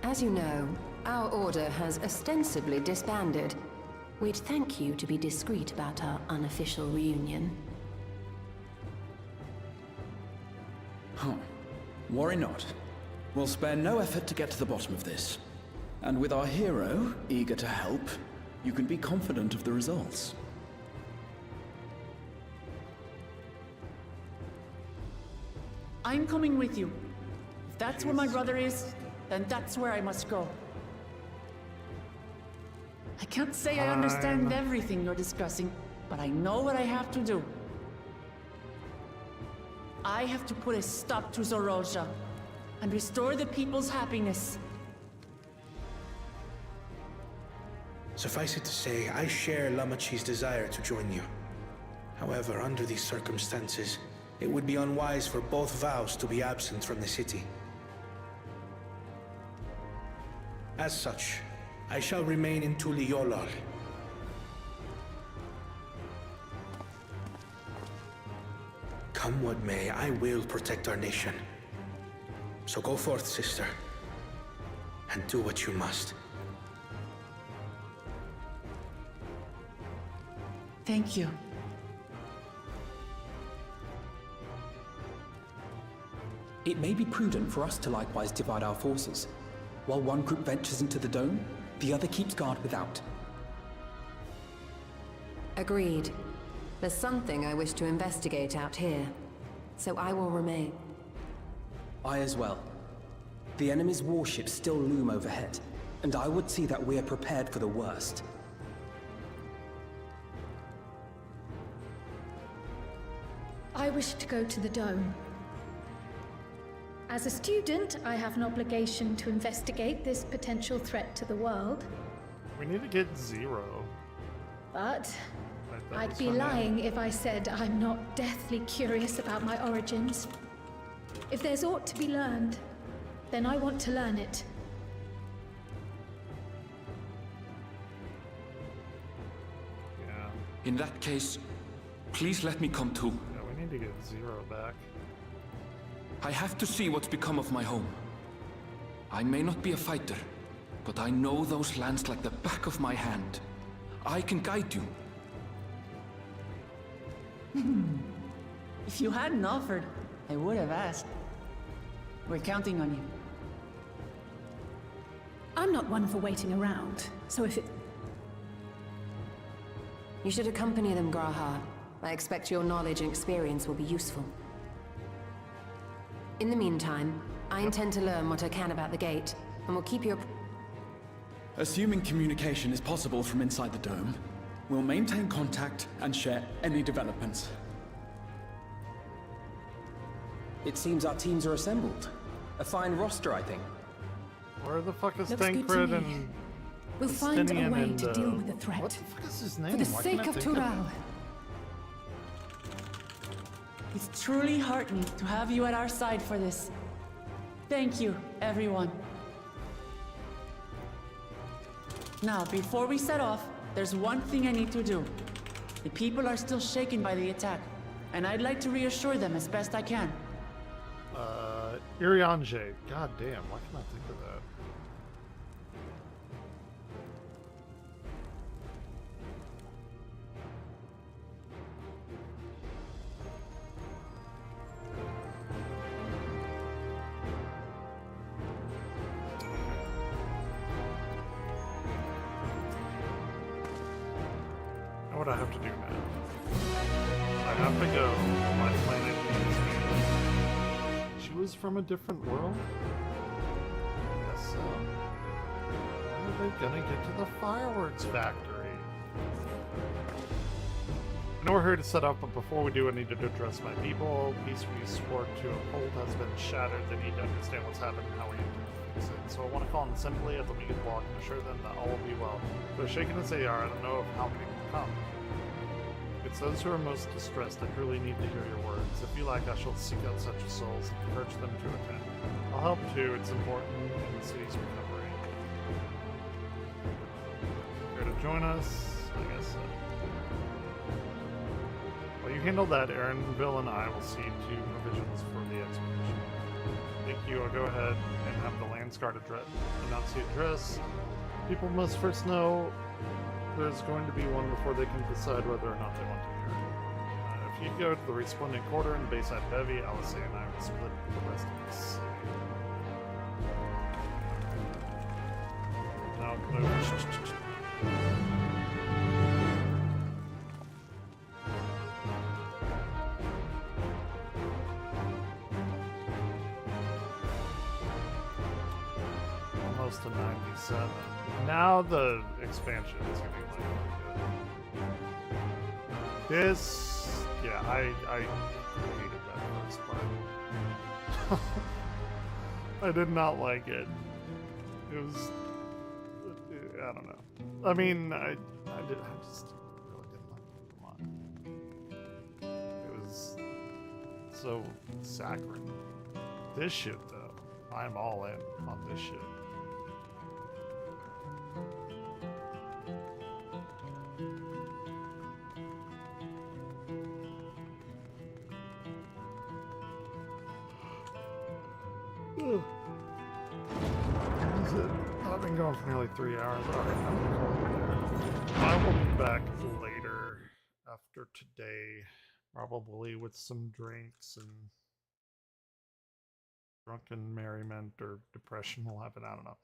As you know, our order has ostensibly disbanded. We'd thank you to be discreet about our unofficial reunion. Huh. Worry not. We'll spare no effort to get to the bottom of this. And with our hero eager to help, you can be confident of the results. I'm coming with you. If that's where my brother is, then that's where I must go. I can't say I understand everything you're discussing, but I know what I have to do. I have to put a stop to Zorolja and restore the people's happiness. Suffice it to say, I share Lamachi's desire to join you. However, under these circumstances, it would be unwise for both vows to be absent from the city. As such, I shall remain in Tuliyollal. Come what may, I will protect our nation. So go forth, sister, and do what you must. Thank you. It may be prudent for us to likewise divide our forces. While one group ventures into the dome, the other keeps guard without. Agreed. There's something I wish to investigate out here, so I will remain. I as well. The enemy's warships still loom overhead, and I would see that we are prepared for the worst. I wish to go to the dome. As a student, I have an obligation to investigate this potential threat to the world. We need to get Zero. But That I'd was be her name. lying if I said I'm not deathly curious about my origins. If there's aught to be learned, then I want to learn it. Yeah. In that case, please let me come too. Yeah, we need to get Zero back. I have to see what's become of my home. I may not be a fighter, but I know those lands like the back of my hand. I can guide you. If you hadn't offered, I would have asked. We're counting on you. I'm not one for waiting around, so if it... You should accompany them, Graha. I expect your knowledge and experience will be useful. In the meantime, I intend to learn what I can about the gate, and will keep you... Assuming communication is possible from inside the dome, we'll maintain contact and share any developments. It seems our teams are assembled. A fine roster, I think. Where the fuck is Looks good to Tancred me. and We'll find a Justinian way and, to deal with the threat. What the fuck is his name? For the Why sake can't I of think Tural. It's truly heartening to have you at our side for this. Thank you, everyone. Now, before we set off, there's one thing I need to do. The people are still shaken by the attack, and I'd like to reassure them as best I can. Irianje. God damn, why can't I think of that? what I have to do now. I have to go. My planet needs me. She was from a different world? I guess so. When are they gonna get to the fireworks factory? I know we're here to set up, but before we do, I need to address my people. Peace we swore to uphold has been shattered. They need to understand what's happened and how we intend to fix it. So I want to call them simply at the League Walk and assure them that all will be well. Though shaken as they are, I don't know of how many will come. It's those who are most distressed that really need to hear your words. If you like, I shall seek out such souls and encourage them to attend. I'll help too. It's important in the city's recovery. Here to join us? I guess so. While you handle that, Aaronville and I will see to provisions for the expedition. Thank you. I'll go ahead and have the Landsguard announce the address. People must first know there's going to be one before they can decide whether or not they want to hear it. If you go to the Resplendent Quarter in Bayside Bevy, Alice and I will split the rest of the city. Now, almost to 97. Now the expansion is getting like this. Yeah, I hated that first part. I did not like it. It was, I don't know. I mean, I just really didn't like it. Come on. It was so saccharine. This shit though, I'm all in on this shit. I've been going for nearly 3 hours. Alright, I'm gonna call it there. I will be back later after today, probably with some drinks and drunken merriment or depression will happen. I don't know.